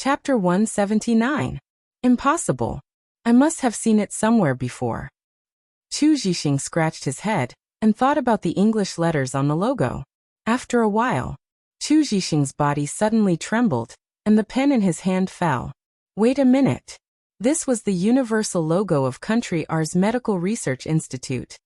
Chapter 179. Impossible. I must have seen it somewhere before. Chu Zhixing scratched his head and thought about the English letters on the logo. After a while, Chu Zhixing's body suddenly trembled, and the pen in his hand fell. Wait a minute. This was the universal logo of Country R's Medical Research Institute.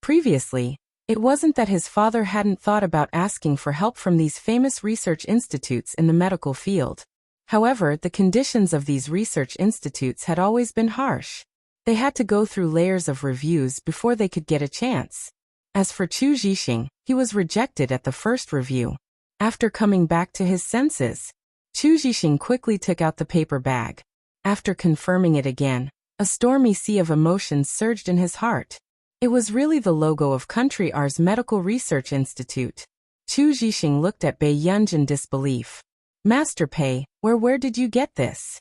Previously, it wasn't that his father hadn't thought about asking for help from these famous research institutes in the medical field. However, the conditions of these research institutes had always been harsh. They had to go through layers of reviews before they could get a chance. As for Chu Zhixing, he was rejected at the first review. After coming back to his senses, Chu Zhixing quickly took out the paper bag. After confirming it again, a stormy sea of emotions surged in his heart. It was really the logo of Country R's Medical Research Institute. Chu Zhixing looked at Bei Yunj in disbelief. Master Pei, where did you get this?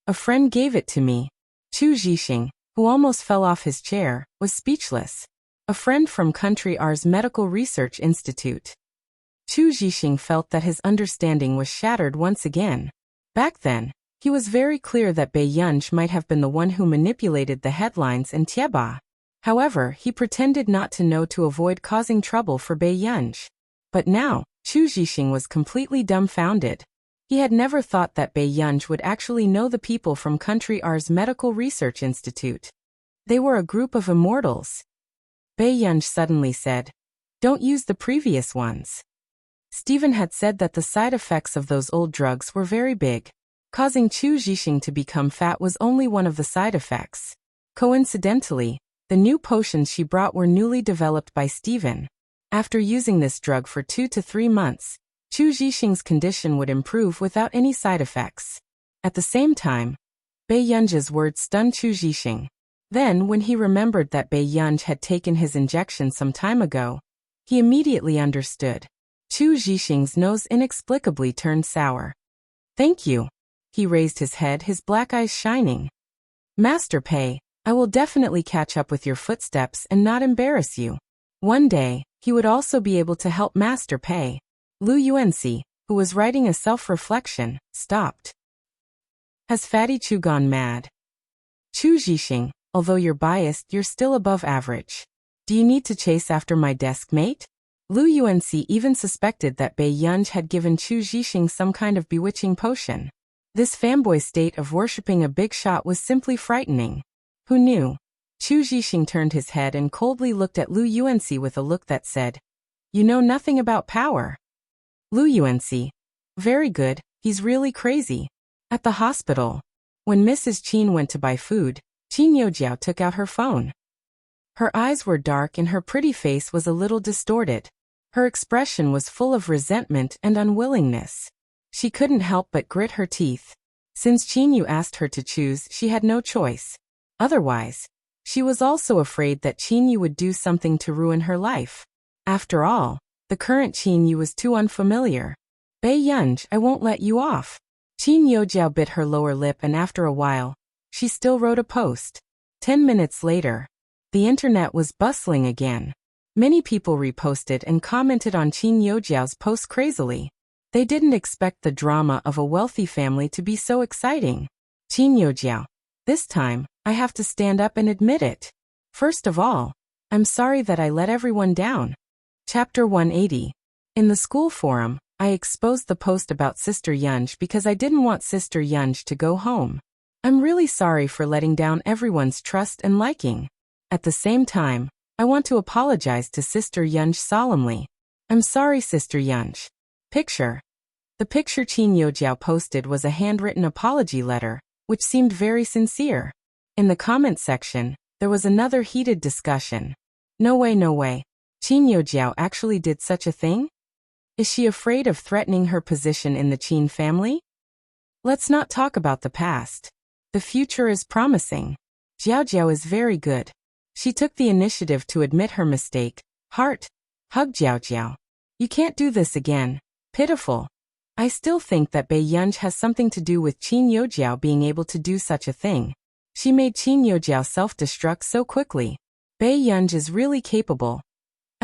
A friend gave it to me. Chu Zhixing, who almost fell off his chair, was speechless. A friend from Country R's Medical Research Institute. Chu Zhixing felt that his understanding was shattered once again. Back then, he was very clear that Bei Yunj might have been the one who manipulated the headlines and Tieba. However, he pretended not to know to avoid causing trouble for Bei Yunj. But now, Chu Zhixing was completely dumbfounded. He had never thought that Bei Yunj would actually know the people from Country R's Medical Research Institute. They were a group of immortals. Bei Yunj suddenly said, "Don't use the previous ones." Stephen had said that the side effects of those old drugs were very big. Causing Chu Zhixing to become fat was only one of the side effects. Coincidentally, the new potions she brought were newly developed by Stephen. After using this drug for 2 to 3 months, Chu Zhixing's condition would improve without any side effects. At the same time, Bei Yunj's words stunned Chu Zhixing. Then, when he remembered that Bei Yunj had taken his injection some time ago, he immediately understood. Chu Zhixing's nose inexplicably turned sour. "Thank you." He raised his head, his black eyes shining. "Master Pei, I will definitely catch up with your footsteps and not embarrass you." One day, he would also be able to help Master Pei. Lu Yuanxi, who was writing a self-reflection, stopped. Has Fatty Chu gone mad? Chu Zhixing, although you're biased, you're still above average. Do you need to chase after my desk mate? Lu Yuanxi even suspected that Bei Yunj had given Chu Zhixing some kind of bewitching potion. This fanboy state of worshipping a big shot was simply frightening. Who knew? Chu Zhixing turned his head and coldly looked at Lu Yuanxi with a look that said, "You know nothing about power." Lu Yuanxi. Very good, he's really crazy. At the hospital, when Mrs. Qin went to buy food, Qin Youjiao took out her phone. Her eyes were dark and her pretty face was a little distorted. Her expression was full of resentment and unwillingness. She couldn't help but grit her teeth. Since Qin Yu asked her to choose, she had no choice. Otherwise, she was also afraid that Qin Yu would do something to ruin her life. After all, the current Qin Yu was too unfamiliar. Bei Yunj, I won't let you off. Qin Youjiao bit her lower lip and after a while, she still wrote a post. 10 minutes later, the internet was bustling again. Many people reposted and commented on Qin Youjiao's post crazily. They didn't expect the drama of a wealthy family to be so exciting. Qin Youjiao. This time, I have to stand up and admit it. First of all, I'm sorry that I let everyone down. Chapter 180. In the school forum, I exposed the post about Sister Yunj because I didn't want Sister Yunj to go home. I'm really sorry for letting down everyone's trust and liking. At the same time, I want to apologize to Sister Yunj solemnly. I'm sorry, Sister Yunj. Picture. The picture Qin Youjiao posted was a handwritten apology letter, which seemed very sincere. In the comment section, there was another heated discussion. No way, no way. Qin Youjiao actually did such a thing? Is she afraid of threatening her position in the Qin family? Let's not talk about the past. The future is promising. Jiao Jiao is very good. She took the initiative to admit her mistake. Heart. Hug Jiao Jiao. You can't do this again. Pitiful. I still think that Bei Yunj has something to do with Qin Youjiao being able to do such a thing. She made Qin Youjiao self-destruct so quickly. Bei Yunj is really capable.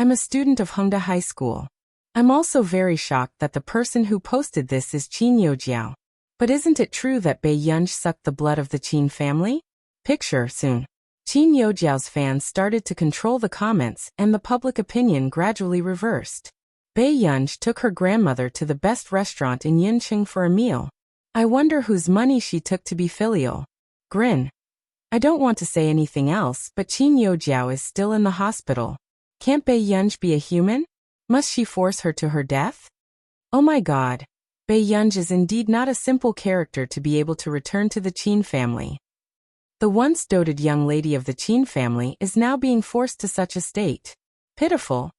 I'm a student of Hongda High School. I'm also very shocked that the person who posted this is Qin Youjiao. But isn't it true that Bei Yunj sucked the blood of the Qin family? Picture soon. Qin Youjiao's fans started to control the comments and the public opinion gradually reversed. Bei Yunj took her grandmother to the best restaurant in Yincheng for a meal. I wonder whose money she took to be filial. Grin. I don't want to say anything else, but Qin Youjiao is still in the hospital. Can't Bei Yunj be a human? Must she force her to her death? Oh my god. Bei Yunj is indeed not a simple character to be able to return to the Qin family. The once doted young lady of the Qin family is now being forced to such a state. Pitiful.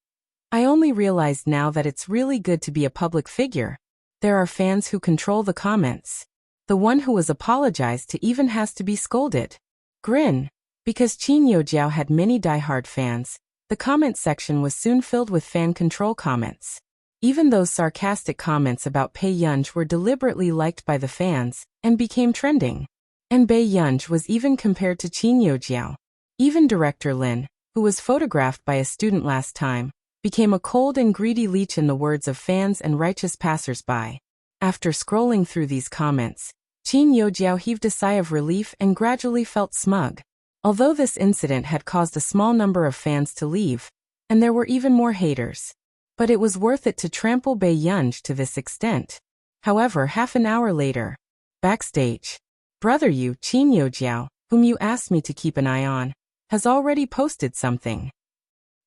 I only realized now that it's really good to be a public figure. There are fans who control the comments. The one who was apologized to even has to be scolded. Grin. Because Qin Youjiao had many diehard fans, the comment section was soon filled with fan control comments. Even those sarcastic comments about Bei Yunj were deliberately liked by the fans and became trending. And Bei Yunj was even compared to Qin Youjiao. Even director Lin, who was photographed by a student last time, became a cold and greedy leech in the words of fans and righteous passers-by. After scrolling through these comments, Qin Youjiao heaved a sigh of relief and gradually felt smug. Although this incident had caused a small number of fans to leave, and there were even more haters. But it was worth it to trample Bei Yunj to this extent. However, half an hour later, backstage, Brother Yu, Qin Youjiao, whom you asked me to keep an eye on, has already posted something.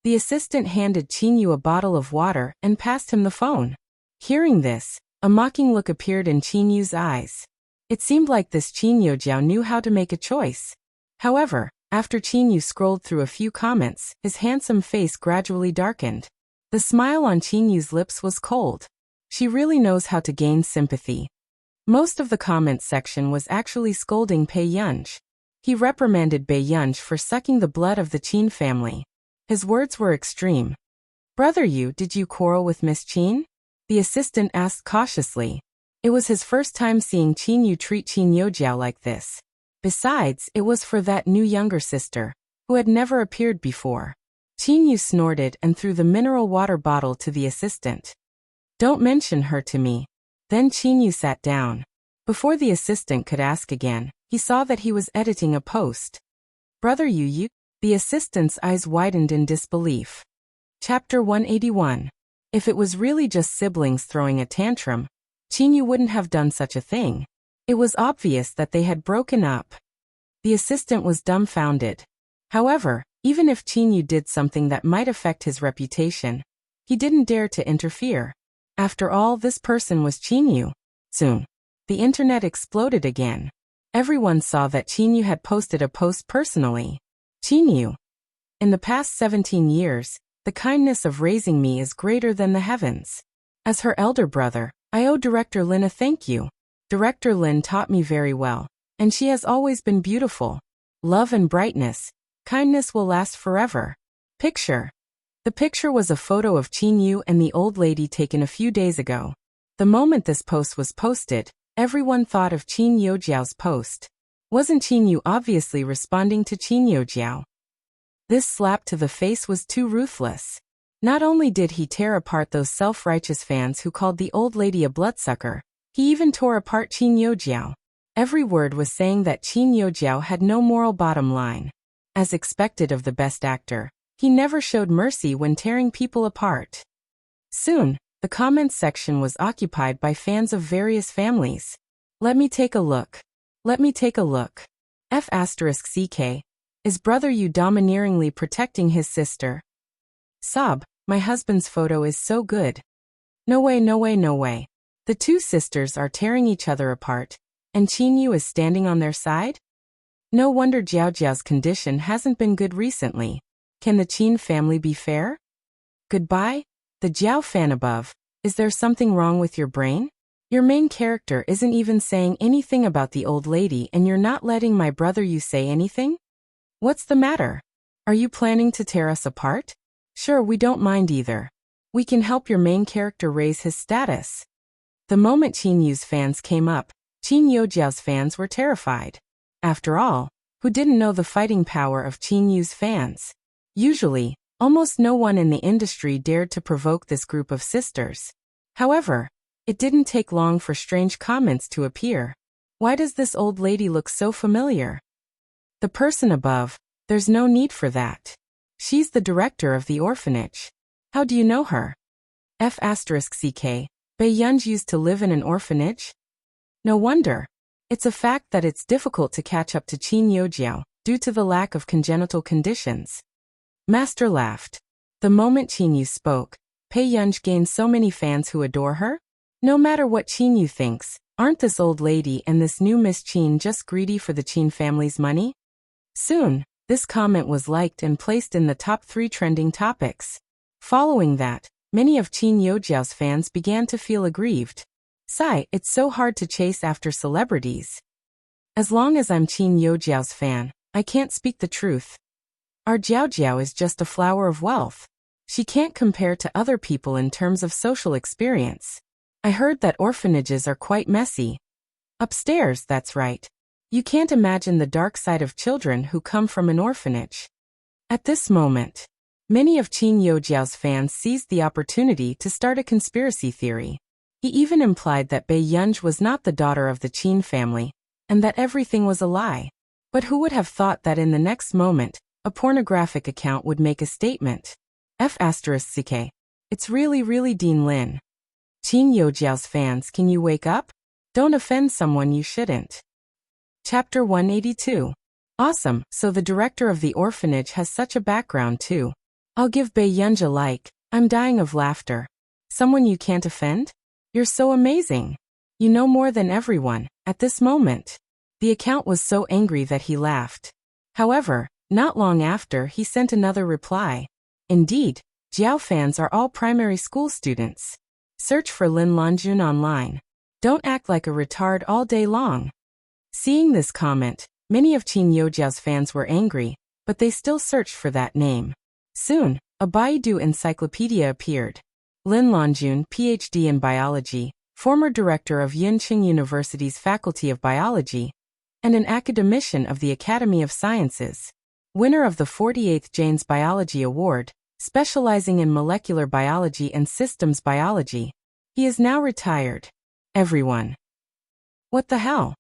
The assistant handed Qin Yu a bottle of water and passed him the phone. Hearing this, a mocking look appeared in Qin Yu's eyes. It seemed like this Qin Youjiao knew how to make a choice. However, after Qin Yu scrolled through a few comments, his handsome face gradually darkened. The smile on Qin Yu's lips was cold. She really knows how to gain sympathy. Most of the comments section was actually scolding Bei Yunj. He reprimanded Bei Yunj for sucking the blood of the Qin family. His words were extreme. Brother Yu, did you quarrel with Miss Qin? The assistant asked cautiously. It was his first time seeing Qin Yu treat Qin Youjiao like this. Besides, it was for that new younger sister, who had never appeared before. Qin Yu snorted and threw the mineral water bottle to the assistant. Don't mention her to me. Then Qin Yu sat down. Before the assistant could ask again, he saw that he was editing a post. Brother Yu, the assistant's eyes widened in disbelief. Chapter 181. If it was really just siblings throwing a tantrum, Qin Yu wouldn't have done such a thing. It was obvious that they had broken up. The assistant was dumbfounded. However, even if Qin Yu did something that might affect his reputation, he didn't dare to interfere. After all, this person was Qin Yu. Soon, the internet exploded again. Everyone saw that Qin Yu had posted a post personally. Qin Yu. In the past 17 years, the kindness of raising me is greater than the heavens. As her elder brother, I owe Director Lin a thank you. Director Lin taught me very well, and she has always been beautiful. Love and brightness, kindness will last forever. Picture. The picture was a photo of Qin Yu and the old lady taken a few days ago. The moment this post was posted, everyone thought of Qin Youjiao's post. Wasn't Qin Yu obviously responding to Qin Youjiao? This slap to the face was too ruthless. Not only did he tear apart those self-righteous fans who called the old lady a bloodsucker, he even tore apart Qin Youjiao. Every word was saying that Qin Youjiao had no moral bottom line. As expected of the best actor, he never showed mercy when tearing people apart. Soon, the comments section was occupied by fans of various families. Let me take a look. Let me take a look. F*CK. Is Brother Yu domineeringly protecting his sister? Sob, my husband's photo is so good. No way, no way, no way. The two sisters are tearing each other apart, and Qin Yu is standing on their side? No wonder Jiao Jiao's condition hasn't been good recently. Can the Qin family be fair? Goodbye? The Jiao fan above. Is there something wrong with your brain? Your main character isn't even saying anything about the old lady and you're not letting my brother Yu say anything? What's the matter? Are you planning to tear us apart? Sure, we don't mind either. We can help your main character raise his status. The moment Qin Yu's fans came up, Qin Youjiao's fans were terrified. After all, who didn't know the fighting power of Qin Yu's fans? Usually, almost no one in the industry dared to provoke this group of sisters. However, It didn't take long for strange comments to appear. Why does this old lady look so familiar? The person above, there's no need for that. She's the director of the orphanage. How do you know her? F***ck. Baiyunj used to live in an orphanage? No wonder. It's a fact that it's difficult to catch up to Qin Youjiao, due to the lack of congenital conditions. Master laughed. The moment Qin Yu spoke, Baiyunj gained so many fans who adore her? No matter what Qin Yu thinks, aren't this old lady and this new Miss Qin just greedy for the Qin family's money? Soon, this comment was liked and placed in the top 3 trending topics. Following that, many of Qin Youjiao's fans began to feel aggrieved. Sigh, it's so hard to chase after celebrities. As long as I'm Qin Youjiao's fan, I can't speak the truth. Our Jiao is just a flower of wealth. She can't compare to other people in terms of social experience. I heard that orphanages are quite messy. Upstairs, that's right. You can't imagine the dark side of children who come from an orphanage. At this moment, many of Qin Youjiao's fans seized the opportunity to start a conspiracy theory. He even implied that Baiyunj was not the daughter of the Qin family, and that everything was a lie. But who would have thought that in the next moment, a pornographic account would make a statement? F***ck. It's really Dean Lin. Qin Youjiao's fans, can you wake up? Don't offend someone you shouldn't. Chapter 182. Awesome, so the director of the orphanage has such a background too. I'll give Baiyunj a like. I'm dying of laughter. Someone you can't offend? You're so amazing. You know more than everyone. At this moment, the account was so angry that he laughed. However, not long after, he sent another reply. Indeed, Jiao fans are all primary school students. Search for Lin Lanjun online. Don't act like a retard all day long. Seeing this comment, many of Qin Youjiao's fans were angry, but they still searched for that name. Soon, a Baidu encyclopedia appeared. Lin Lanjun, PhD in biology, former director of Yunqing University's Faculty of Biology, and an academician of the Academy of Sciences. Winner of the 48th Janes Biology Award, specializing in molecular biology and systems biology. He is now retired. Everyone. What the hell?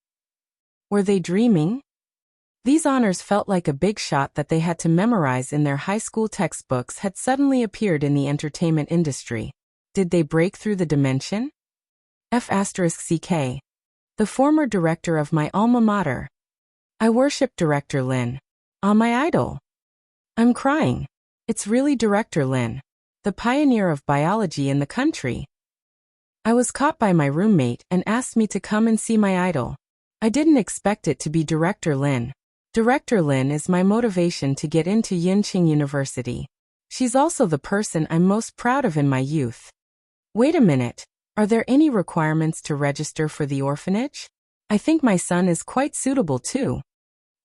Were they dreaming? These honors felt like a big shot that they had to memorize in their high school textbooks had suddenly appeared in the entertainment industry. Did they break through the dimension? F***ck. The former director of my alma mater. I worship Director Lin. My idol. I'm crying. It's really Director Lin, the pioneer of biology in the country. I was caught by my roommate and asked me to come and see my idol. I didn't expect it to be Director Lin. Director Lin is my motivation to get into Yunqing University. She's also the person I'm most proud of in my youth. Wait a minute, are there any requirements to register for the orphanage? I think my son is quite suitable too.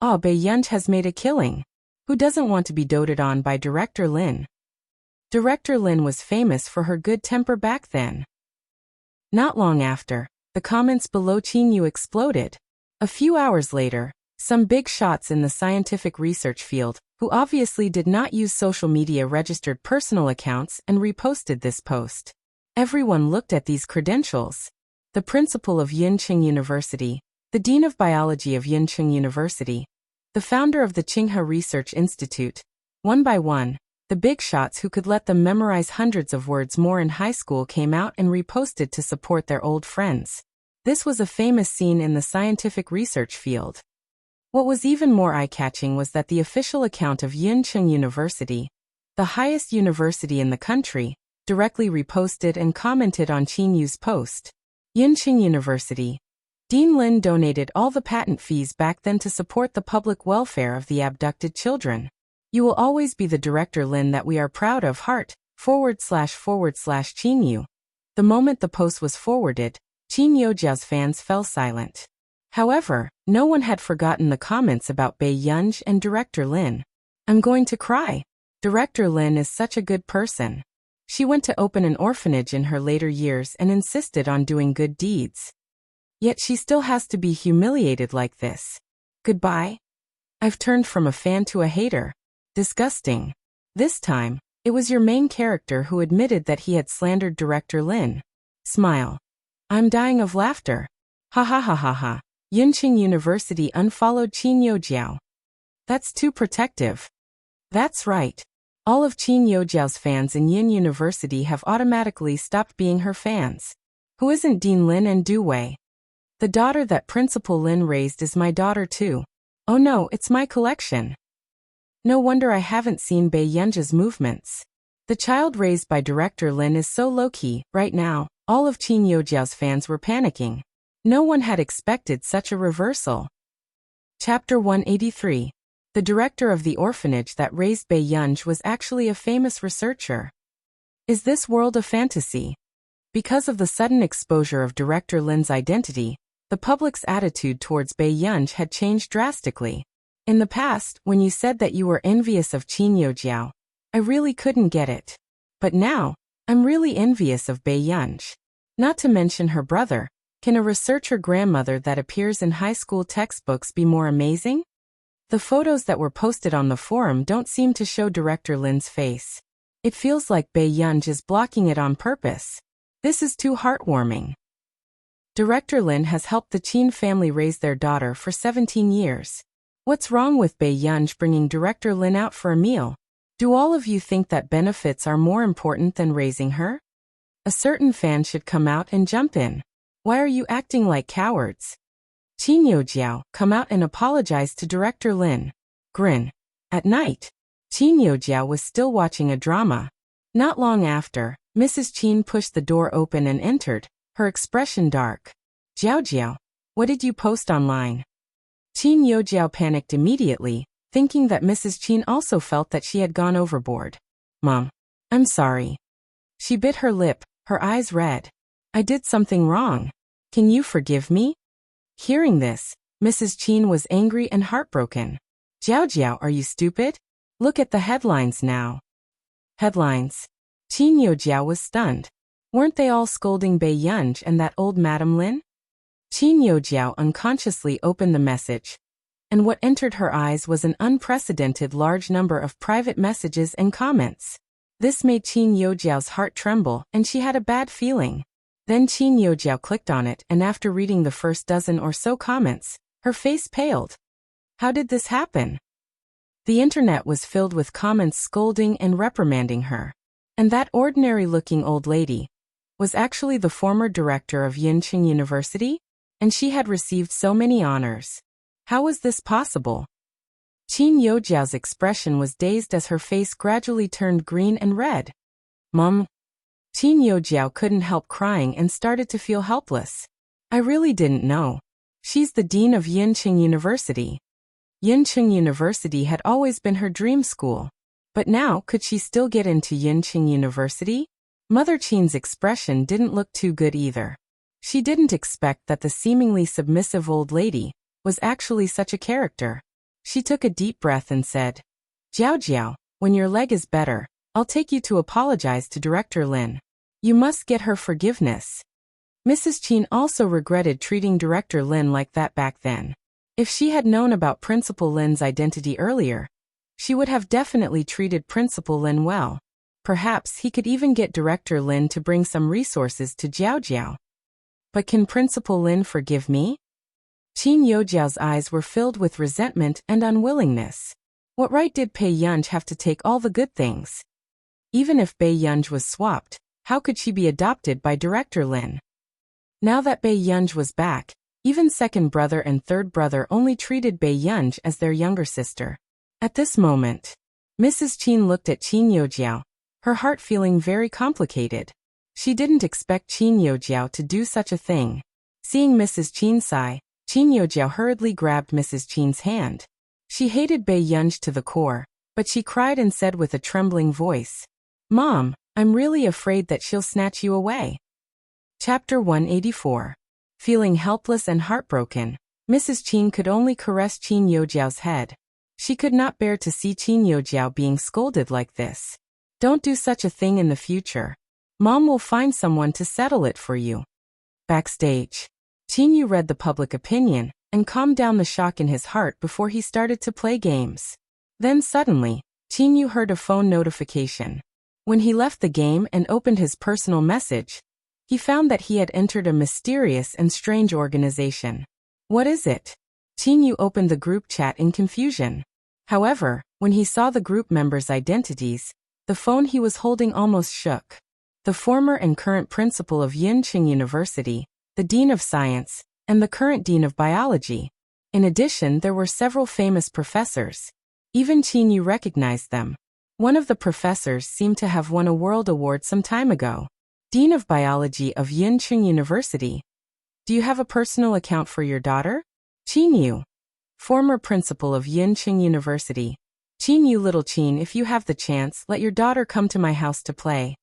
Baiyunj has made a killing. Who doesn't want to be doted on by Director Lin? Director Lin was famous for her good temper back then. Not long after, the comments below Qin Yu exploded. A few hours later, some big shots in the scientific research field, who obviously did not use social media, registered personal accounts and reposted this post. Everyone looked at these credentials. The principal of Yunqing University, the dean of biology of Yunqing University, the founder of the Tsinghua Research Institute. One by one, the big shots who could let them memorize hundreds of words more in high school came out and reposted to support their old friends. This was a famous scene in the scientific research field. What was even more eye-catching was that the official account of Yunqing University, the highest university in the country, directly reposted and commented on Qin Yu's post. Yunqing University. Dean Lin donated all the patent fees back then to support the public welfare of the abducted children. You will always be the Director Lin that we are proud of. //Qin Yu. The moment the post was forwarded, Qin Youjiao's fans fell silent. However, no one had forgotten the comments about Baiyunj and Director Lin. I'm going to cry. Director Lin is such a good person. She went to open an orphanage in her later years and insisted on doing good deeds. Yet she still has to be humiliated like this. Goodbye. I've turned from a fan to a hater. Disgusting. This time, it was your main character who admitted that he had slandered Director Lin. Smile. I'm dying of laughter. Ha ha ha ha ha. Yunqing University unfollowed Qin Youjiao. That's too protective. That's right. All of Qin Youjiao's fans in Yin University have automatically stopped being her fans. Who isn't Dean Lin and Du Wei? The daughter that Principal Lin raised is my daughter too. Oh no, it's my collection. No wonder I haven't seen Bei Yunji's movements. The child raised by Director Lin is so low-key. Right now, all of Qin Youjiao's fans were panicking. No one had expected such a reversal. Chapter 183. The director of the orphanage that raised Bei Yunji was actually a famous researcher. Is this world a fantasy? Because of the sudden exposure of Director Lin's identity, the public's attitude towards Bei Yunji had changed drastically. In the past, when you said that you were envious of Qin Youjiao, I really couldn't get it. But now, I'm really envious of Bei Yunji. Not to mention her brother. Can a researcher grandmother that appears in high school textbooks be more amazing? The photos that were posted on the forum don't seem to show Director Lin's face. It feels like Bei Yunji is blocking it on purpose. This is too heartwarming. Director Lin has helped the Qin family raise their daughter for 17 years. What's wrong with Bei Yunji bringing Director Lin out for a meal? Do all of you think that benefits are more important than raising her? A certain fan should come out and jump in. Why are you acting like cowards? Qin Youjiao, come out and apologize to Director Lin. Grin. At night, Qin Youjiao was still watching a drama. Not long after, Mrs. Qin pushed the door open and entered, her expression dark. Jiao, what did you post online? Qin Youjiao panicked immediately, thinking that Mrs. Qin also felt that she had gone overboard. Mom, I'm sorry. She bit her lip, her eyes red. I did something wrong. Can you forgive me? Hearing this, Mrs. Qin was angry and heartbroken. Jiao, are you stupid? Look at the headlines now. Headlines. Qin Youjiao was stunned. Weren't they all scolding Bei Yunji and that old Madame Lin? Qin Youjiao unconsciously opened the message, and what entered her eyes was an unprecedented large number of private messages and comments. This made Qin Youjiao's heart tremble, and she had a bad feeling. Then Qin Youjiao clicked on it, and after reading the first dozen or so comments, her face paled. How did this happen? The internet was filled with comments scolding and reprimanding her. And that ordinary-looking old lady was actually the former director of Yunqing University, and she had received so many honors. How was this possible? Qin Youjiao's expression was dazed as her face gradually turned green and red. Mom. Qin Youjiao couldn't help crying and started to feel helpless. I really didn't know. She's the dean of Yunqing University. Yunqing University had always been her dream school. But now, could she still get into Yunqing University? Mother Qin's expression didn't look too good either. She didn't expect that the seemingly submissive old lady was actually such a character. She took a deep breath and said, Jiao, when your leg is better, I'll take you to apologize to Director Lin. You must get her forgiveness. Mrs. Qin also regretted treating Director Lin like that back then. If she had known about Principal Lin's identity earlier, she would have definitely treated Principal Lin well. Perhaps he could even get Director Lin to bring some resources to Jiao. But can Principal Lin forgive me? Qin Youjiao's eyes were filled with resentment and unwillingness. What right did Bei Yunji have to take all the good things? Even if Bei Yunji was swapped, how could she be adopted by Director Lin? Now that Bei Yunji was back, even second brother and third brother only treated Bei Yunji as their younger sister. At this moment, Mrs. Qin looked at Qin Youjiao, her heart feeling very complicated. She didn't expect Qin Youjiao to do such a thing. Seeing Mrs. Qin sigh, Qin Youjiao hurriedly grabbed Mrs. Qin's hand. She hated Bei Yunji to the core, but she cried and said with a trembling voice, Mom, I'm really afraid that she'll snatch you away. Chapter 184. Feeling helpless and heartbroken, Mrs. Qin could only caress Qin Youjiao's head. She could not bear to see Qin Youjiao being scolded like this. Don't do such a thing in the future. Mom will find someone to settle it for you. Backstage, Qin Yu read the public opinion and calmed down the shock in his heart before he started to play games. Then suddenly, Qin Yu heard a phone notification. When he left the game and opened his personal message, He found that he had entered a mysterious and strange organization. What is it? Qin Yu opened the group chat in confusion. However, when he saw the group members' identities, the phone he was holding almost shook. The former and current principal of Yinqing University, the Dean of Science, and the current Dean of Biology. In addition, there were several famous professors. Even Qin Yu recognized them. One of the professors seemed to have won a world award some time ago. Dean of Biology of Yinqing University. Do you have a personal account for your daughter? Qin Yu. Former principal of Yinqing University. Qin Yu, little Qin, if you have the chance, let your daughter come to my house to play.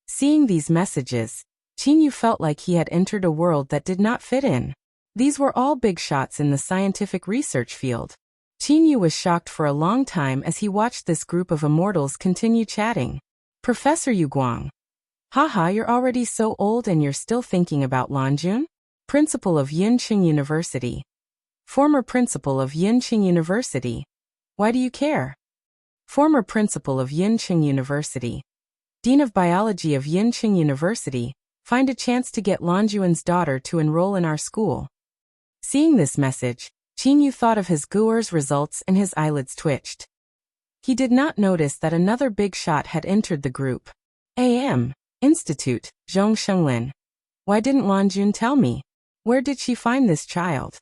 Seeing these messages, Qin Yu felt like he had entered a world that did not fit in. These were all big shots in the scientific research field. Qin Yu was shocked for a long time as he watched this group of immortals continue chatting. Professor Yu Guang. Haha, you're already so old and you're still thinking about Lanjun? Principal of Yinqing University. Former principal of Yinqing University. Why do you care? Former principal of Yinqing University. Dean of Biology of Yinqing University. Find a chance to get Lanjuan's daughter to enroll in our school. Seeing this message, Qin Yu thought of his Guer's results and his eyelids twitched. He did not notice that another big shot had entered the group. A.M. Institute, Zhong Shenglin. Why didn't Lanjun tell me? Where did she find this child?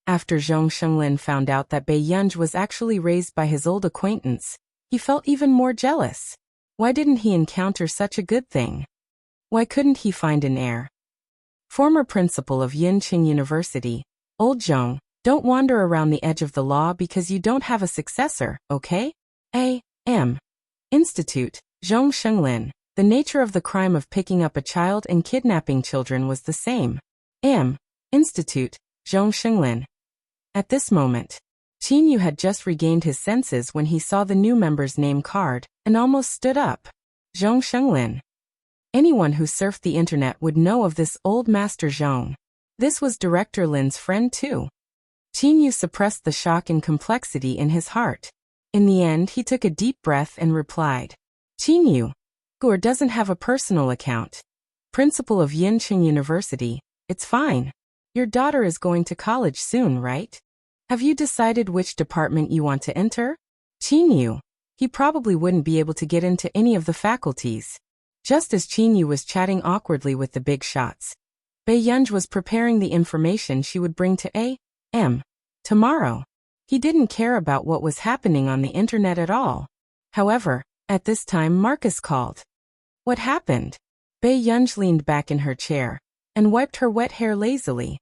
After Zhong Shenglin found out that Bei Yunj was actually raised by his old acquaintance, he felt even more jealous. Why didn't he encounter such a good thing? Why couldn't he find an heir? Former principal of Yinqing University. Old Zhong, don't wander around the edge of the law because you don't have a successor, okay? A.M. Institute, Zhong Shenglin. The nature of the crime of picking up a child and kidnapping children was the same. A.M. Institute, Zhong Shenglin. At this moment, Qin Yu had just regained his senses when he saw the new member's name card and almost stood up. Zhong Shenglin. Anyone who surfed the internet would know of this old master Zhong. This was Director Lin's friend too. Qin Yu suppressed the shock and complexity in his heart. In the end, he took a deep breath and replied. Qin Yu. Guer doesn't have a personal account. Principal of Yinqing University. It's fine. Your daughter is going to college soon, right? Have you decided which department you want to enter? Qin Yu. He probably wouldn't be able to get into any of the faculties. Just as Qin Yu was chatting awkwardly with the big shots, Bei Yunj was preparing the information she would bring to A.M. tomorrow. He didn't care about what was happening on the internet at all. However, at this time Marcus called. What happened? Bei Yunj leaned back in her chair and wiped her wet hair lazily.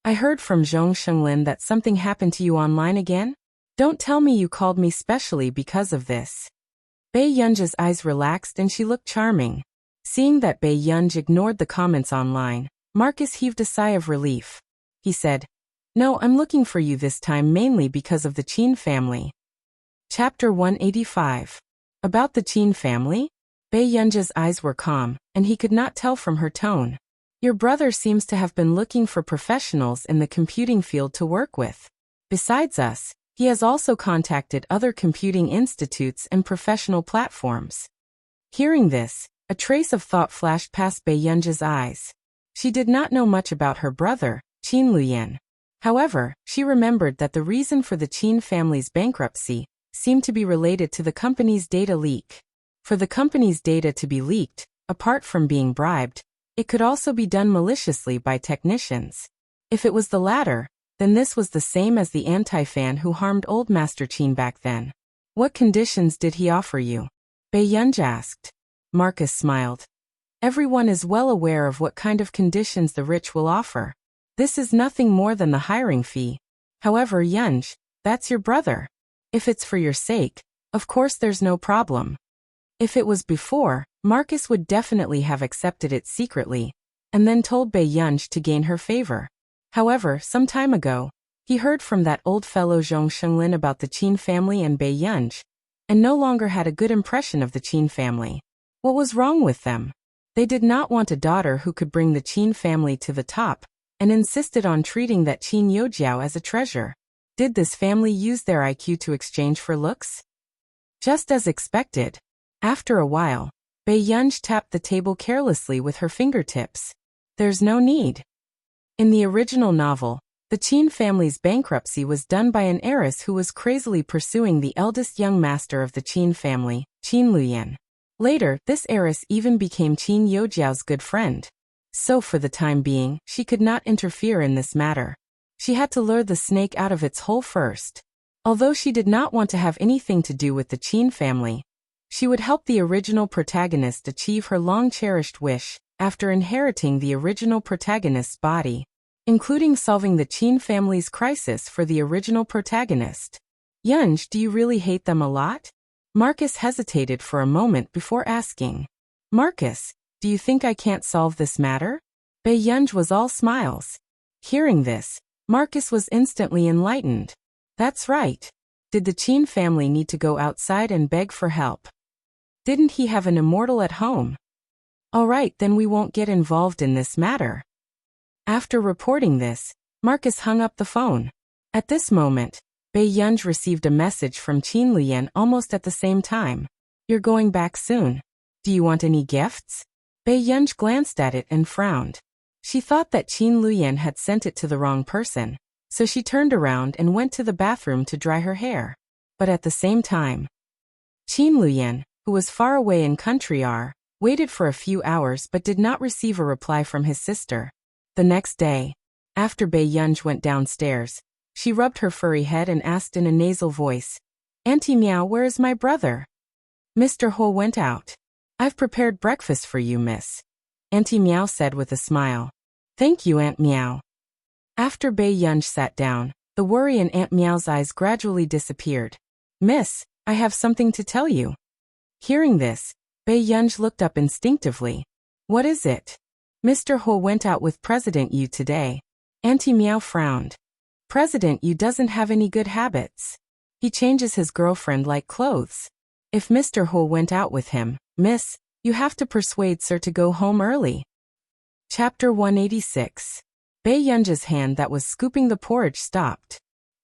I heard from Zhong Shenglin that something happened to you online again? Don't tell me you called me specially because of this. Bei Yunj's eyes relaxed and she looked charming. Seeing that Bei Yunj ignored the comments online, Marcus heaved a sigh of relief. He said, No, I'm looking for you this time mainly because of the Qin family. Chapter 185. About the Qin family? Bei Yunj's eyes were calm, and he could not tell from her tone. Your brother seems to have been looking for professionals in the computing field to work with. Besides us, he has also contacted other computing institutes and professional platforms. Hearing this, a trace of thought flashed past Bei Yunj's eyes. She did not know much about her brother, Qin Luyan. However, she remembered that the reason for the Qin family's bankruptcy seemed to be related to the company's data leak. For the company's data to be leaked, apart from being bribed, it could also be done maliciously by technicians. If it was the latter, then this was the same as the anti-fan who harmed old Master Qin back then. What conditions did he offer you? Bei Yunj asked. Marcus smiled. Everyone is well aware of what kind of conditions the rich will offer. This is nothing more than the hiring fee. However, Yunj, that's your brother. If it's for your sake, of course there's no problem. If it was before, Marcus would definitely have accepted it secretly, and then told Bei Yunj to gain her favor. However, some time ago, he heard from that old fellow Zhong Shenglin about the Qin family and Bei Yunj, and no longer had a good impression of the Qin family. What was wrong with them? They did not want a daughter who could bring the Qin family to the top, and insisted on treating that Qin Youjiao as a treasure. Did this family use their IQ to exchange for looks? Just as expected. After a while, Bei Yunj tapped the table carelessly with her fingertips. There's no need. In the original novel, the Qin family's bankruptcy was done by an heiress who was crazily pursuing the eldest young master of the Qin family, Qin Luyan. Later, this heiress even became Qin Youjiao's good friend. So for the time being, she could not interfere in this matter. She had to lure the snake out of its hole first. Although she did not want to have anything to do with the Qin family, she would help the original protagonist achieve her long-cherished wish after inheriting the original protagonist's body, including solving the Qin family's crisis for the original protagonist. Yunj, do you really hate them a lot? Marcus hesitated for a moment before asking. Marcus, do you think I can't solve this matter? Bei Yunj was all smiles. Hearing this, Marcus was instantly enlightened. That's right. Did the Qin family need to go outside and beg for help? Didn't he have an immortal at home? All right, then we won't get involved in this matter. After reporting this, Marcus hung up the phone. At this moment, Bei Yunj received a message from Qin Luyan almost at the same time. You're going back soon. Do you want any gifts? Bei Yunj glanced at it and frowned. She thought that Qin Luyan had sent it to the wrong person, so she turned around and went to the bathroom to dry her hair. But at the same time, Qin Luyan, who was far away in country R, waited for a few hours but did not receive a reply from his sister. The next day, after Bei Yunj went downstairs, she rubbed her furry head and asked in a nasal voice, Auntie Meow, where is my brother? Mr. Ho went out. I've prepared breakfast for you, miss. Auntie Meow said with a smile. Thank you, Aunt Meow. After Bei Yunj sat down, the worry in Aunt Meow's eyes gradually disappeared. Miss, I have something to tell you. Hearing this, Bei Yunj looked up instinctively. What is it? Mr. Ho went out with President Yu today. Auntie Meow frowned. President Yu doesn't have any good habits. He changes his girlfriend like clothes. If Mr. Ho went out with him, miss, you have to persuade sir to go home early. Chapter 186. Bei Yunj's hand that was scooping the porridge stopped.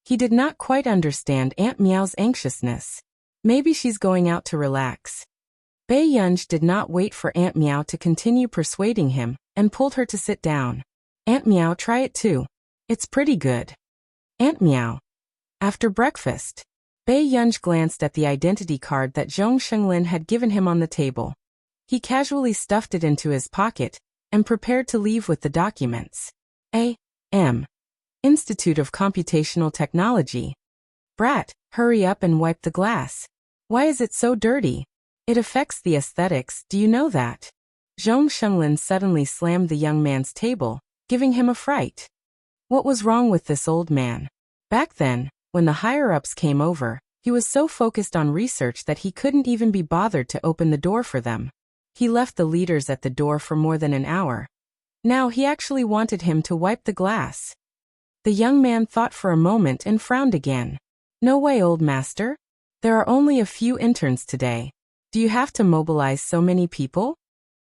He did not quite understand Aunt Meow's anxiousness. Maybe she's going out to relax. Bei Yunj did not wait for Aunt Meow to continue persuading him, and pulled her to sit down. Aunt Meow, try it too. It's pretty good. Aunt Meow. After breakfast, Bei Yunj glanced at the identity card that Zhong Shenglin had given him on the table. He casually stuffed it into his pocket, and prepared to leave with the documents. A.M. Institute of Computational Technology. Brat, hurry up and wipe the glass. Why is it so dirty? It affects the aesthetics, do you know that? Zhong Shenglin suddenly slammed the young man's table, giving him a fright. What was wrong with this old man? Back then, when the higher-ups came over, he was so focused on research that he couldn't even be bothered to open the door for them. He left the leaders at the door for more than an hour. Now he actually wanted him to wipe the glass. The young man thought for a moment and frowned again. No way, old master. There are only a few interns today. Do you have to mobilize so many people?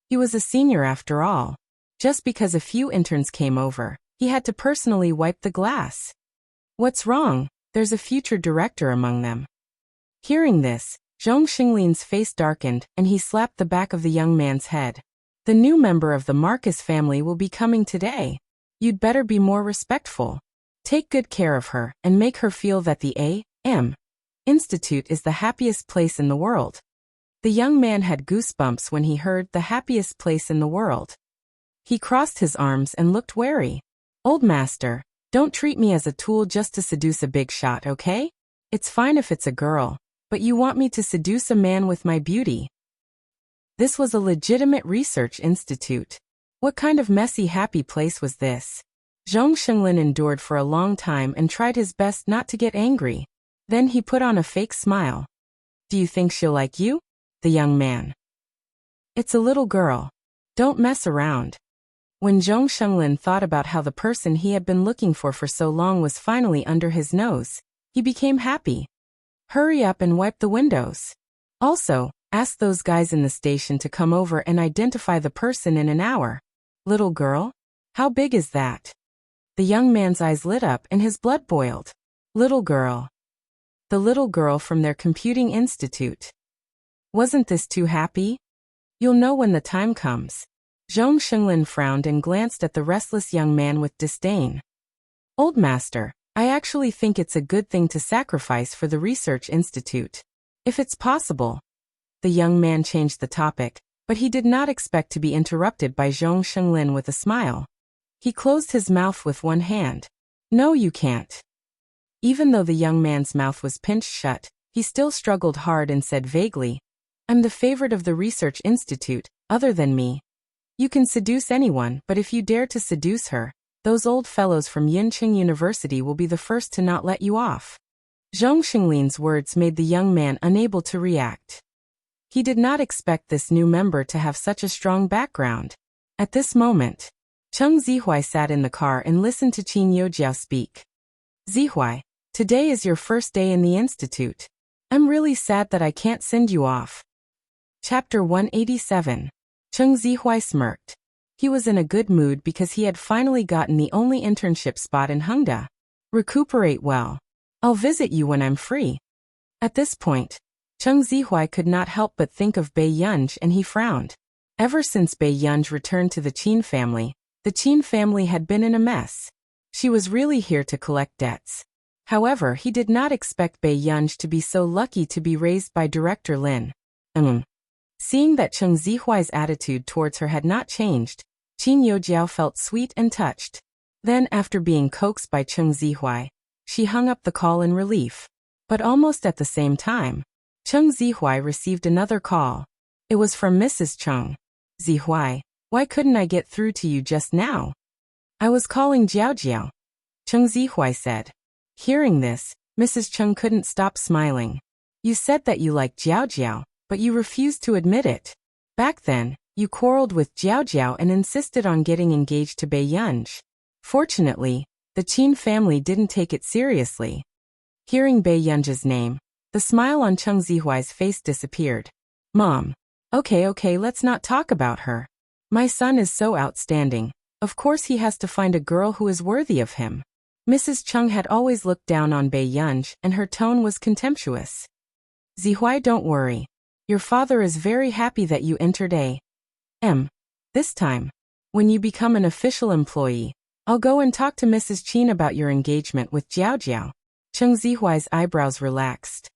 He was a senior after all. Just because a few interns came over, he had to personally wipe the glass. What's wrong? There's a future director among them. Hearing this, Zhong Xinglin's face darkened and he slapped the back of the young man's head. The new member of the Marcus family will be coming today. You'd better be more respectful. Take good care of her and make her feel that the A.M. Institute is the happiest place in the world. The young man had goosebumps when he heard the happiest place in the world. He crossed his arms and looked wary. Old master, don't treat me as a tool just to seduce a big shot, okay? It's fine if it's a girl, but you want me to seduce a man with my beauty. This was a legitimate research institute. What kind of messy happy place was this? Zhong Shenglin endured for a long time and tried his best not to get angry. Then he put on a fake smile. Do you think she'll like you? The young man. It's a little girl. Don't mess around. When Zhong Shenglin thought about how the person he had been looking for so long was finally under his nose, he became happy. Hurry up and wipe the windows. Also, ask those guys in the station to come over and identify the person in an hour. Little girl? How big is that? The young man's eyes lit up and his blood boiled. Little girl. The little girl from their computing institute. Wasn't this too happy? You'll know when the time comes. Zhong Shenglin frowned and glanced at the restless young man with disdain. Old master, I actually think it's a good thing to sacrifice for the research institute. If it's possible. The young man changed the topic, but he did not expect to be interrupted by Zhong Shenglin with a smile. He closed his mouth with one hand. No, you can't. Even though the young man's mouth was pinched shut, he still struggled hard and said vaguely, I'm the favorite of the research institute, other than me. You can seduce anyone, but if you dare to seduce her, those old fellows from Yinqing University will be the first to not let you off. Zhong Shenglin's words made the young man unable to react. He did not expect this new member to have such a strong background. At this moment, Cheng Zihuai sat in the car and listened to Qin Youjiao speak. Zihuai, today is your first day in the institute. I'm really sad that I can't send you off. Chapter 187. Cheng Zihuai smirked. He was in a good mood because he had finally gotten the only internship spot in Hengda. Recuperate well. I'll visit you when I'm free. At this point, Cheng Zihuai could not help but think of Bei Yunj and he frowned. Ever since Bei Yunj returned to the Qin family, the Qin family had been in a mess. She was really here to collect debts. However, he did not expect Bei Yunj to be so lucky to be raised by Director Lin. Seeing that Cheng Zihuai's attitude towards her had not changed, Qin Youjiao felt sweet and touched. Then, after being coaxed by Cheng Zihuai, she hung up the call in relief. But almost at the same time, Cheng Zihuai received another call. It was from Mrs. Cheng. Zihuai, why couldn't I get through to you just now? I was calling Jiao Jiao. Cheng Zihuai said. Hearing this, Mrs. Cheng couldn't stop smiling. You said that you liked Jiao Jiao, but you refused to admit it. Back then, you quarreled with Jiao Jiao and insisted on getting engaged to Bei Yunj. Fortunately, the Qin family didn't take it seriously. Hearing Bei Yunj's name, the smile on Cheng Zihuai's face disappeared. Mom. Okay, let's not talk about her. My son is so outstanding. Of course he has to find a girl who is worthy of him. Mrs. Cheng had always looked down on Bei Yunj and her tone was contemptuous. Zihuai, don't worry. Your father is very happy that you entered A.M. This time, when you become an official employee, I'll go and talk to Mrs. Qin about your engagement with Jiao Jiao. Cheng Zihuai's eyebrows relaxed.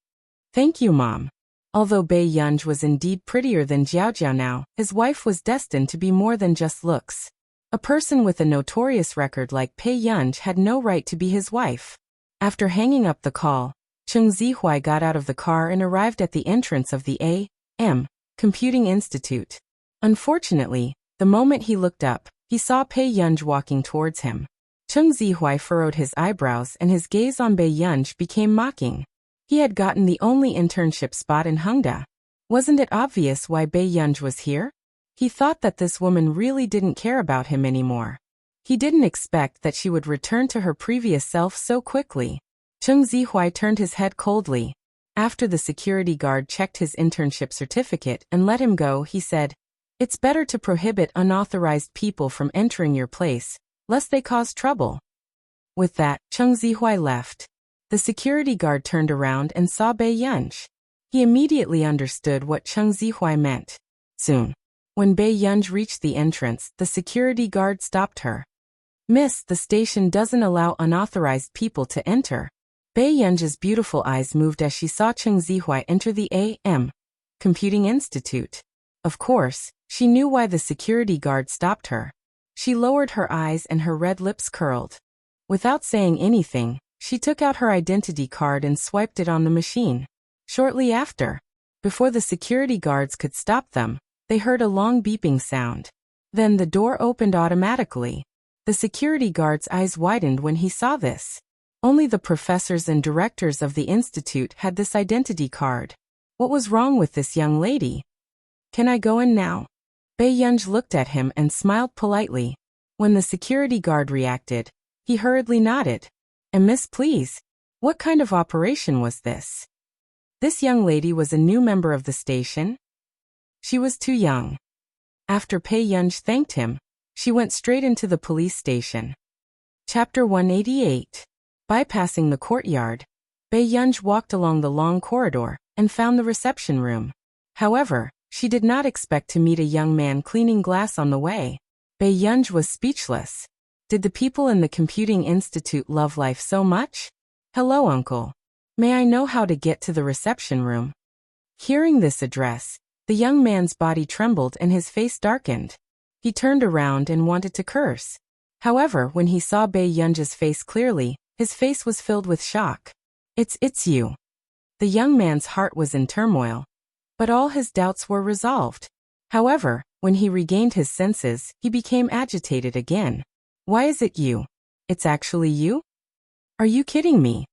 Thank you, Mom. Although Bei Yunj was indeed prettier than Jiao Jiao now, his wife was destined to be more than just looks. A person with a notorious record like Bei Yunj had no right to be his wife. After hanging up the call, Cheng Zihuai got out of the car and arrived at the entrance of the A.M. Computing Institute. Unfortunately, the moment he looked up, he saw Bei Yunj walking towards him. Cheng Zihuai furrowed his eyebrows and his gaze on Bei Yunj became mocking. He had gotten the only internship spot in Hengda. Wasn't it obvious why Bei Yunj was here? He thought that this woman really didn't care about him anymore. He didn't expect that she would return to her previous self so quickly. Cheng Zihuai turned his head coldly. After the security guard checked his internship certificate and let him go, he said, It's better to prohibit unauthorized people from entering your place, lest they cause trouble. With that, Cheng Zihuai left. The security guard turned around and saw Bei Yunj. He immediately understood what Cheng Zihuai meant. Soon, when Bei Yunj reached the entrance, the security guard stopped her. Miss, the station doesn't allow unauthorized people to enter. Bei Yunj's beautiful eyes moved as she saw Cheng Zihuai enter the A.M. Computing Institute. Of course, she knew why the security guard stopped her. She lowered her eyes and her red lips curled. Without saying anything, she took out her identity card and swiped it on the machine. Shortly after, before the security guards could stop them, they heard a long beeping sound. Then the door opened automatically. The security guard's eyes widened when he saw this. Only the professors and directors of the institute had this identity card. What was wrong with this young lady? Can I go in now? Bei Yunj looked at him and smiled politely. When the security guard reacted, he hurriedly nodded. And miss, please, what kind of operation was this? This young lady was a new member of the station? She was too young. After Bei Yunj thanked him, she went straight into the police station. Chapter 188. Bypassing the courtyard, Bei Yunj walked along the long corridor and found the reception room. However, She did not expect to meet a young man cleaning glass on the way. Bei Yunj was speechless. Did the people in the Computing Institute love life so much? Hello, uncle. May I know how to get to the reception room? Hearing this address, the young man's body trembled and his face darkened. He turned around and wanted to curse. However, when he saw Bei Yunj's face clearly, his face was filled with shock. It's you. The young man's heart was in turmoil, but all his doubts were resolved. However, when he regained his senses, he became agitated again. Why is it you? It's actually you? Are you kidding me?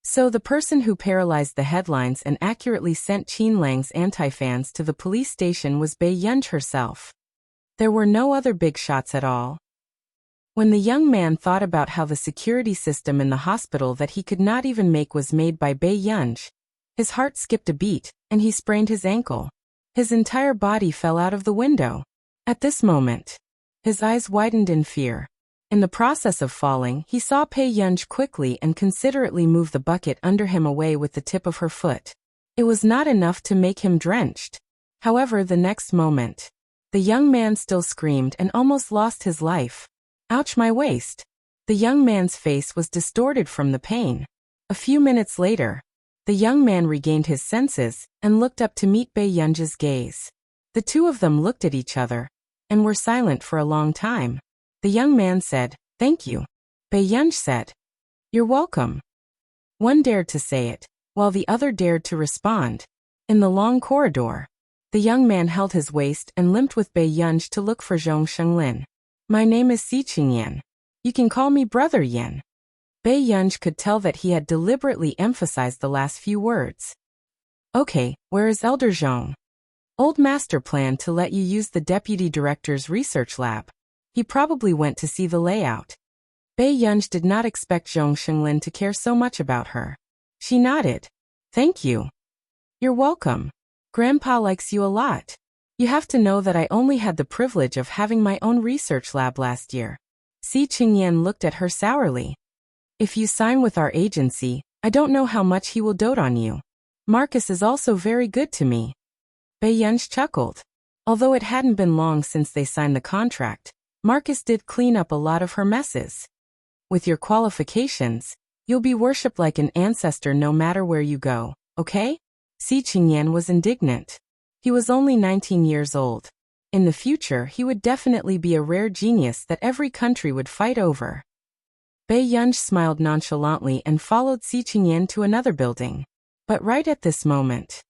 So the person who paralyzed the headlines and accurately sent Qin Lang's anti-fans to the police station was Bei Yunj herself. There were no other big shots at all. When the young man thought about how the security system in the hospital that he could not even make was made by Bei Yunj, his heart skipped a beat, and he sprained his ankle. His entire body fell out of the window. At this moment, his eyes widened in fear. In the process of falling, he saw Bei Yunj quickly and considerately move the bucket under him away with the tip of her foot. It was not enough to make him drenched. However, the next moment, the young man still screamed and almost lost his life. Ouch, my waist. The young man's face was distorted from the pain. A few minutes later, the young man regained his senses and looked up to meet Bei Yunj's gaze. The two of them looked at each other and were silent for a long time. The young man said, "Thank you." Bei Yunj said, "You're welcome." One dared to say it, while the other dared to respond. In the long corridor, the young man held his waist and limped with Bei Yunj to look for Zhong Shenglin. "My name is Si Qingyan. You can call me Brother Yan." Bei Yunj could tell that he had deliberately emphasized the last few words. "Okay, where is Elder Zhong?" "Old Master planned to let you use the Deputy Director's research lab. He probably went to see the layout." Bei Yunj did not expect Zhong Shenglin to care so much about her. She nodded. "Thank you." "You're welcome. Grandpa likes you a lot. You have to know that I only had the privilege of having my own research lab last year." Si Qingyan looked at her sourly. "If you sign with our agency, I don't know how much he will dote on you. Marcus is also very good to me." Bei Yunj chuckled. Although it hadn't been long since they signed the contract, Marcus did clean up a lot of her messes. "With your qualifications, you'll be worshipped like an ancestor no matter where you go, okay?" Si Qingyan was indignant. He was only 19 years old. In the future, he would definitely be a rare genius that every country would fight over. Bei Yunj smiled nonchalantly and followed Si Qingyan to another building. But right at this moment,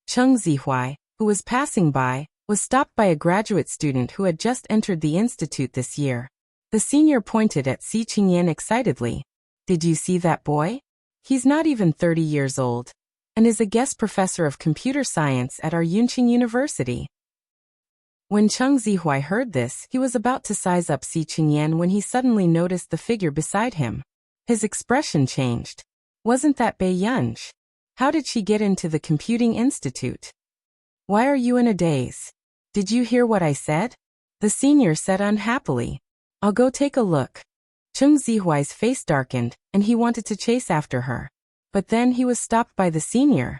Cheng Zihuai, who was passing by, was stopped by a graduate student who had just entered the institute this year. The senior pointed at Si Qingyan excitedly. "Did you see that boy? He's not even 30 years old, and is a guest professor of computer science at our Yunqing University." When Cheng Zihuai heard this, he was about to size up Si Qingyan when he suddenly noticed the figure beside him. His expression changed. Wasn't that Bei Yunj? How did she get into the Computing Institute? "Why are you in a daze? Did you hear what I said?" the senior said unhappily. "I'll go take a look." Cheng Zihuai's face darkened, and he wanted to chase after her. But then he was stopped by the senior.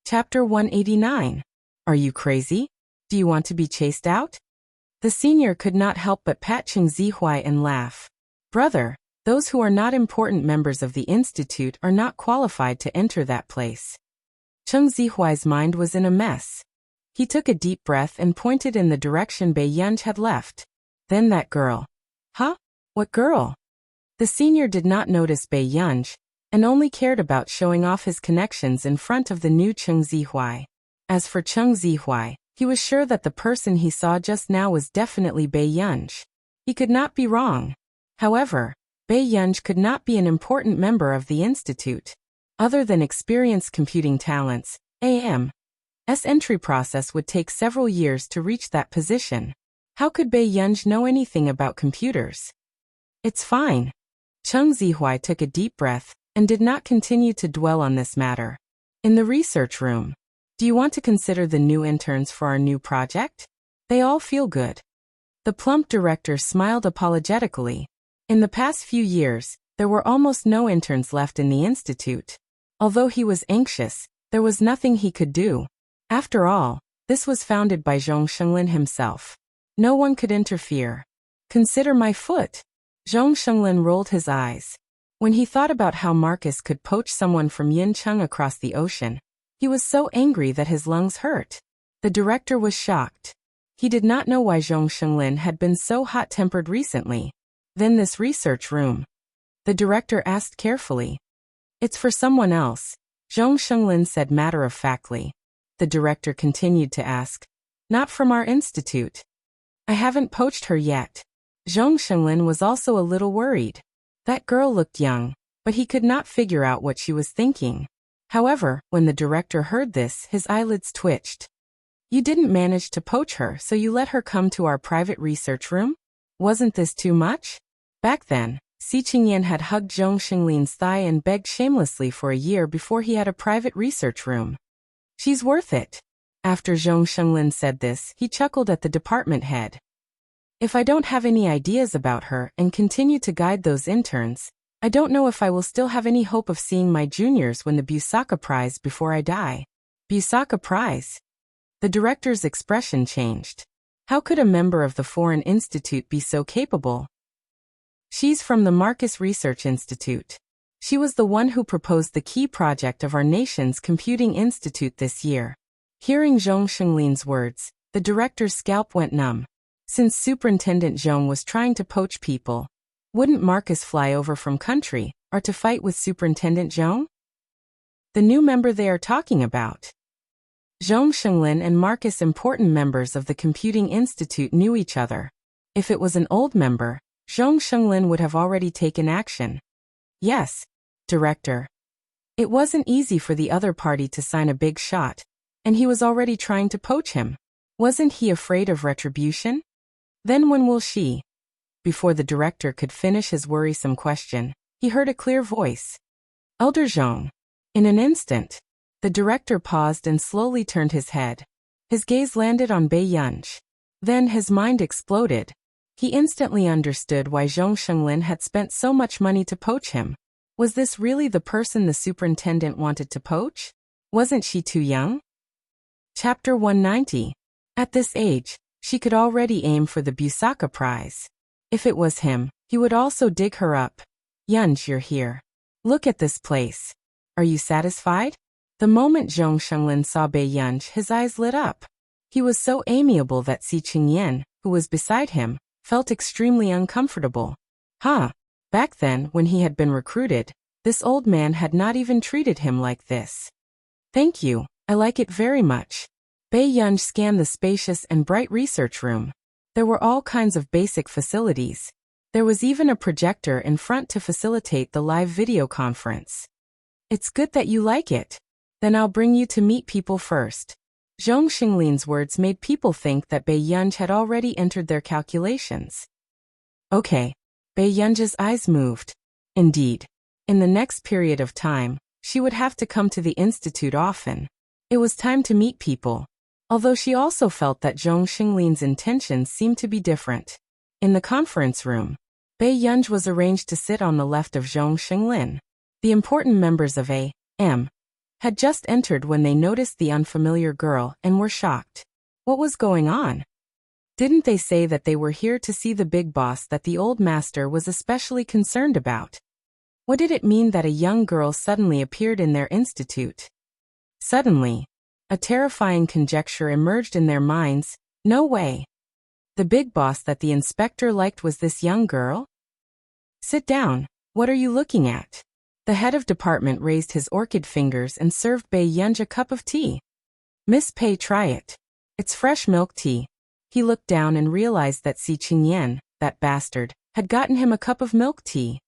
Chapter 189. Are you crazy? Do you want to be chased out? The senior could not help but pat Cheng Zihuai and laugh. "Brother, those who are not important members of the institute are not qualified to enter that place." Cheng Zihuai's mind was in a mess. He took a deep breath and pointed in the direction Bei Yunj had left. "Then that girl." "Huh? What girl?" The senior did not notice Bei Yunj, and only cared about showing off his connections in front of the new Cheng Zihuai. As for Cheng Zihuai, he was sure that the person he saw just now was definitely Bei Yunj. He could not be wrong. However, Bei Yunj could not be an important member of the institute. Other than experienced computing talents, A.M.'s entry process would take several years to reach that position. How could Bei Yunj know anything about computers? "It's fine." Cheng Zihuai took a deep breath and did not continue to dwell on this matter. In the research room, "Do you want to consider the new interns for our new project? They all feel good." The plump director smiled apologetically. In the past few years, there were almost no interns left in the institute. Although he was anxious, there was nothing he could do. After all, This was founded by Zhong Shenglin himself. No one could interfere. Consider my foot. Zhong Shenglin rolled his eyes. When he thought about how Marcus could poach someone from Yincheng across the ocean, he was so angry that his lungs hurt. The director was shocked. He did not know why Zhong Shenglin had been so hot-tempered recently. Then this research room. The director asked carefully. It's for someone else, Zhong Shenglin said matter-of-factly. The director continued to ask. Not from our institute. I haven't poached her yet. Zhong Shenglin was also a little worried. That girl looked young, but he could not figure out what she was thinking. However, when the director heard this, his eyelids twitched. You didn't manage to poach her, so you let her come to our private research room? Wasn't this too much? Back then, Si Qingyan had hugged Zhong Shenglin's thigh and begged shamelessly for a year before he had a private research room. She's worth it. After Zhong Shenglin said this, he chuckled at the department head. If I don't have any ideas about her and continue to guide those interns, I don't know if I will still have any hope of seeing my juniors win the Busaka Prize before I die. Busaka Prize? The director's expression changed. How could a member of the Foreign Institute be so capable? She's from the Marcus Research Institute. She was the one who proposed the key project of our nation's computing institute this year. Hearing Zhong Shenglin's words, the director's scalp went numb. Since Superintendent Zhong was trying to poach people, wouldn't Marcus fly over from country, or to fight with Superintendent Zhong? The new member they are talking about. Zhong Shenglin and Marcus, important members of the Computing Institute, knew each other. If it was an old member, Zhong Shenglin would have already taken action. Yes, director. It wasn't easy for the other party to sign a big shot, and he was already trying to poach him. Wasn't he afraid of retribution? Then when will she? Before the director could finish his worrisome question, he heard a clear voice. Elder Zhong. In an instant, the director paused and slowly turned his head. His gaze landed on Bei Yunj. Then his mind exploded. He instantly understood why Zhong Shenglin had spent so much money to poach him. Was this really the person the superintendent wanted to poach? Wasn't she too young? Chapter 190. At this age, she could already aim for the Busaka Prize. If it was him, he would also dig her up. Yunj, you're here. Look at this place. Are you satisfied? The moment Zhong Shenglin saw Bei Yunj, his eyes lit up. He was so amiable that Si Qingyan, who was beside him, felt extremely uncomfortable. Back then, when he had been recruited, this old man had not even treated him like this. Thank you, I like it very much. Bei Yunj scanned the spacious and bright research room. There were all kinds of basic facilities. There was even a projector in front to facilitate the live video conference. It's good that you like it. Then I'll bring you to meet people first. Zhong Shenglin's words made people think that Bei Yunj had already entered their calculations. Okay. Bei Yunj's eyes moved. Indeed. In the next period of time, she would have to come to the institute often. It was time to meet people. Although she also felt that Zhong Shenglin's intentions seemed to be different. In the conference room, Bei Yunj was arranged to sit on the left of Zhong Shenglin. The important members of A.M. had just entered when they noticed the unfamiliar girl and were shocked. What was going on? Didn't they say that they were here to see the big boss that the old master was especially concerned about? What did it mean that a young girl suddenly appeared in their institute? Suddenly, a terrifying conjecture emerged in their minds. No way. The big boss that the inspector liked was this young girl? Sit down. What are you looking at? The head of department raised his orchid fingers and served Bei Yunj a cup of tea. Miss Pei, try it. It's fresh milk tea. He looked down and realized that Si Qingyan, that bastard, had gotten him a cup of milk tea.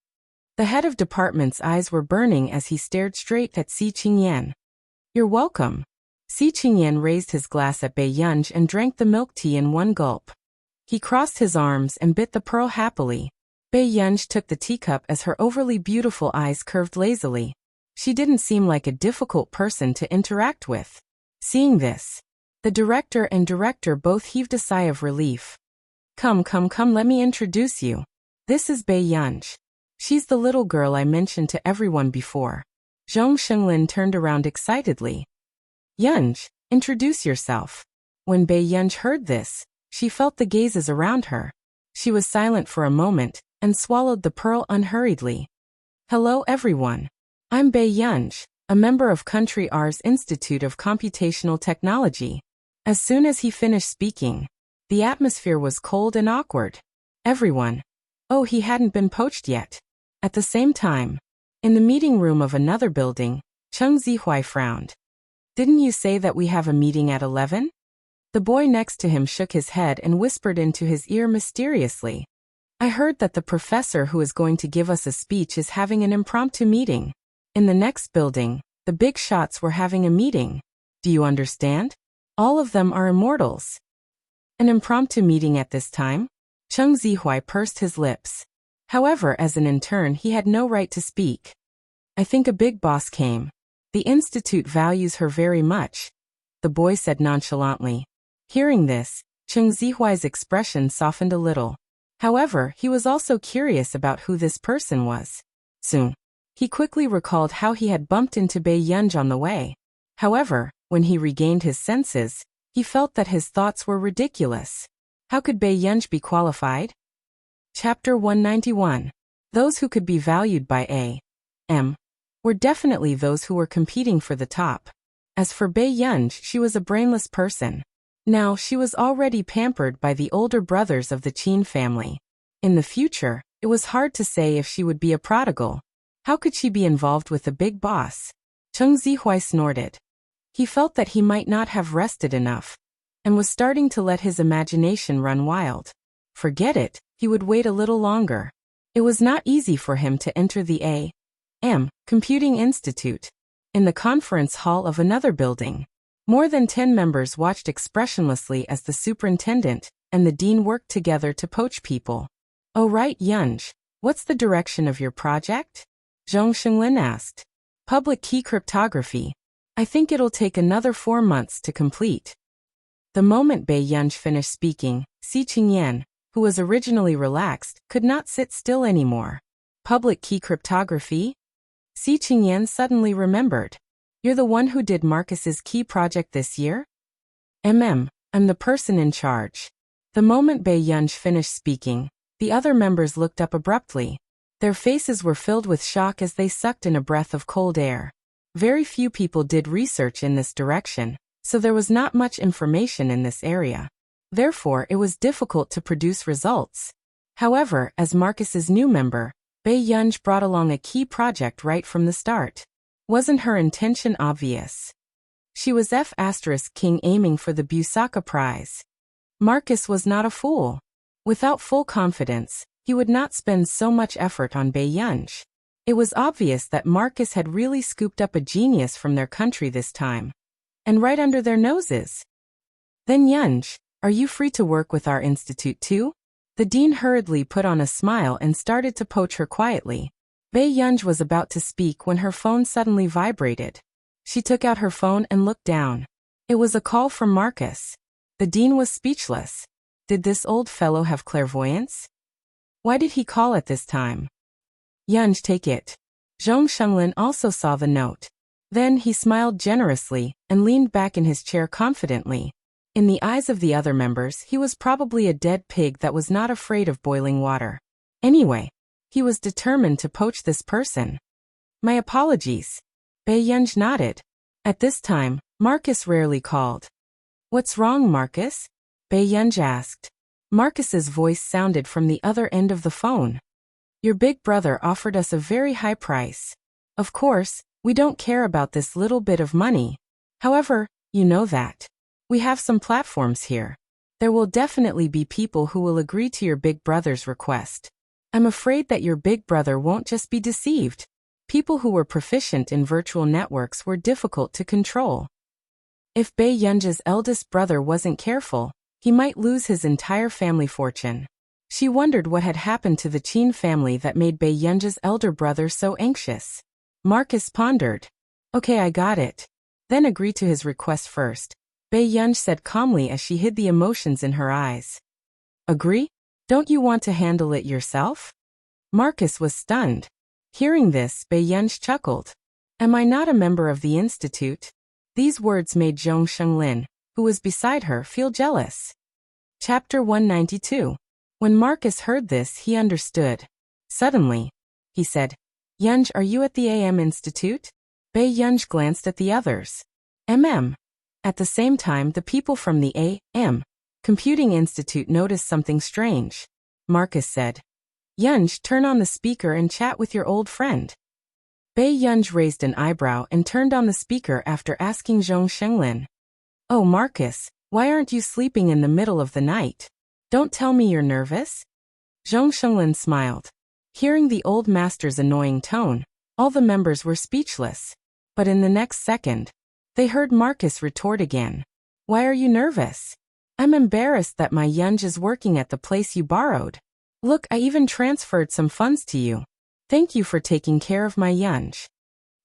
The head of department's eyes were burning as he stared straight at Si Qingyan. You're welcome. Si Qingyan raised his glass at Bei Yunj and drank the milk tea in one gulp. He crossed his arms and bit the pearl happily. Bei Yunj took the teacup as her overly beautiful eyes curved lazily. She didn't seem like a difficult person to interact with. Seeing this, the director and director both heaved a sigh of relief. Come, let me introduce you. This is Bei Yunj. She's the little girl I mentioned to everyone before. Zhong Shenglin turned around excitedly. Yunj, introduce yourself. When Bei Yunj heard this, she felt the gazes around her. She was silent for a moment, and swallowed the pearl unhurriedly. Hello everyone. I'm Bei Yunj, a member of Country R's Institute of Computational Technology. As soon as he finished speaking, the atmosphere was cold and awkward. Everyone. Oh, he hadn't been poached yet. At the same time, in the meeting room of another building, Cheng Zihuai frowned. Didn't you say that we have a meeting at 11? The boy next to him shook his head and whispered into his ear mysteriously. I heard that the professor who is going to give us a speech is having an impromptu meeting. In the next building, the big shots were having a meeting. Do you understand? All of them are immortals. An impromptu meeting at this time? Cheng Zihuai pursed his lips. However, as an intern, he had no right to speak. I think a big boss came. The institute values her very much, the boy said nonchalantly. Hearing this, Cheng Zihuai's expression softened a little. However, he was also curious about who this person was. Soon, he quickly recalled how he had bumped into Bei Yunj on the way. However, when he regained his senses, he felt that his thoughts were ridiculous. How could Bei Yunj be qualified? Chapter 191. Those who could be valued by A.M. were definitely those who were competing for the top. As for Bei Yunj, she was a brainless person. Now, she was already pampered by the older brothers of the Qin family. In the future, it was hard to say if she would be a prodigal. How could she be involved with the big boss? Cheng Zihuai snorted. He felt that he might not have rested enough, and was starting to let his imagination run wild. Forget it, he would wait a little longer. It was not easy for him to enter the A.M. Computing Institute. In the conference hall of another building, more than 10 members watched expressionlessly as the superintendent and the dean worked together to poach people. Oh right, Yunj, what's the direction of your project? Zhong Shenglin asked. Public key cryptography. I think it'll take another 4 months to complete. The moment Bei Yunj finished speaking, Si Qingyan, who was originally relaxed, could not sit still anymore. Public key cryptography? Si Qingyan suddenly remembered. You're the one who did Marcus's key project this year? I'm the person in charge. The moment Bei Yunj finished speaking, the other members looked up abruptly. Their faces were filled with shock as they sucked in a breath of cold air. Very few people did research in this direction, so there was not much information in this area. Therefore, it was difficult to produce results. However, as Marcus's new member, Bei Yunj brought along a key project right from the start. Wasn't her intention obvious? She was F*King aiming for the Busaka Prize. Marcus was not a fool. Without full confidence, he would not spend so much effort on Bei Yunj. It was obvious that Marcus had really scooped up a genius from their country this time. And right under their noses. Then Yunj, are you free to work with our institute too? The dean hurriedly put on a smile and started to poach her quietly. Bei Yunj was about to speak when her phone suddenly vibrated. She took out her phone and looked down. It was a call from Marcus. The dean was speechless. Did this old fellow have clairvoyance? Why did he call at this time? Yunj, take it. Zhong Shenglin also saw the note. Then he smiled generously and leaned back in his chair confidently. In the eyes of the other members, he was probably a dead pig that was not afraid of boiling water. Anyway, he was determined to poach this person. My apologies. Bei Yunj nodded. At this time, Marcus rarely called. What's wrong, Marcus? Bei Yunj asked. Marcus's voice sounded from the other end of the phone. Your big brother offered us a very high price. Of course, we don't care about this little bit of money. However, you know that. We have some platforms here. There will definitely be people who will agree to your big brother's request. I'm afraid that your big brother won't just be deceived. People who were proficient in virtual networks were difficult to control. If Bei Yunj's eldest brother wasn't careful, he might lose his entire family fortune. She wondered what had happened to the Qin family that made Bei Yunj's elder brother so anxious. Marcus pondered. Okay, I got it. Then agree to his request first, Bei Yunj said calmly as she hid the emotions in her eyes. Agree? Don't you want to handle it yourself? Marcus was stunned. Hearing this, Bei Yunj chuckled. Am I not a member of the institute? These words made Zhong Shenglin, who was beside her, feel jealous. Chapter 192. When Marcus heard this, he understood. Suddenly, he said, Yunj, are you at the AM Institute? Bei Yunj glanced at the others. At the same time, the people from the AM Computing Institute noticed something strange. Marcus said, Yunj, turn on the speaker and chat with your old friend. Bei Yunj raised an eyebrow and turned on the speaker after asking Zhong Shenglin. Oh Marcus, why aren't you sleeping in the middle of the night? Don't tell me you're nervous? Zhong Shenglin smiled. Hearing the old master's annoying tone, all the members were speechless. But in the next second, they heard Marcus retort again. Why are you nervous? I'm embarrassed that my Yunj is working at the place you borrowed. Look, I even transferred some funds to you. Thank you for taking care of my Yunj.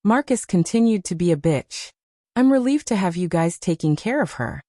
Marcus continued to be a bitch. I'm relieved to have you guys taking care of her.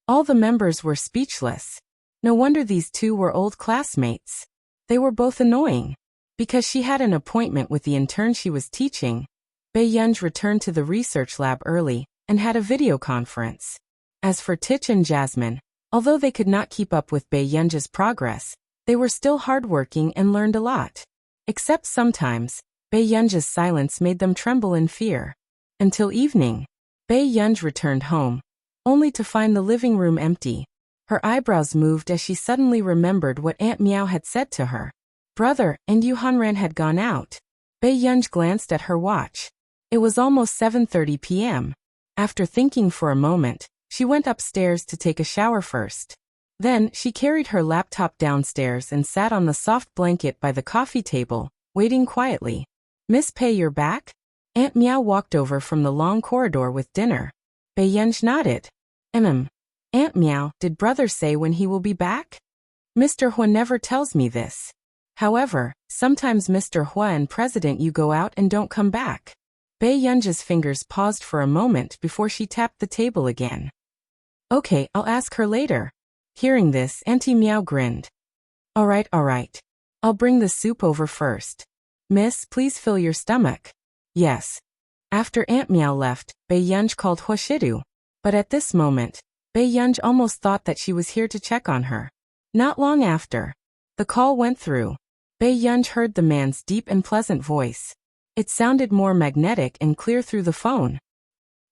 All the members were speechless. No wonder these two were old classmates. They were both annoying. Because she had an appointment with the intern she was teaching, Bei Yunj returned to the research lab early and had a video conference. As for Tich and Jasmine, although they could not keep up with Bei Yunj's progress, they were still hardworking and learned a lot. Except sometimes, Bei Yunj's silence made them tremble in fear. Until evening, Bei Yunj returned home, only to find the living room empty. Her eyebrows moved as she suddenly remembered what Aunt Meow had said to her. Brother and Yu Hanran had gone out. Bei Yunj glanced at her watch. It was almost 7:30 p.m. After thinking for a moment, she went upstairs to take a shower first. Then, she carried her laptop downstairs and sat on the soft blanket by the coffee table, waiting quietly. Miss Pei, you're back? Aunt Meow walked over from the long corridor with dinner. Bei Yunj nodded. Aunt Meow, did brother say when he will be back? Mr. Hua never tells me this. However, sometimes Mr. Hua and President Yu go out and don't come back. Bei Yunj's fingers paused for a moment before she tapped the table again. Okay, I'll ask her later. Hearing this, Auntie Meow grinned. Alright. I'll bring the soup over first. Miss, please fill your stomach. Yes. After Aunt Meow left, Bei Yunj called Huashidu. But at this moment, Bei Yunj almost thought that she was here to check on her. Not long after, the call went through. Bei Yunj heard the man's deep and pleasant voice. It sounded more magnetic and clear through the phone.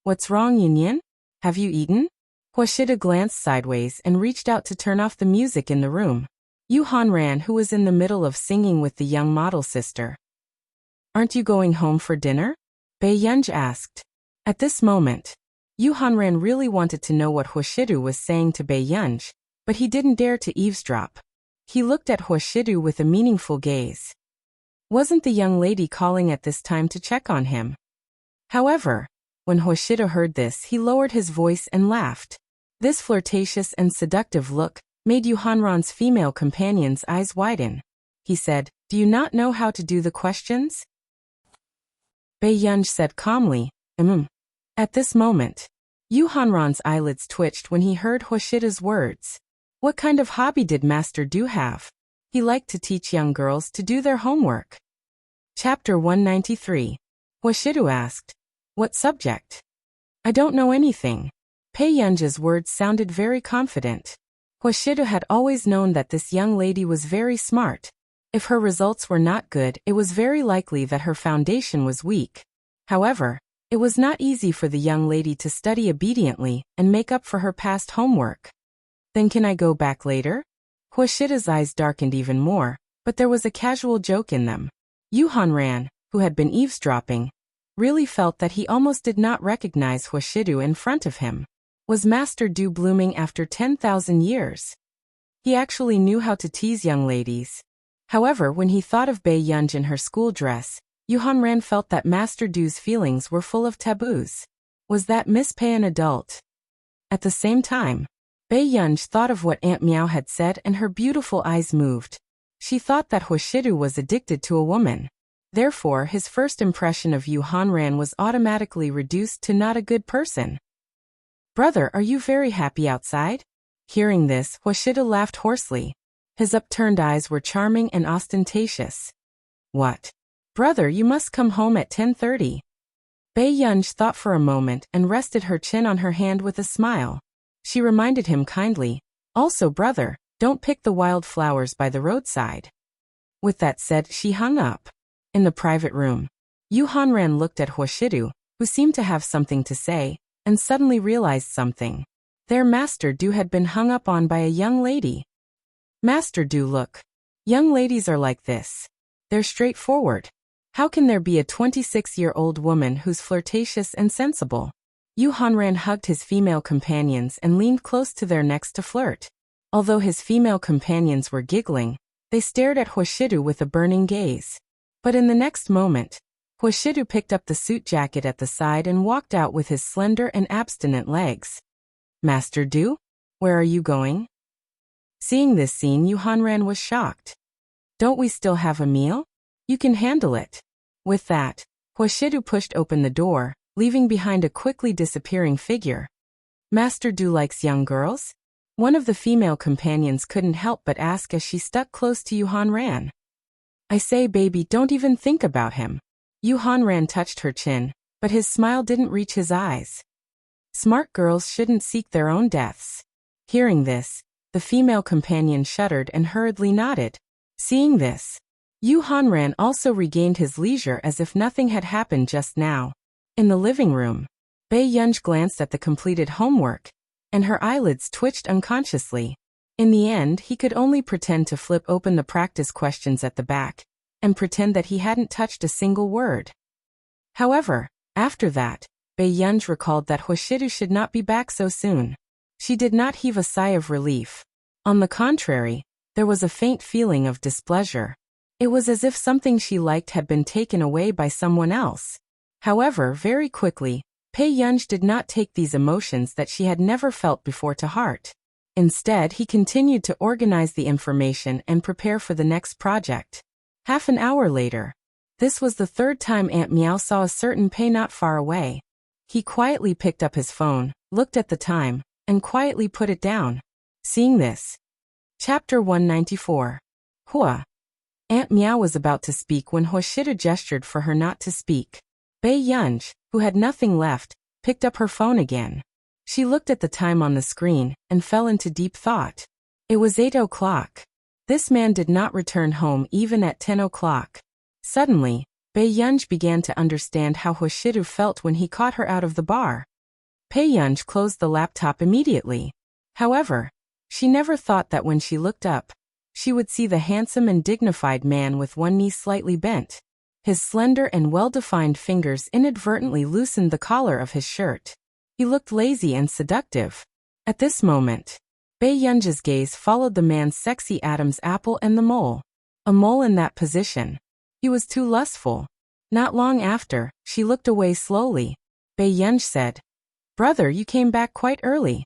What's wrong, Yin? Have you eaten? Huashida glanced sideways and reached out to turn off the music in the room. Yu Hanran, who was in the middle of singing with the young model sister. Aren't you going home for dinner? Bei Yunj asked. At this moment, Yu Hanran really wanted to know what Huashidu was saying to Bei Yunj, but he didn't dare to eavesdrop. He looked at Huashidu with a meaningful gaze. Wasn't the young lady calling at this time to check on him? However, when Huashidu heard this, he lowered his voice and laughed. This flirtatious and seductive look made Yu Hanran's female companion's eyes widen. He said, Do you not know how to do the questions? Bei Yunj said calmly, At this moment, Yu Hanran's eyelids twitched when he heard Huashida's words. What kind of hobby did Master Du have? He liked to teach young girls to do their homework. Chapter 193. Huashidu asked, What subject? I don't know anything. Bei Yunj's words sounded very confident. Huashidu had always known that this young lady was very smart. If her results were not good, it was very likely that her foundation was weak. However, it was not easy for the young lady to study obediently and make up for her past homework. Then can I go back later? Huashida's eyes darkened even more, but there was a casual joke in them. Yu Hanran, who had been eavesdropping, really felt that he almost did not recognize Huashidu in front of him. Was Master Du blooming after 10,000 years? He actually knew how to tease young ladies. However, when he thought of Bei Yunj in her school dress, Yu Hanran felt that Master Du's feelings were full of taboos. Was that Miss Pei an adult? At the same time, Bei Yunj thought of what Aunt Meow had said and her beautiful eyes moved. She thought that Huashidu was addicted to a woman. Therefore, his first impression of Yu Hanran was automatically reduced to not a good person. Brother, are you very happy outside? Hearing this, Huashidu laughed hoarsely. His upturned eyes were charming and ostentatious. What? Brother, you must come home at 10:30. Bei Yunj thought for a moment and rested her chin on her hand with a smile. She reminded him kindly, "Also, brother, don't pick the wild flowers by the roadside." With that said, she hung up. In the private room, Yu Hanran looked at Huashidu, who seemed to have something to say, and suddenly realized something. Their Master Du had been hung up on by a young lady. Master Du, look. Young ladies are like this. They're straightforward. How can there be a 26-year-old woman who's flirtatious and sensible? Yu Hanran hugged his female companions and leaned close to their necks to flirt. Although his female companions were giggling, they stared at Huashidu with a burning gaze. But in the next moment, Huashidu picked up the suit jacket at the side and walked out with his slender and abstinent legs. Master Du? Where are you going? Seeing this scene, Yu Hanran was shocked. Don't we still have a meal? You can handle it. With that, Huashidu pushed open the door, leaving behind a quickly disappearing figure. Master Du likes young girls? One of the female companions couldn't help but ask as she stuck close to Yu Hanran. I say, baby, don't even think about him. Yu Hanran touched her chin, but his smile didn't reach his eyes. Smart girls shouldn't seek their own deaths. Hearing this, the female companion shuddered and hurriedly nodded. Seeing this, Yu Hanran also regained his leisure as if nothing had happened just now. In the living room, Bei Yunj glanced at the completed homework, and her eyelids twitched unconsciously. In the end, he could only pretend to flip open the practice questions at the back, and pretend that he hadn't touched a single word. However, after that, Bei Yunj recalled that Huashidu should not be back so soon. She did not heave a sigh of relief. On the contrary, there was a faint feeling of displeasure. It was as if something she liked had been taken away by someone else. However, very quickly, Bei Yunj did not take these emotions that she had never felt before to heart. Instead, he continued to organize the information and prepare for the next project. Half an hour later, this was the third time Aunt Meow saw a certain Pei not far away. He quietly picked up his phone, looked at the time, and quietly put it down. Seeing this. Chapter 194. Hua. Aunt Meow was about to speak when Huashidu gestured for her not to speak. Bei Yunj, who had nothing left, picked up her phone again. She looked at the time on the screen and fell into deep thought. It was 8 o'clock. This man did not return home even at 10 o'clock. Suddenly, Bei Yunj began to understand how Huashidu felt when he caught her out of the bar. Bei Yunj closed the laptop immediately. However, she never thought that when she looked up, she would see the handsome and dignified man with one knee slightly bent. His slender and well-defined fingers inadvertently loosened the collar of his shirt. He looked lazy and seductive. At this moment, Bei Yunj's gaze followed the man's sexy Adam's apple and the mole. A mole in that position. He was too lustful. Not long after, she looked away slowly. Bei Yunj said, "Brother, you came back quite early."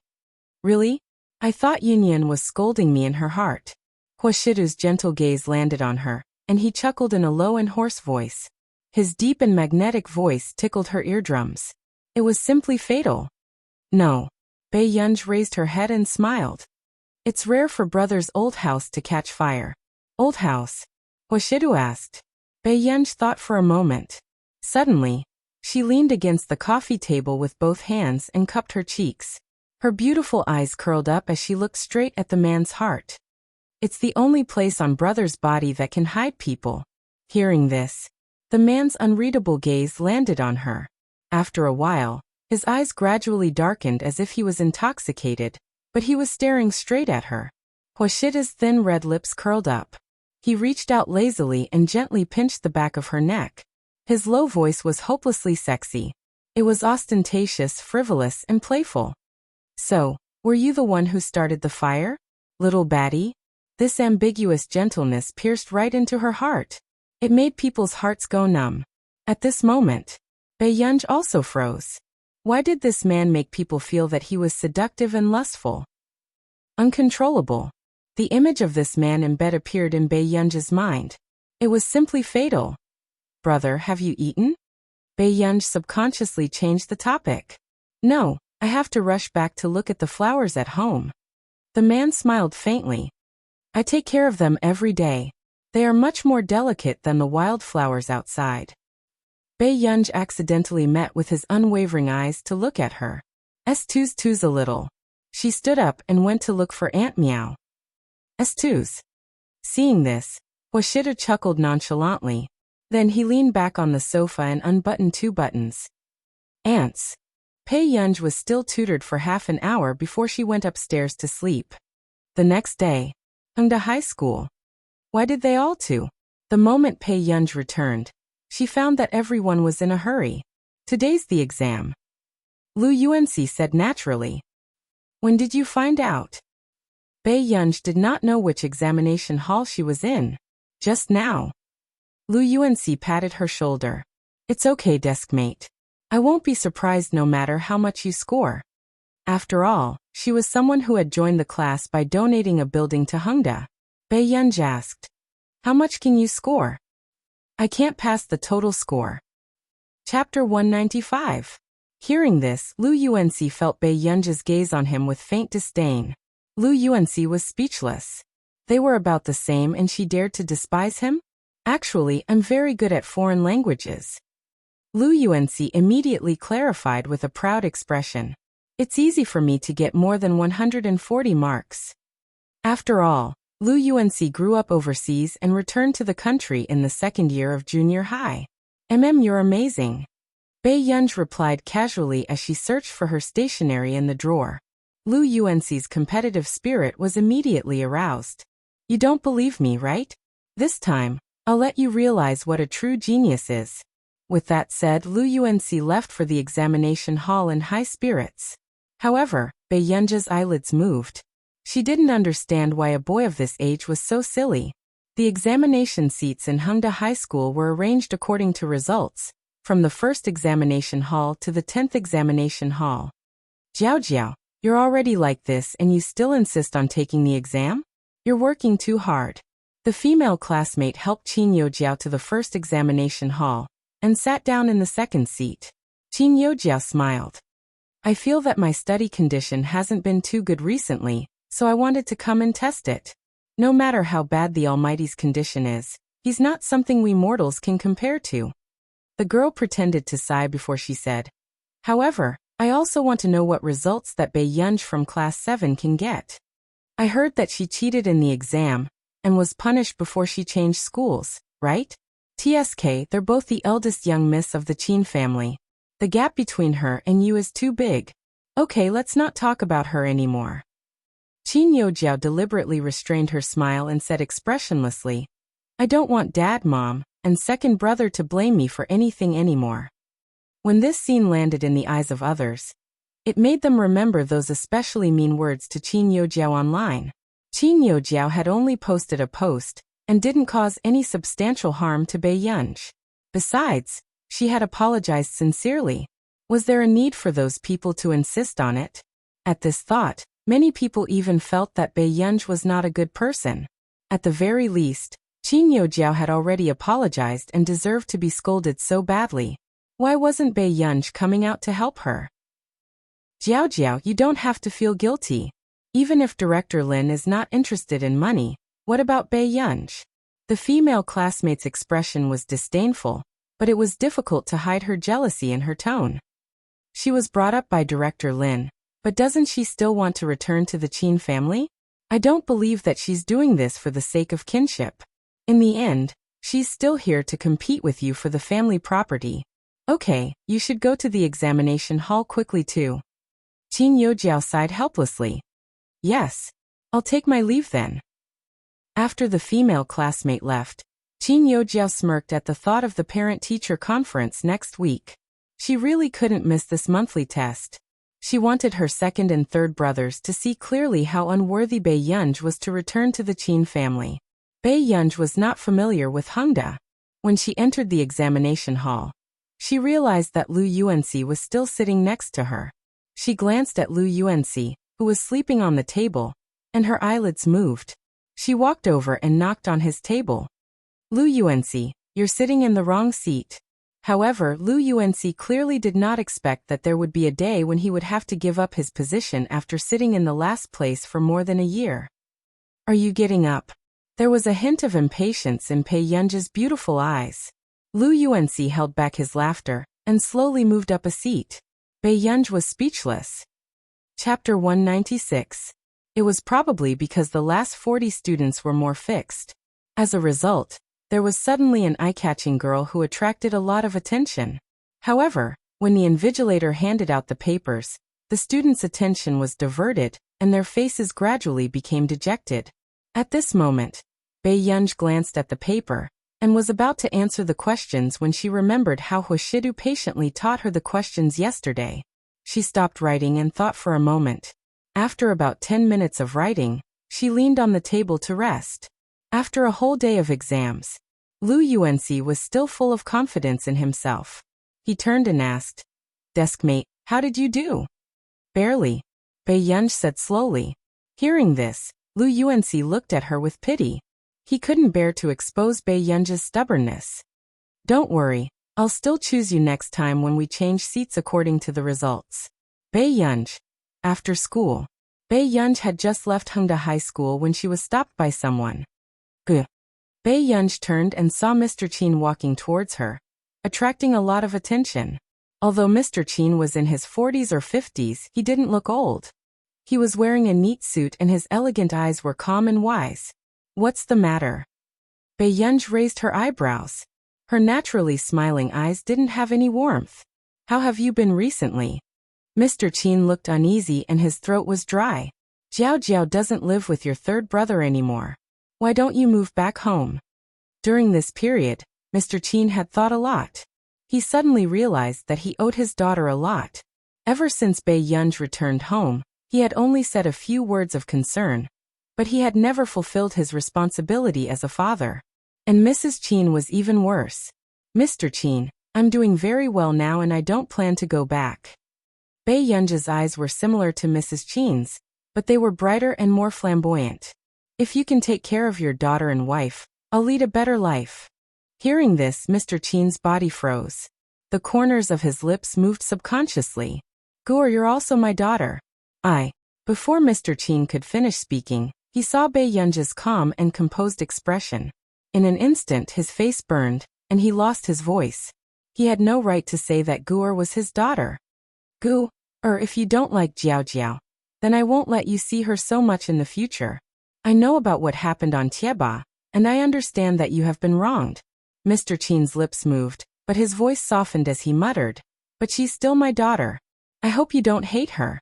"Really? I thought Yunyan was scolding me in her heart." Huashidu's gentle gaze landed on her, and he chuckled in a low and hoarse voice. His deep and magnetic voice tickled her eardrums. It was simply fatal. No. Bei Yunj raised her head and smiled. It's rare for brother's old house to catch fire. Old house? Huashidu asked. Bei Yunj thought for a moment. Suddenly, she leaned against the coffee table with both hands and cupped her cheeks. Her beautiful eyes curled up as she looked straight at the man's heart. It's the only place on brother's body that can hide people. Hearing this, the man's unreadable gaze landed on her. After a while, his eyes gradually darkened as if he was intoxicated, but he was staring straight at her. Huashida's thin red lips curled up. He reached out lazily and gently pinched the back of her neck. His low voice was hopelessly sexy. It was ostentatious, frivolous, and playful. So, were you the one who started the fire, little baddie? This ambiguous gentleness pierced right into her heart. It made people's hearts go numb. At this moment, Bei Yunj also froze. Why did this man make people feel that he was seductive and lustful? Uncontrollable. The image of this man in bed appeared in Bei Yunj's mind. It was simply fatal. Brother, have you eaten? Bei Yunj subconsciously changed the topic. No, I have to rush back to look at the flowers at home. The man smiled faintly. I take care of them every day. They are much more delicate than the wildflowers outside. Bei Yunj accidentally met with his unwavering eyes to look at her. S2's a little. She stood up and went to look for Aunt Meow. Estus. Seeing this, Wuxia chuckled nonchalantly. Then he leaned back on the sofa and unbuttoned 2 buttons. Ants. Pei Yunj was still tutored for half an hour before she went upstairs to sleep. The next day, Hongda High School. Why did they all to? The moment Pei Yunj returned, she found that everyone was in a hurry. Today's the exam. Lu Yuanxi said naturally. When did you find out? Pei Yunj did not know which examination hall she was in. Just now. Lu Yuanxi patted her shoulder. It's okay, deskmate. I won't be surprised no matter how much you score. After all, she was someone who had joined the class by donating a building to Hongda. Pei Yunj asked. How much can you score? I can't pass the total score. Chapter 195. Hearing this, Lu Yuanxi felt Pei Yunj's gaze on him with faint disdain. Lu Yuanxi was speechless. They were about the same and she dared to despise him? Actually, I'm very good at foreign languages. Lu Yuanxi immediately clarified with a proud expression. It's easy for me to get more than 140 marks. After all, Lu Yuanxi grew up overseas and returned to the country in the 2nd year of junior high. You're amazing. Pei Yunj replied casually as she searched for her stationery in the drawer. Lu Yuanxi's competitive spirit was immediately aroused. You don't believe me, right? This time, I'll let you realize what a true genius is. With that said, Lu Yuanxi left for the examination hall in high spirits. However, Pei Yunj's eyelids moved. She didn't understand why a boy of this age was so silly. The examination seats in Hongda High School were arranged according to results, from the 1st examination hall to the 10th examination hall. Jiao, you're already like this and you still insist on taking the exam? You're working too hard. The female classmate helped Qin Youjiao to the 1st examination hall, and sat down in the 2nd seat. Qin Youjiao smiled. I feel that my study condition hasn't been too good recently, so I wanted to come and test it. No matter how bad the Almighty's condition is, he's not something we mortals can compare to. The girl pretended to sigh before she said, however, I also want to know what results that Pei Yunj from class 7 can get. I heard that she cheated in the exam, and was punished before she changed schools, right? TSK, they're both the eldest young miss of the Qin family. The gap between her and you is too big. Okay, let's not talk about her anymore. Qin Youjiao deliberately restrained her smile and said expressionlessly, I don't want dad, mom, and second brother to blame me for anything anymore. When this scene landed in the eyes of others, it made them remember those especially mean words to Qin Youjiao online. Qin Youjiao had only posted a post, and didn't cause any substantial harm to Pei Yunj. Besides, she had apologized sincerely. Was there a need for those people to insist on it? At this thought, many people even felt that Pei Yunj was not a good person. At the very least, Qin Youjiao had already apologized and deserved to be scolded so badly. Why wasn't Pei Yunj coming out to help her? Jiao, you don't have to feel guilty. Even if Director Lin is not interested in money, what about Pei Yunj? The female classmate's expression was disdainful, but it was difficult to hide her jealousy in her tone. She was brought up by Director Lin, but doesn't she still want to return to the Qin family? I don't believe that she's doing this for the sake of kinship. In the end, she's still here to compete with you for the family property. Okay, you should go to the examination hall quickly too. Qin Youjiao sighed helplessly. Yes, I'll take my leave then. After the female classmate left, Qin Youjiao smirked at the thought of the parent-teacher conference next week. She really couldn't miss this monthly test. She wanted her second and third brothers to see clearly how unworthy Pei Yunj was to return to the Qin family. Pei Yunj was not familiar with Hongda. When she entered the examination hall, she realized that Lu Yuanxi was still sitting next to her. She glanced at Lu Yuanxi, who was sleeping on the table, and her eyelids moved. She walked over and knocked on his table. Lu Yuanxi, you're sitting in the wrong seat. However, Lu Yuanxi clearly did not expect that there would be a day when he would have to give up his position after sitting in the last place for more than a year. Are you getting up? There was a hint of impatience in Pei Yunj's beautiful eyes. Lu Yuanxi held back his laughter, and slowly moved up a seat. Pei Yunj was speechless. Chapter 196. It was probably because the last 40 students were more fixed. As a result, there was suddenly an eye-catching girl who attracted a lot of attention. However, when the invigilator handed out the papers, the students' attention was diverted, and their faces gradually became dejected. At this moment, Bei Yunj glanced at the paper, and was about to answer the questions when she remembered how Hoshidu patiently taught her the questions yesterday. She stopped writing and thought for a moment. After about 10 minutes of writing, she leaned on the table to rest. After a whole day of exams, Lu Yuanxi was still full of confidence in himself. He turned and asked, "Deskmate, how did you do?" "Barely," Bei Yunj said slowly. Hearing this, Lu Yuanxi looked at her with pity. He couldn't bear to expose Bei Yunj's stubbornness. "Don't worry, I'll still choose you next time when we change seats according to the results." Bei Yunj. After school, Bei Yunj had just left Hengda High School when she was stopped by someone. Bei Yunj turned and saw Mr. Qin walking towards her, attracting a lot of attention. Although Mr. Qin was in his 40s or 50s, he didn't look old. He was wearing a neat suit and his elegant eyes were calm and wise. "What's the matter?" Bei Yunj raised her eyebrows. Her naturally smiling eyes didn't have any warmth. "How have you been recently?" Mr. Qin looked uneasy and his throat was dry. "Jiao Jiao doesn't live with your third brother anymore. Why don't you move back home?" During this period, Mr. Qin had thought a lot. He suddenly realized that he owed his daughter a lot. Ever since Bei Yunj returned home, he had only said a few words of concern, but he had never fulfilled his responsibility as a father. And Mrs. Qin was even worse. "Mr. Qin, I'm doing very well now and I don't plan to go back." Bei Yunj's eyes were similar to Mrs. Qin's, but they were brighter and more flamboyant. "If you can take care of your daughter and wife, I'll lead a better life." Hearing this, Mr. Qin's body froze. The corners of his lips moved subconsciously. "Guor, you're also my daughter." Before Mr. Qin could finish speaking, he saw Bei Yunj's calm and composed expression. In an instant his face burned, and he lost his voice. He had no right to say that Guor was his daughter. If you don't like Jiao Jiao, then I won't let you see her so much in the future. I know about what happened on Tieba, and I understand that you have been wronged." Mr. Qin's lips moved, but his voice softened as he muttered, "But she's still my daughter. I hope you don't hate her."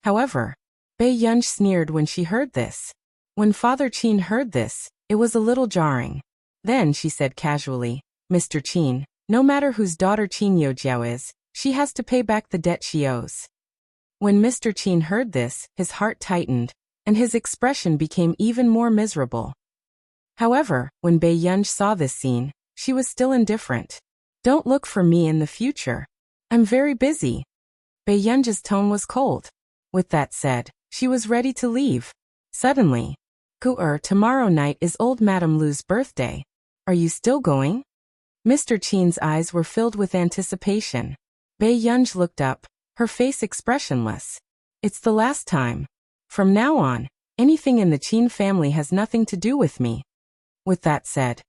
However, Bei Yunj sneered when she heard this. When Father Qin heard this, it was a little jarring. Then she said casually, "Mr. Qin, no matter whose daughter Qin Youjiao is, she has to pay back the debt she owes." When Mr. Qin heard this, his heart tightened, and his expression became even more miserable. However, when Bei Yunj saw this scene, she was still indifferent. "Don't look for me in the future. I'm very busy." Bei Yunj's tone was cold. With that said, she was ready to leave. Suddenly, "Tomorrow night is old Madame Lu's birthday. Are you still going?" Mr. Qin's eyes were filled with anticipation. Bei Yunj looked up, her face expressionless. "It's the last time. From now on, anything in the Qin family has nothing to do with me." With that said,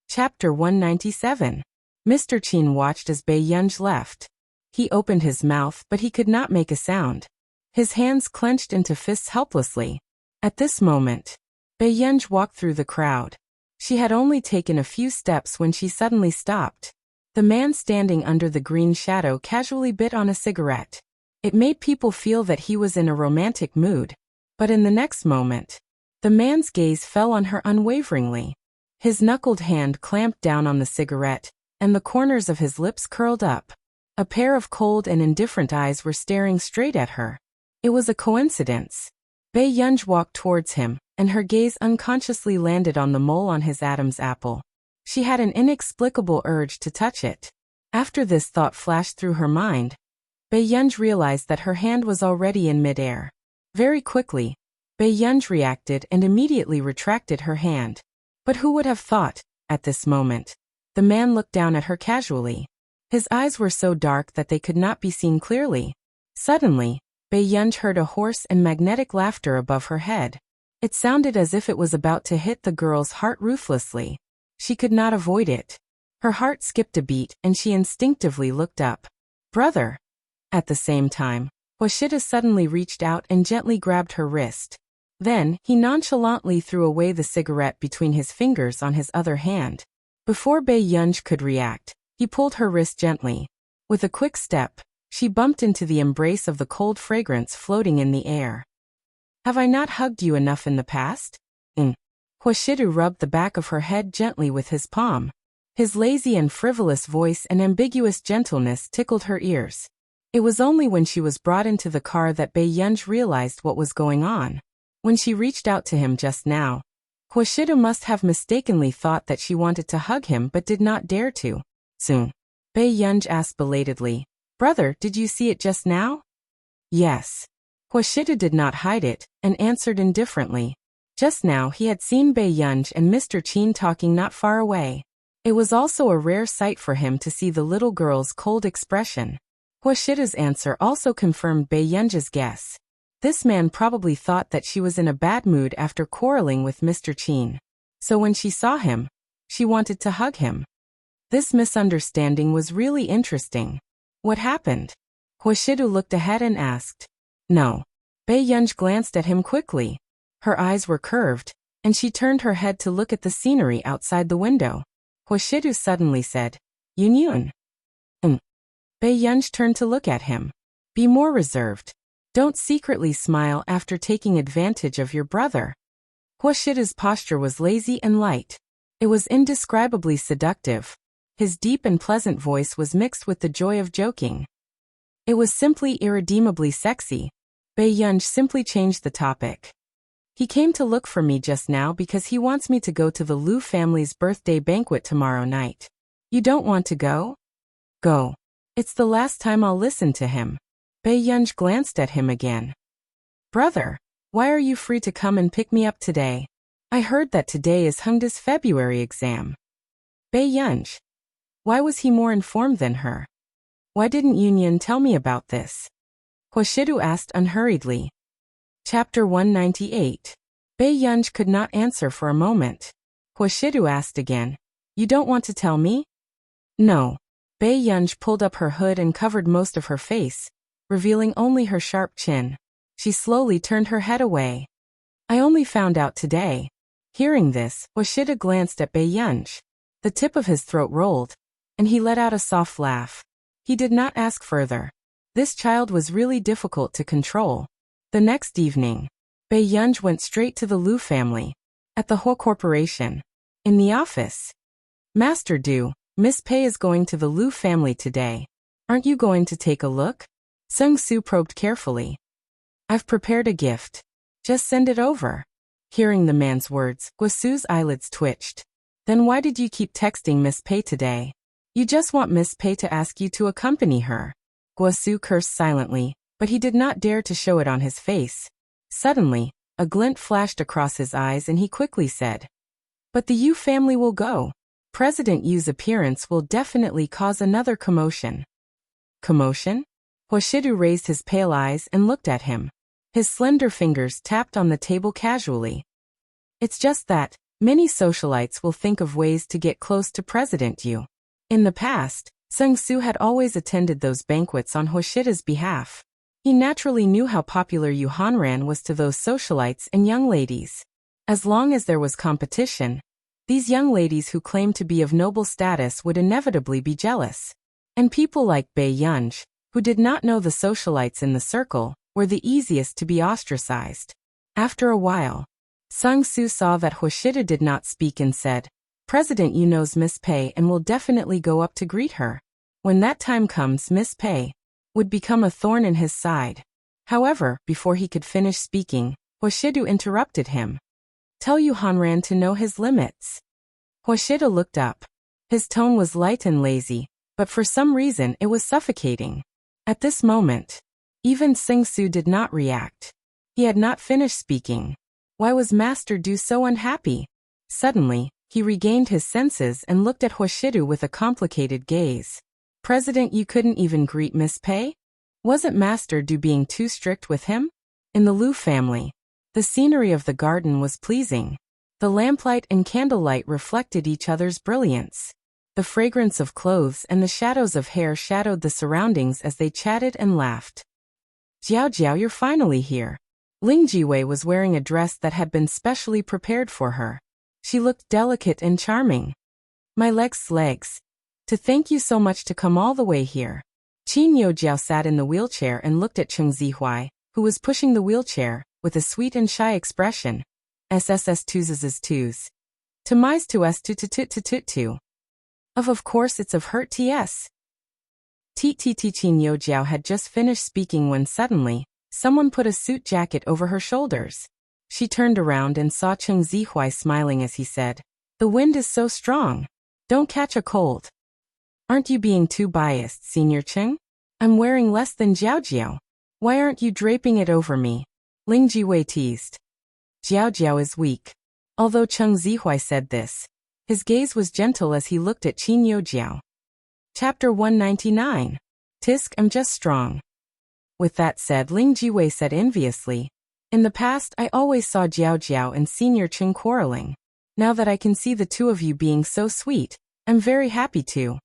Chapter 197. Mr. Qin watched as Bei Yunj left. He opened his mouth but he could not make a sound. His hands clenched into fists helplessly. At this moment, Bei Yunj walked through the crowd. She had only taken a few steps when she suddenly stopped. The man standing under the green shadow casually bit on a cigarette. It made people feel that he was in a romantic mood, but in the next moment, the man's gaze fell on her unwaveringly. His knuckled hand clamped down on the cigarette, and the corners of his lips curled up. A pair of cold and indifferent eyes were staring straight at her. It was a coincidence. Bei Yunj walked towards him, and her gaze unconsciously landed on the mole on his Adam's apple. She had an inexplicable urge to touch it. After this thought flashed through her mind, Bei Yunj realized that her hand was already in midair. Very quickly, Bei Yunj reacted and immediately retracted her hand. But who would have thought, at this moment, the man looked down at her casually. His eyes were so dark that they could not be seen clearly. Suddenly, Bei Yunj heard a hoarse and magnetic laughter above her head. It sounded as if it was about to hit the girl's heart ruthlessly. She could not avoid it. Her heart skipped a beat and she instinctively looked up. "Brother!" At the same time, Huashida suddenly reached out and gently grabbed her wrist. Then, he nonchalantly threw away the cigarette between his fingers on his other hand. Before Bei Yunj could react, he pulled her wrist gently. With a quick step, she bumped into the embrace of the cold fragrance floating in the air. Have I not hugged you enough in the past? Huashida rubbed the back of her head gently with his palm. His lazy and frivolous voice and ambiguous gentleness tickled her ears. It was only when she was brought into the car that Bei Yunj realized what was going on. When she reached out to him just now, Huashida must have mistakenly thought that she wanted to hug him but did not dare to. Soon, Bei Yunj asked belatedly, "Brother, did you see it just now?" Yes. Huashida did not hide it, and answered indifferently. Just now he had seen Bei Yunj and Mr. Qin talking not far away. It was also a rare sight for him to see the little girl's cold expression. Huashida's answer also confirmed Bei Yunj's guess. This man probably thought that she was in a bad mood after quarreling with Mr. Qin. So when she saw him, she wanted to hug him. This misunderstanding was really interesting. What happened? Huashida looked ahead and asked. No. Bei Yunj glanced at him quickly. Her eyes were curved, and she turned her head to look at the scenery outside the window. Huashida suddenly said, Yun. Bei Yunj turned to look at him. Be more reserved. Don't secretly smile after taking advantage of your brother. Huashida's posture was lazy and light. It was indescribably seductive. His deep and pleasant voice was mixed with the joy of joking. It was simply irredeemably sexy. Bei Yunj simply changed the topic. He came to look for me just now because he wants me to go to the Liu family's birthday banquet tomorrow night. You don't want to go? Go. It's the last time I'll listen to him. Bei Yunj glanced at him again. Brother, why are you free to come and pick me up today? I heard that today is Hengda's February exam. Bei Yunj. Why was he more informed than her? Why didn't Yunyan tell me about this? Huashida asked unhurriedly. Chapter 198. Bei Yunj could not answer for a moment. Huashida asked again. You don't want to tell me? No. Bei Yunj pulled up her hood and covered most of her face, revealing only her sharp chin. She slowly turned her head away. I only found out today. Hearing this, Huashida glanced at Bei Yunj. The tip of his throat rolled, and he let out a soft laugh. He did not ask further. This child was really difficult to control. The next evening, Bei Yunj went straight to the Liu family. At the Ho Corporation. In the office. Master Du, Miss Pei is going to the Liu family today. Aren't you going to take a look? Sung Su probed carefully. I've prepared a gift. Just send it over. Hearing the man's words, Guasu's eyelids twitched. Then why did you keep texting Miss Pei today? You just want Miss Pei to ask you to accompany her. Guasu cursed silently, but he did not dare to show it on his face. Suddenly, a glint flashed across his eyes and he quickly said, But the Yu family will go. President Yu's appearance will definitely cause another commotion. Commotion? Huashida raised his pale eyes and looked at him. His slender fingers tapped on the table casually. It's just that, many socialites will think of ways to get close to President Yu. In the past, Sung Su had always attended those banquets on Huashida's behalf. He naturally knew how popular Yu Hanran was to those socialites and young ladies. As long as there was competition, these young ladies who claimed to be of noble status would inevitably be jealous. And people like Bei Yunj, who did not know the socialites in the circle, were the easiest to be ostracized. After a while, Sung Su saw that Huashida did not speak and said, President Yu knows Miss Pei and will definitely go up to greet her. When that time comes, Miss Pei would become a thorn in his side. However, before he could finish speaking, Huashida interrupted him. Tell Yu Hanran to know his limits. Huashida looked up. His tone was light and lazy, but for some reason it was suffocating. At this moment, even Sing Su did not react. He had not finished speaking. Why was Master Du so unhappy? Suddenly, he regained his senses and looked at Huashida with a complicated gaze. President, you couldn't even greet Miss Pei? Wasn't Master Du being too strict with him? In the Liu family, the scenery of the garden was pleasing. The lamplight and candlelight reflected each other's brilliance. The fragrance of clothes and the shadows of hair shadowed the surroundings as they chatted and laughed. Jiao Jiao, you're finally here. Ling Jiwei was wearing a dress that had been specially prepared for her. She looked delicate and charming. My legs. To thank you so much to come all the way here. Qin Youjiao sat in the wheelchair and looked at Cheng Zihuai, who was pushing the wheelchair, with a sweet and shy expression. SSS twos twos. To mais to s to to. Of course it's of hurt ts. Qin Youjiao had just finished speaking when suddenly, someone put a suit jacket over her shoulders. She turned around and saw Cheng Zihuai smiling as he said, "The wind is so strong. Don't catch a cold." "Aren't you being too biased, Senior Cheng? I'm wearing less than Jiao Jiao. Why aren't you draping it over me?" Ling Jiwei teased. Jiao Jiao is weak. Although Cheng Zihuai said this, his gaze was gentle as he looked at Qin Youjiao. Chapter 199. Tisk, I'm just strong. With that said, Ling Jiwei said enviously, "In the past I always saw Jiao Jiao and Senior Cheng quarreling. Now that I can see the two of you being so sweet, I'm very happy too."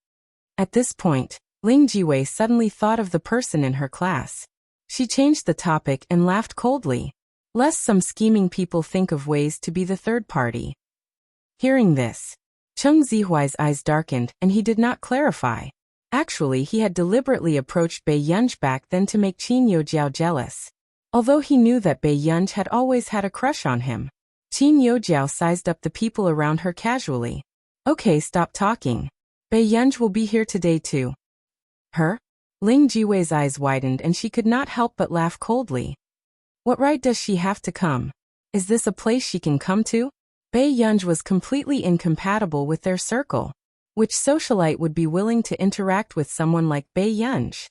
At this point, Ling Jiwei suddenly thought of the person in her class. She changed the topic and laughed coldly, lest some scheming people think of ways to be the third party. Hearing this, Cheng Zihuai's eyes darkened and he did not clarify. Actually, he had deliberately approached Bei Yunj back then to make Qin Youjiao jealous. Although he knew that Bei Yunj had always had a crush on him, Qin Youjiao sized up the people around her casually. "Okay, stop talking. Bei Yunj will be here today too." Her? Ling Jiwei's eyes widened and she could not help but laugh coldly. What right does she have to come? Is this a place she can come to? Bei Yunj was completely incompatible with their circle. Which socialite would be willing to interact with someone like Bei Yunj?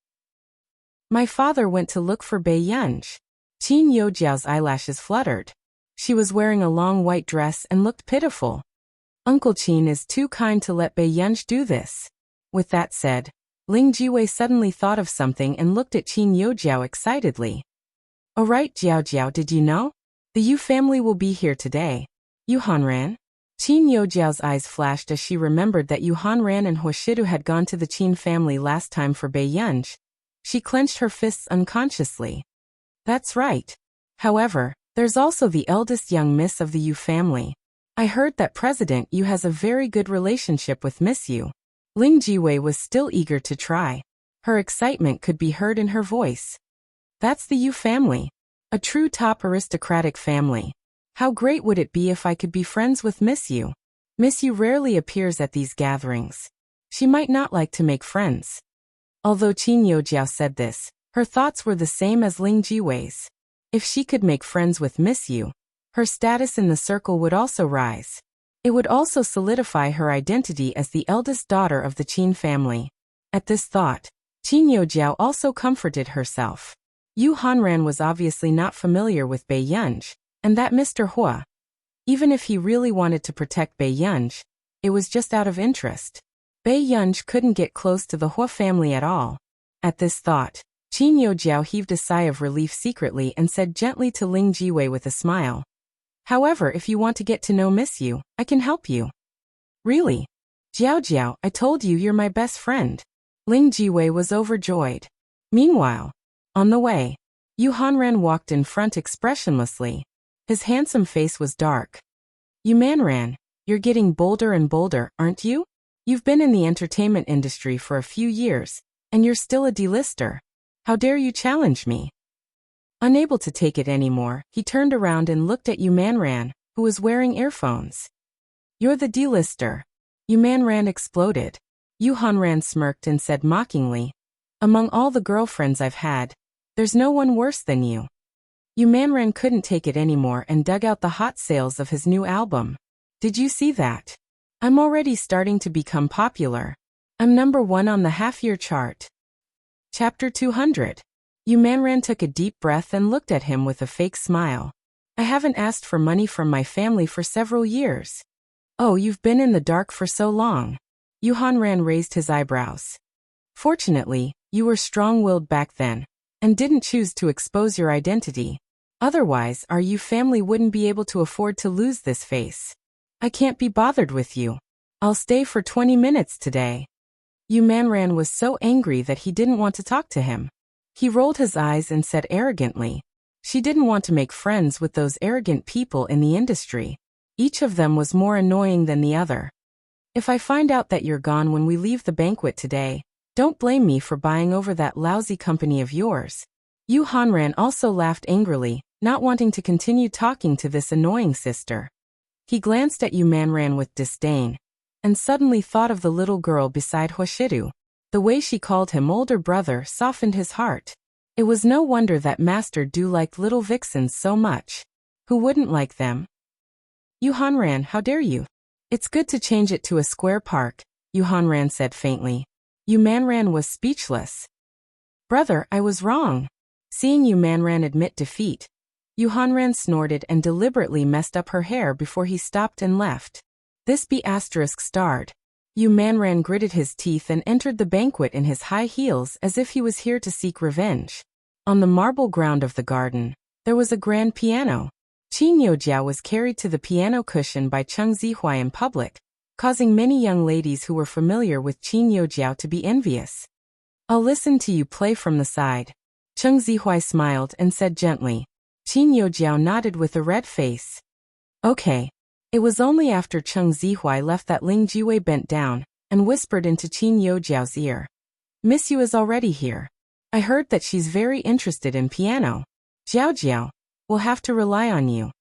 My father went to look for Bei Yunj. Qin Youjiao's eyelashes fluttered. She was wearing a long white dress and looked pitiful. Uncle Qin is too kind to let Bei Yunj do this. With that said, Ling Jiwei suddenly thought of something and looked at Qin Youjiao excitedly. "Oh right, Jiao Jiao, did you know? The Yu family will be here today. Yu Hanran?" Qin Youjiao's eyes flashed as she remembered that Yu Hanran and Huashidu had gone to the Qin family last time for Bei Yunj. She clenched her fists unconsciously. That's right. However, there's also the eldest young miss of the Yu family. I heard that President Yu has a very good relationship with Miss Yu. Ling Jiwei was still eager to try. Her excitement could be heard in her voice. That's the Yu family. A true top aristocratic family. How great would it be if I could be friends with Miss Yu? Miss Yu rarely appears at these gatherings. She might not like to make friends. Although Qin Youjiao said this, her thoughts were the same as Ling Jiwei's. If she could make friends with Miss Yu, her status in the circle would also rise. It would also solidify her identity as the eldest daughter of the Qin family. At this thought, Qin Youjiao also comforted herself. Yu Hanran was obviously not familiar with Bei Yunj, and that Mr. Hua. Even if he really wanted to protect Bei Yunj, it was just out of interest. Bei Yunj couldn't get close to the Hua family at all. At this thought, Qin Youjiao heaved a sigh of relief secretly and said gently to Ling Jiwei with a smile, "However, if you want to get to know Miss Yu, I can help you." "Really? Jiao Jiao, I told you you're my best friend." Ling Jiwei was overjoyed. Meanwhile, on the way, Yu Hanran walked in front expressionlessly. His handsome face was dark. "You Manran, you're getting bolder and bolder, aren't you? You've been in the entertainment industry for a few years, and you're still a D-lister. How dare you challenge me?" Unable to take it anymore, he turned around and looked at Yu Manran, who was wearing earphones. "You're the D-lister." Yu Manran exploded. Yu Hanran smirked and said mockingly, "Among all the girlfriends I've had, there's no one worse than you." Yu Manran couldn't take it anymore and dug out the hot sales of his new album. "Did you see that? I'm already starting to become popular. I'm #1 on the half-year chart." Chapter 200. Yu Manran took a deep breath and looked at him with a fake smile. "I haven't asked for money from my family for several years." "Oh, you've been in the dark for so long." Yu Hanran raised his eyebrows. "Fortunately, you were strong-willed back then, and didn't choose to expose your identity. Otherwise, our Yu family wouldn't be able to afford to lose this face. I can't be bothered with you. I'll stay for 20 minutes today." Yu Manran was so angry that he didn't want to talk to him. He rolled his eyes and said arrogantly. She didn't want to make friends with those arrogant people in the industry. Each of them was more annoying than the other. If I find out that you're gone when we leave the banquet today, don't blame me for buying over that lousy company of yours. Yu Hanran also laughed angrily, not wanting to continue talking to this annoying sister. He glanced at Yu Manran with disdain, and suddenly thought of the little girl beside Hoshiru. The way she called him older brother softened his heart. It was no wonder that Master Du liked little vixens so much. Who wouldn't like them? Yu Hanran, how dare you? It's good to change it to a square park, Yu Hanran said faintly. Yu Manran was speechless. Brother, I was wrong. Seeing Yu Manran admit defeat, Yu Hanran snorted and deliberately messed up her hair before he stopped and left. This be asterisk starred. Yu Manran gritted his teeth and entered the banquet in his high heels as if he was here to seek revenge. On the marble ground of the garden, there was a grand piano. Qin Youjiao was carried to the piano cushion by Cheng Zihuai in public, causing many young ladies who were familiar with Qin Youjiao to be envious. I'll listen to you play from the side. Cheng Zihuai smiled and said gently. Qin Youjiao nodded with a red face. Okay. It was only after Cheng Zihuai left that Ling Jiwei bent down and whispered into Qin Youjiao's ear. Miss Yu is already here. I heard that she's very interested in piano. Jiao, we'll have to rely on you.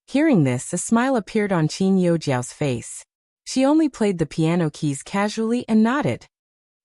Hearing this, a smile appeared on Qin Youjiao's face. She only played the piano keys casually and nodded.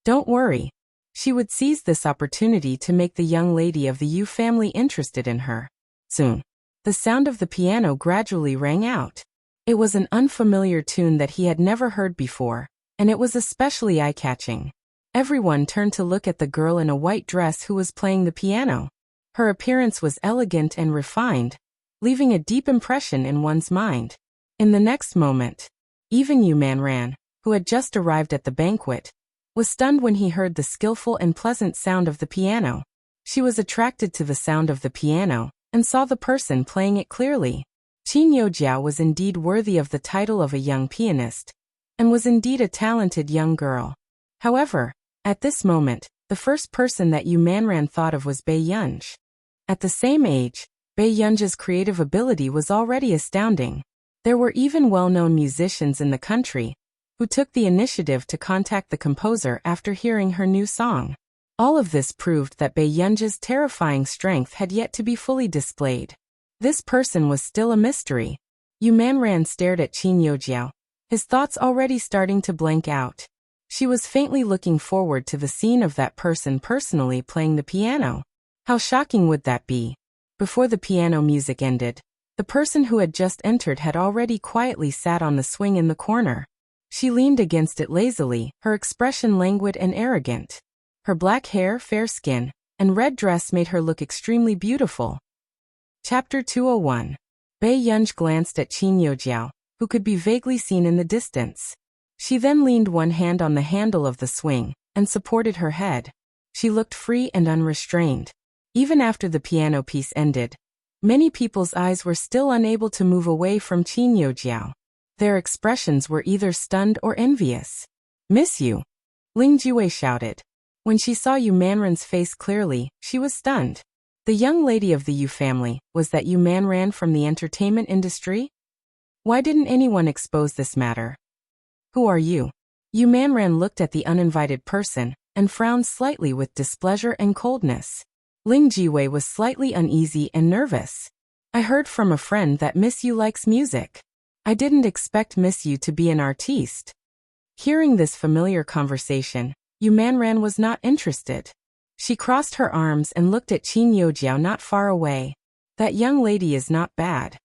Don't worry. She would seize this opportunity to make the young lady of the Yu family interested in her. Soon, the sound of the piano gradually rang out. It was an unfamiliar tune that he had never heard before, and it was especially eye-catching. Everyone turned to look at the girl in a white dress who was playing the piano. Her appearance was elegant and refined, leaving a deep impression in one's mind. In the next moment, even Yu Manran, who had just arrived at the banquet, was stunned when he heard the skillful and pleasant sound of the piano. She was attracted to the sound of the piano and saw the person playing it clearly. Qin Youjiao was indeed worthy of the title of a young pianist, and was indeed a talented young girl. However, at this moment, the first person that Yu Manran thought of was Bei Yunj. At the same age, Bei Yunj's creative ability was already astounding. There were even well-known musicians in the country who took the initiative to contact the composer after hearing her new song. All of this proved that Bei Yunj's terrifying strength had yet to be fully displayed. This person was still a mystery. Yu Manran stared at Qin Youjiao, his thoughts already starting to blank out. She was faintly looking forward to the scene of that person personally playing the piano. How shocking would that be? Before the piano music ended, the person who had just entered had already quietly sat on the swing in the corner. She leaned against it lazily, her expression languid and arrogant. Her black hair, fair skin, and red dress made her look extremely beautiful. Chapter 201. Bei Yunj glanced at Qin Youjiao, who could be vaguely seen in the distance. She then leaned one hand on the handle of the swing and supported her head. She looked free and unrestrained. Even after the piano piece ended, many people's eyes were still unable to move away from Qin Youjiao. Their expressions were either stunned or envious. Miss Yu, Ling Jiwei shouted. When she saw Yu Manran's face clearly, she was stunned. The young lady of the Yu family, was that Yu Manran from the entertainment industry? Why didn't anyone expose this matter? Who are you? Yu Manran looked at the uninvited person and frowned slightly with displeasure and coldness. Ling Jiwei was slightly uneasy and nervous. I heard from a friend that Miss Yu likes music. I didn't expect Miss Yu to be an artiste. Hearing this familiar conversation, Yu Manran was not interested. She crossed her arms and looked at Qin Youjiao not far away. That young lady is not bad.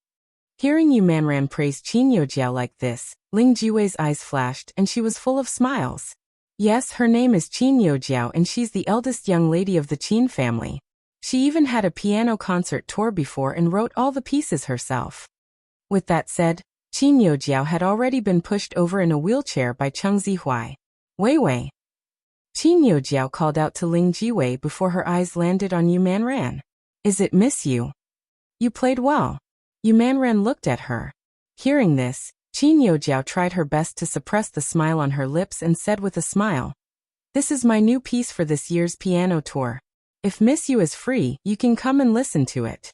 Hearing Yu Manran praise Qin Youjiao like this, Ling Jiwei's eyes flashed and she was full of smiles. Yes, her name is Qin Youjiao and she's the eldest young lady of the Qin family. She even had a piano concert tour before and wrote all the pieces herself. With that said, Qin Youjiao had already been pushed over in a wheelchair by Cheng Zihuai. Wei. Qin Youjiao called out to Ling Jiwei before her eyes landed on Yu Manran. Is it Miss Yu? You played well. Yu Manran looked at her. Hearing this, Qin Youjiao tried her best to suppress the smile on her lips and said with a smile, "This is my new piece for this year's piano tour. If Miss Yu is free, you can come and listen to it.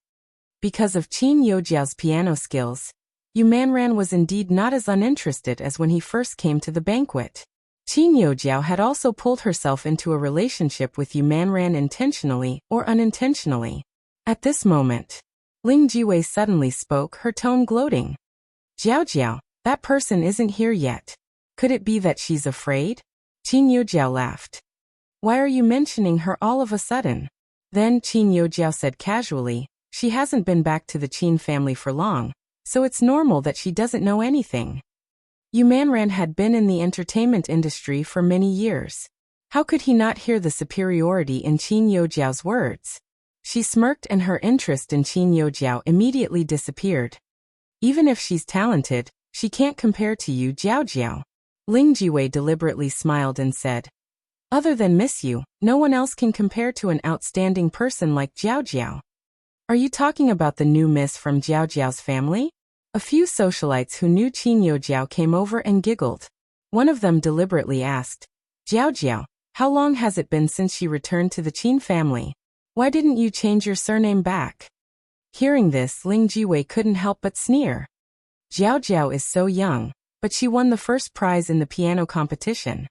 Because of Qin Youjiao's piano skills, Yu Manran was indeed not as uninterested as when he first came to the banquet. Qin Youjiao had also pulled herself into a relationship with Yu Manran intentionally or unintentionally. At this moment, Ling Jiwei suddenly spoke, her tone gloating. Jiao Jiao, that person isn't here yet. Could it be that she's afraid? Qin Youjiao laughed. Why are you mentioning her all of a sudden? Then Qin Youjiao said casually, she hasn't been back to the Qin family for long, so it's normal that she doesn't know anything. Yu Manran had been in the entertainment industry for many years. How could he not hear the superiority in Qin Youjiao's words? She smirked and her interest in Qin Youjiao immediately disappeared. Even if she's talented, she can't compare to you, Jiao Jiao. Ling Jiwei deliberately smiled and said, other than Miss Yu, no one else can compare to an outstanding person like Jiao Jiao. Are you talking about the new miss from Jiao Jiao's family? A few socialites who knew Qin Youjiao came over and giggled. One of them deliberately asked, Jiao Jiao, how long has it been since she returned to the Qin family? Why didn't you change your surname back? Hearing this, Ling Jiwei couldn't help but sneer. Jiao Jiao is so young, but she won the first prize in the piano competition.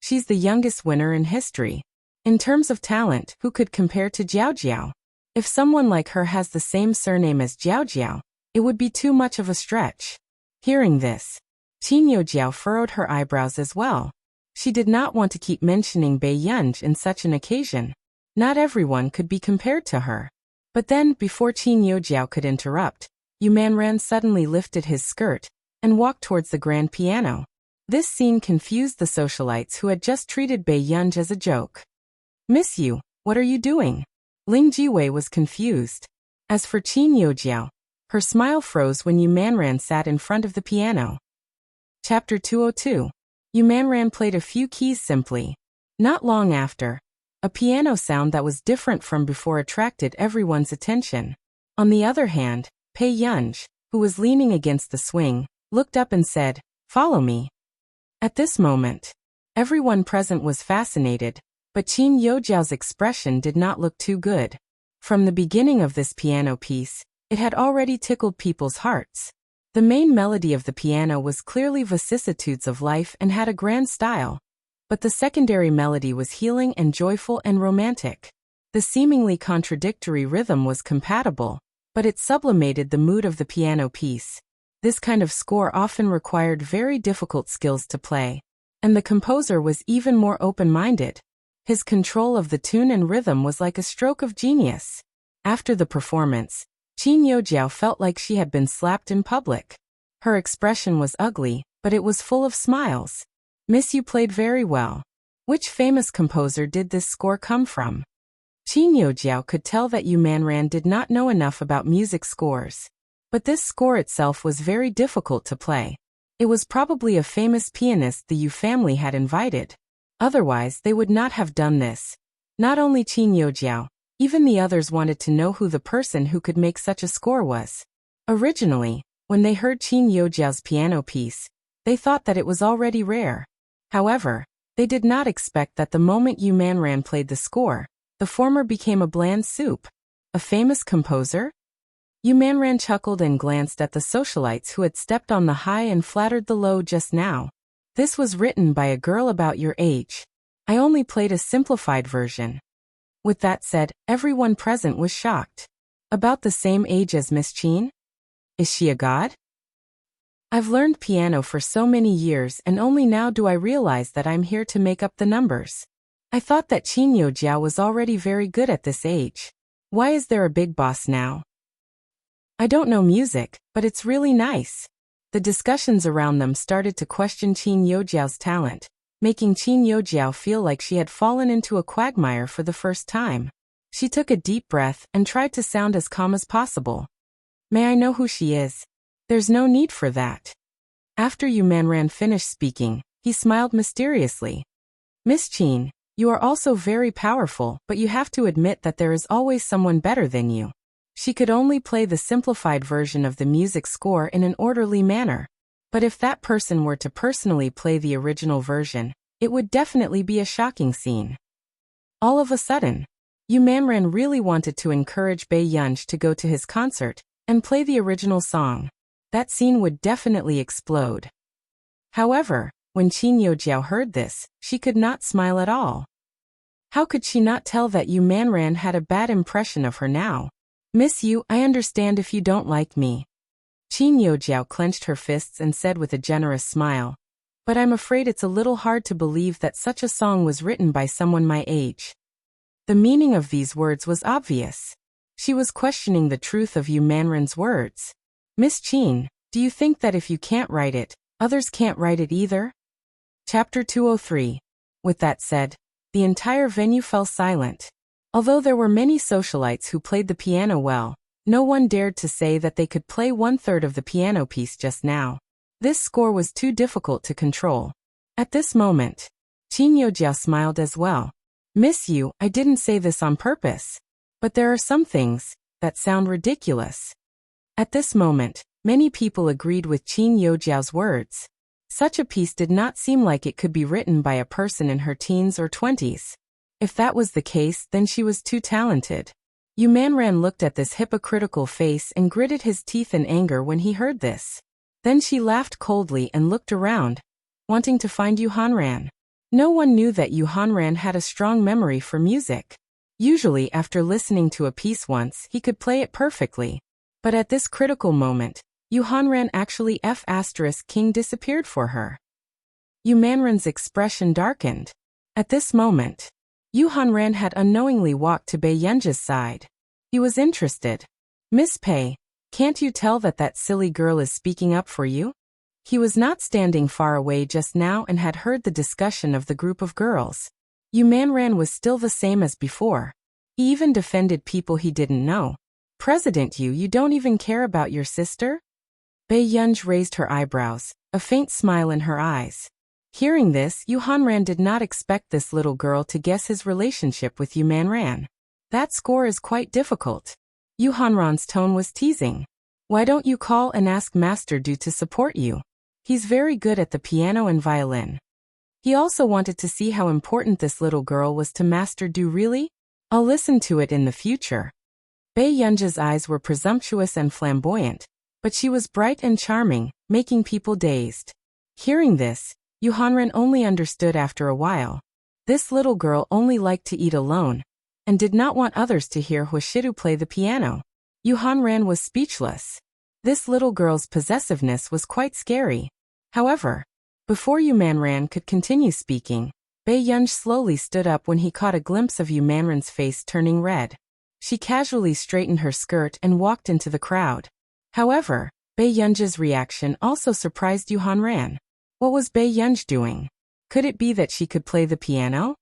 She's the youngest winner in history. In terms of talent, who could compare to Jiao Jiao? If someone like her has the same surname as Jiao Jiao, it would be too much of a stretch. Hearing this, Qin Youjiao furrowed her eyebrows as well. She did not want to keep mentioning Bei Yunj in such an occasion. Not everyone could be compared to her. But then, before Qin Youjiao could interrupt, Yu Manran suddenly lifted his skirt and walked towards the grand piano. This scene confused the socialites who had just treated Bei Yunj as a joke. Miss Yu, what are you doing? Ling Jiwei was confused. As for Qin Youjiao, her smile froze when Yu Manran sat in front of the piano. Chapter 202. Yu Manran played a few keys simply. Not long after, a piano sound that was different from before attracted everyone's attention. On the other hand, Bei Yunj, who was leaning against the swing, looked up and said, "Follow me." At this moment, everyone present was fascinated, but Qin Youjiao's expression did not look too good. From the beginning of this piano piece, it had already tickled people's hearts. The main melody of the piano was clearly vicissitudes of life and had a grand style, but the secondary melody was healing and joyful and romantic. The seemingly contradictory rhythm was compatible, but it sublimated the mood of the piano piece. This kind of score often required very difficult skills to play, and the composer was even more open-minded. His control of the tune and rhythm was like a stroke of genius. After the performance, Qin Youjiao felt like she had been slapped in public. Her expression was ugly, but it was full of smiles. Miss Yu played very well. Which famous composer did this score come from? Qin Youjiao could tell that Yu Manran did not know enough about music scores. But this score itself was very difficult to play. It was probably a famous pianist the Yu family had invited. Otherwise, they would not have done this. Not only Qin Youjiao, even the others wanted to know who the person who could make such a score was. Originally, when they heard Qin Youjiao's piano piece, they thought that it was already rare. However, they did not expect that the moment Yu Manran played the score, the former became a bland soup. A famous composer? Yu Manran chuckled and glanced at the socialites who had stepped on the high and flattered the low just now. This was written by a girl about your age. I only played a simplified version. With that said, everyone present was shocked. About the same age as Miss Qin? Is she a god? I've learned piano for so many years and only now do I realize that I'm here to make up the numbers. I thought that Qin Youjiao was already very good at this age. Why is there a big boss now? I don't know music, but it's really nice. The discussions around them started to question Qin Youjiao's talent, making Qin Youjiao feel like she had fallen into a quagmire for the first time. She took a deep breath and tried to sound as calm as possible. May I know who she is? There's no need for that. After Yu Manran finished speaking, he smiled mysteriously. Miss Qin, you are also very powerful, but you have to admit that there is always someone better than you. She could only play the simplified version of the music score in an orderly manner. But if that person were to personally play the original version, it would definitely be a shocking scene. All of a sudden, Yu Manran really wanted to encourage Bei Yunj to go to his concert and play the original song. That scene would definitely explode. However, when Qin Yojiao heard this, she could not smile at all. How could she not tell that Yu Manran had a bad impression of her now? Miss Yu, I understand if you don't like me. Qin Yojiao clenched her fists and said with a generous smile. But I'm afraid it's a little hard to believe that such a song was written by someone my age. The meaning of these words was obvious. She was questioning the truth of Yu Manran's words. Miss Qin, do you think that if you can't write it, others can't write it either? Chapter 203. With that said, the entire venue fell silent. Although there were many socialites who played the piano well, no one dared to say that they could play 1/3 of the piano piece just now. This score was too difficult to control. At this moment, Qin Yojiao smiled as well. Miss Yu, I didn't say this on purpose. But there are some things that sound ridiculous. At this moment, many people agreed with Qin Yojiao's words. Such a piece did not seem like it could be written by a person in her teens or 20s. If that was the case, then she was too talented. Yu Manran looked at this hypocritical face and gritted his teeth in anger when he heard this. Then she laughed coldly and looked around, wanting to find Yu Hanran. No one knew that Yu Hanran had a strong memory for music. Usually after listening to a piece once, he could play it perfectly. But at this critical moment, Yu Hanran actually King disappeared for her. Yu Manran's expression darkened. At this moment, Yu Hanran had unknowingly walked to Bei Yunj's side. He was interested. Miss Pei, can't you tell that that silly girl is speaking up for you? He was not standing far away just now and had heard the discussion of the group of girls. Yu Manran was still the same as before. He even defended people he didn't know. President Yu, you don't even care about your sister? Bei Yunj raised her eyebrows, a faint smile in her eyes. Hearing this, Yu Hanran did not expect this little girl to guess his relationship with Yu Manran. That score is quite difficult. Yu Hanran's tone was teasing. Why don't you call and ask Master Du to support you? He's very good at the piano and violin. He also wanted to see how important this little girl was to Master Du. Really? I'll listen to it in the future. Bei Yunj's eyes were presumptuous and flamboyant, but she was bright and charming, making people dazed. Hearing this, Yu Hanran only understood after a while. This little girl only liked to eat alone, and did not want others to hear Huashidu play the piano. Yu Hanran was speechless. This little girl's possessiveness was quite scary. However, before Yu Manran could continue speaking, Bei Yunj slowly stood up when he caught a glimpse of Yu Manran's face turning red. She casually straightened her skirt and walked into the crowd. However, Bei Yunj's reaction also surprised Yu Hanran. What was Bei Yunj doing? Could it be that she could play the piano?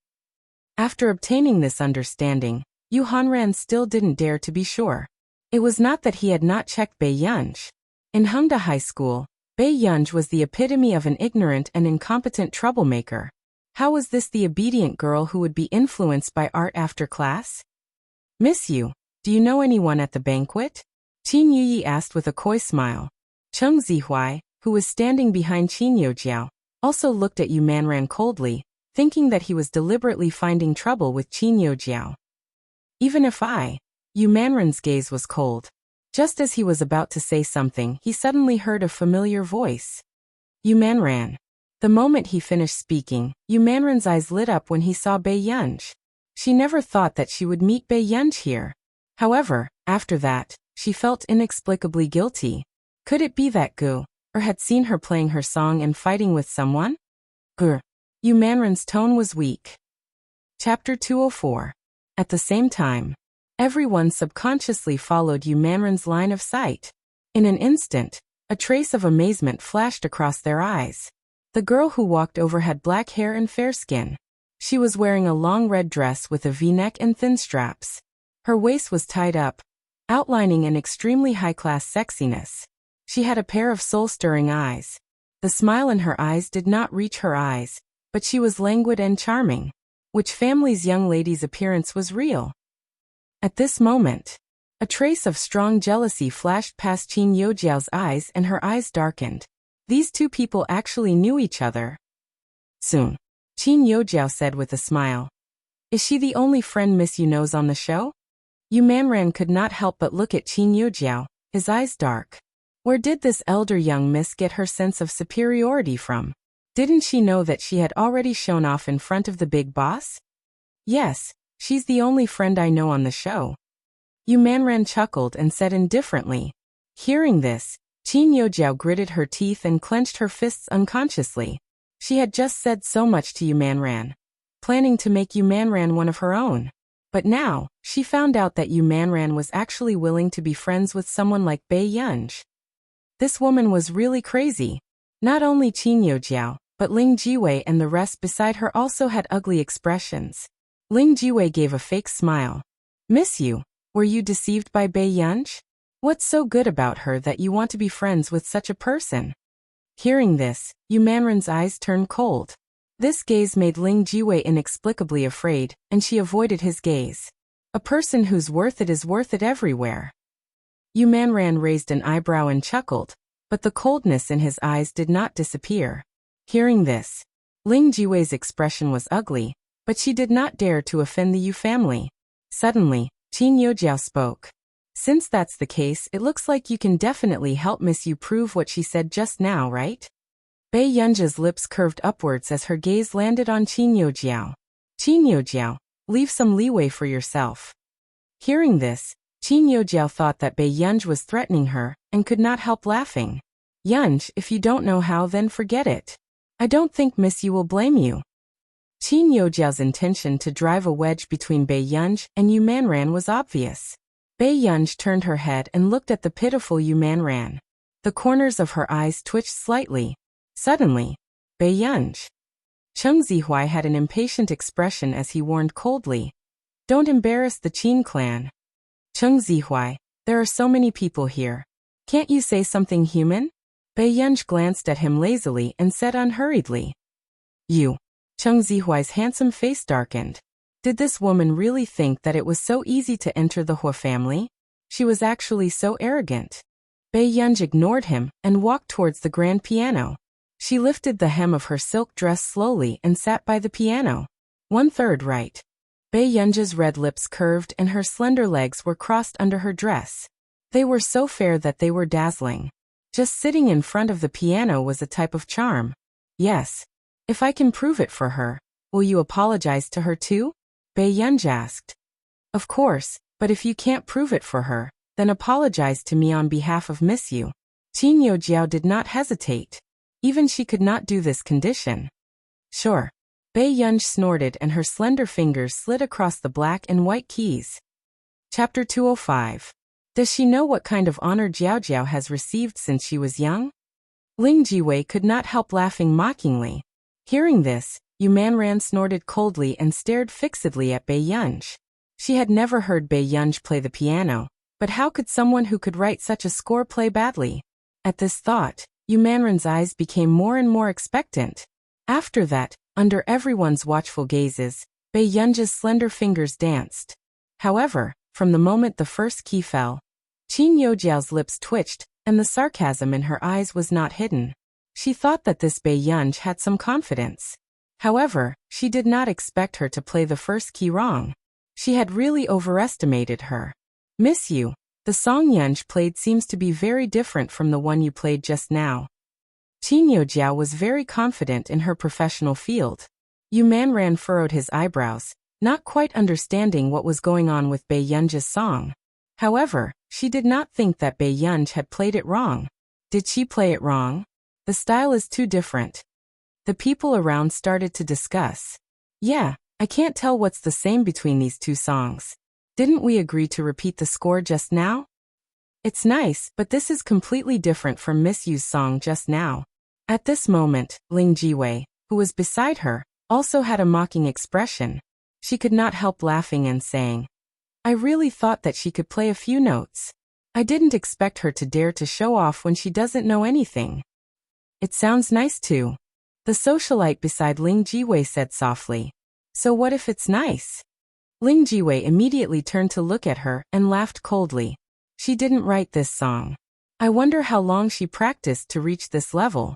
After obtaining this understanding, Yu Hanran still didn't dare to be sure. It was not that he had not checked Bei Yunj. In Hengda High School, Bei Yunj was the epitome of an ignorant and incompetent troublemaker. How was this the obedient girl who would be influenced by art after class? Miss Yu, do you know anyone at the banquet? Qin Yuyi asked with a coy smile. Cheng Zihuai, who was standing behind Qin Yojiao, also looked at Yu Manran coldly, thinking that he was deliberately finding trouble with Qin Yojiao. Even if Yu Manran's gaze was cold. Just as he was about to say something, he suddenly heard a familiar voice. Yu Manran. The moment he finished speaking, Yu Manran's eyes lit up when he saw Bei Yunj. She never thought that she would meet Bei Yunj here. However, after that, she felt inexplicably guilty. Could it be that Gu had seen her playing her song and fighting with someone? Yu Manran's tone was weak. Chapter 204. At the same time, everyone subconsciously followed Yu Manran's line of sight. In an instant, a trace of amazement flashed across their eyes. The girl who walked over had black hair and fair skin. She was wearing a long red dress with a V-neck and thin straps. Her waist was tied up, outlining an extremely high-class sexiness. She had a pair of soul-stirring eyes. The smile in her eyes did not reach her eyes, but she was languid and charming. Which family's young lady's appearance was real? At this moment, a trace of strong jealousy flashed past Qin Yojiao's eyes and her eyes darkened. These two people actually knew each other. Soon, Qin Yojiao said with a smile. Is she the only friend Miss Yu knows on the show? Yu Manran could not help but look at Qin Yujiao, his eyes dark. Where did this elder young miss get her sense of superiority from? Didn't she know that she had already shown off in front of the big boss? Yes, she's the only friend I know on the show. Yu Manran chuckled and said indifferently. Hearing this, Qin Yujiao gritted her teeth and clenched her fists unconsciously. She had just said so much to Yu Manran, planning to make Yu Manran one of her own. But now, she found out that Yu Manran was actually willing to be friends with someone like Bei Yunj. This woman was really crazy. Not only Qin Yujiao, but Ling Jiwei and the rest beside her also had ugly expressions. Ling Jiwei gave a fake smile. Miss Yu, were you deceived by Bei Yunj? What's so good about her that you want to be friends with such a person? Hearing this, Yu Manran's eyes turned cold. This gaze made Ling Jiwei inexplicably afraid, and she avoided his gaze. A person who's worth it is worth it everywhere. Yu Manran raised an eyebrow and chuckled, but the coldness in his eyes did not disappear. Hearing this, Ling Jiwei's expression was ugly, but she did not dare to offend the Yu family. Suddenly, Qin Yujiao spoke. Since that's the case, it looks like you can definitely help Miss Yu prove what she said just now, right? Bei Yunja's lips curved upwards as her gaze landed on Qin Yujiao. Qin Yujiao, leave some leeway for yourself. Hearing this, Qin Yujiao thought that Bei Yunj was threatening her, and could not help laughing. Yunj, if you don't know how, then forget it. I don't think Miss Yu will blame you. Qin Yujiao's intention to drive a wedge between Bei Yunj and Yu Manran was obvious. Bei Yunj turned her head and looked at the pitiful Yu Manran. The corners of her eyes twitched slightly. Suddenly, Bei Yunj. Cheng Zihuai had an impatient expression as he warned coldly. Don't embarrass the Qin clan. Cheng Zihuai, there are so many people here. Can't you say something human? Bei Yunj glanced at him lazily and said unhurriedly. You. Cheng Zihuai's handsome face darkened. Did this woman really think that it was so easy to enter the Hua family? She was actually so arrogant. Bei Yunj ignored him and walked towards the grand piano. She lifted the hem of her silk dress slowly and sat by the piano. 1/3 right. Bei Yunj's red lips curved and her slender legs were crossed under her dress. They were so fair that they were dazzling. Just sitting in front of the piano was a type of charm. Yes. If I can prove it for her, will you apologize to her too? Bei Yunj asked. Of course, but if you can't prove it for her, then apologize to me on behalf of Miss Yu. Qin Yujiao did not hesitate. Even she could not do this condition. Sure. Bei Yunj snorted and her slender fingers slid across the black and white keys. Chapter 205. Does she know what kind of honor Jiao Jiao has received since she was young? Ling Jiwei could not help laughing mockingly. Hearing this, Yu Manran snorted coldly and stared fixedly at Bei Yunj. She had never heard Bei Yunj play the piano, but how could someone who could write such a score play badly? At this thought, Yu Manran's eyes became more and more expectant. After that, under everyone's watchful gazes, Bei Yunj's slender fingers danced. However, from the moment the first key fell, Qin Yujiao's lips twitched, and the sarcasm in her eyes was not hidden. She thought that this Bei Yunj had some confidence. However, she did not expect her to play the first key wrong. She had really overestimated her. Miss Yu, the song Yunj played seems to be very different from the one you played just now. Qin Yujiao was very confident in her professional field. Yu Manran furrowed his eyebrows, not quite understanding what was going on with Bei Yunj's song. However, she did not think that Bei Yunj had played it wrong. Did she play it wrong? The style is too different. The people around started to discuss. Yeah, I can't tell what's the same between these two songs. Didn't we agree to repeat the score just now? It's nice, but this is completely different from Miss Yu's song just now. At this moment, Ling Jiwei, who was beside her, also had a mocking expression. She could not help laughing and saying, I really thought that she could play a few notes. I didn't expect her to dare to show off when she doesn't know anything. It sounds nice too. The socialite beside Ling Jiwei said softly. So what if it's nice? Ling Jiwei immediately turned to look at her and laughed coldly. She didn't write this song. I wonder how long she practiced to reach this level.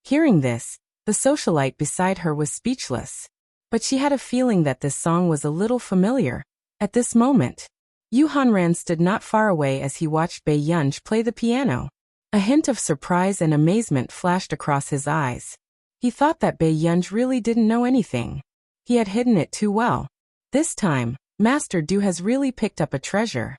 Hearing this, the socialite beside her was speechless. but she had a feeling that this song was a little familiar. At this moment, Yu Hanran stood not far away as he watched Bei Yunj play the piano. A hint of surprise and amazement flashed across his eyes. He thought that Bei Yunj really didn't know anything. He had hidden it too well. This time, Master Du has really picked up a treasure.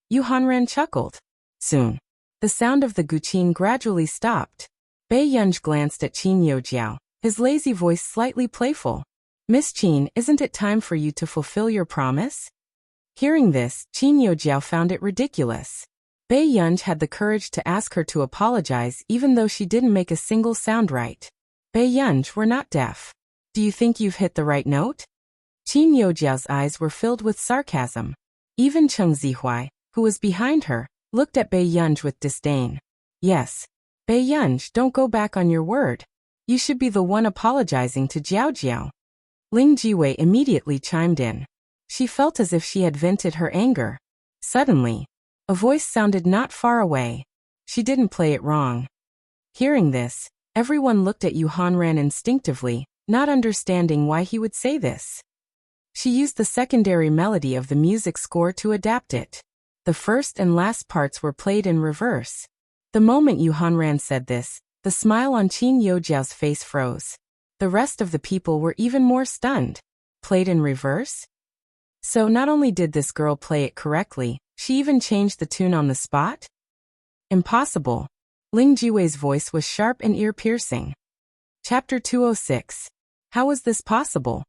Yu Hanran chuckled. Soon, the sound of the guqin gradually stopped. Bei Yunj glanced at Qin Youjiao, his lazy voice slightly playful. Miss Qin, isn't it time for you to fulfill your promise? Hearing this, Qin Youjiao found it ridiculous. Bei Yunj had the courage to ask her to apologize even though she didn't make a single sound right. Bei Yunj, we're not deaf. Do you think you've hit the right note? Qin Youjiao's eyes were filled with sarcasm. Even Cheng Zihuai, who was behind her, looked at Bei Yunj with disdain. Yes. Bei Yunj, don't go back on your word. You should be the one apologizing to Jiao Jiao. Ling Jiwei immediately chimed in. She felt as if she had vented her anger. Suddenly, a voice sounded not far away. She didn't play it wrong. Hearing this, everyone looked at Yu Hanran instinctively, not understanding why he would say this. She used the secondary melody of the music score to adapt it. The first and last parts were played in reverse. The moment Yu Hanran said this, the smile on Qin Youjiao's face froze. The rest of the people were even more stunned. Played in reverse? So not only did this girl play it correctly, she even changed the tune on the spot? Impossible. Ling Jiwei's voice was sharp and ear-piercing. Chapter 206. How was this possible?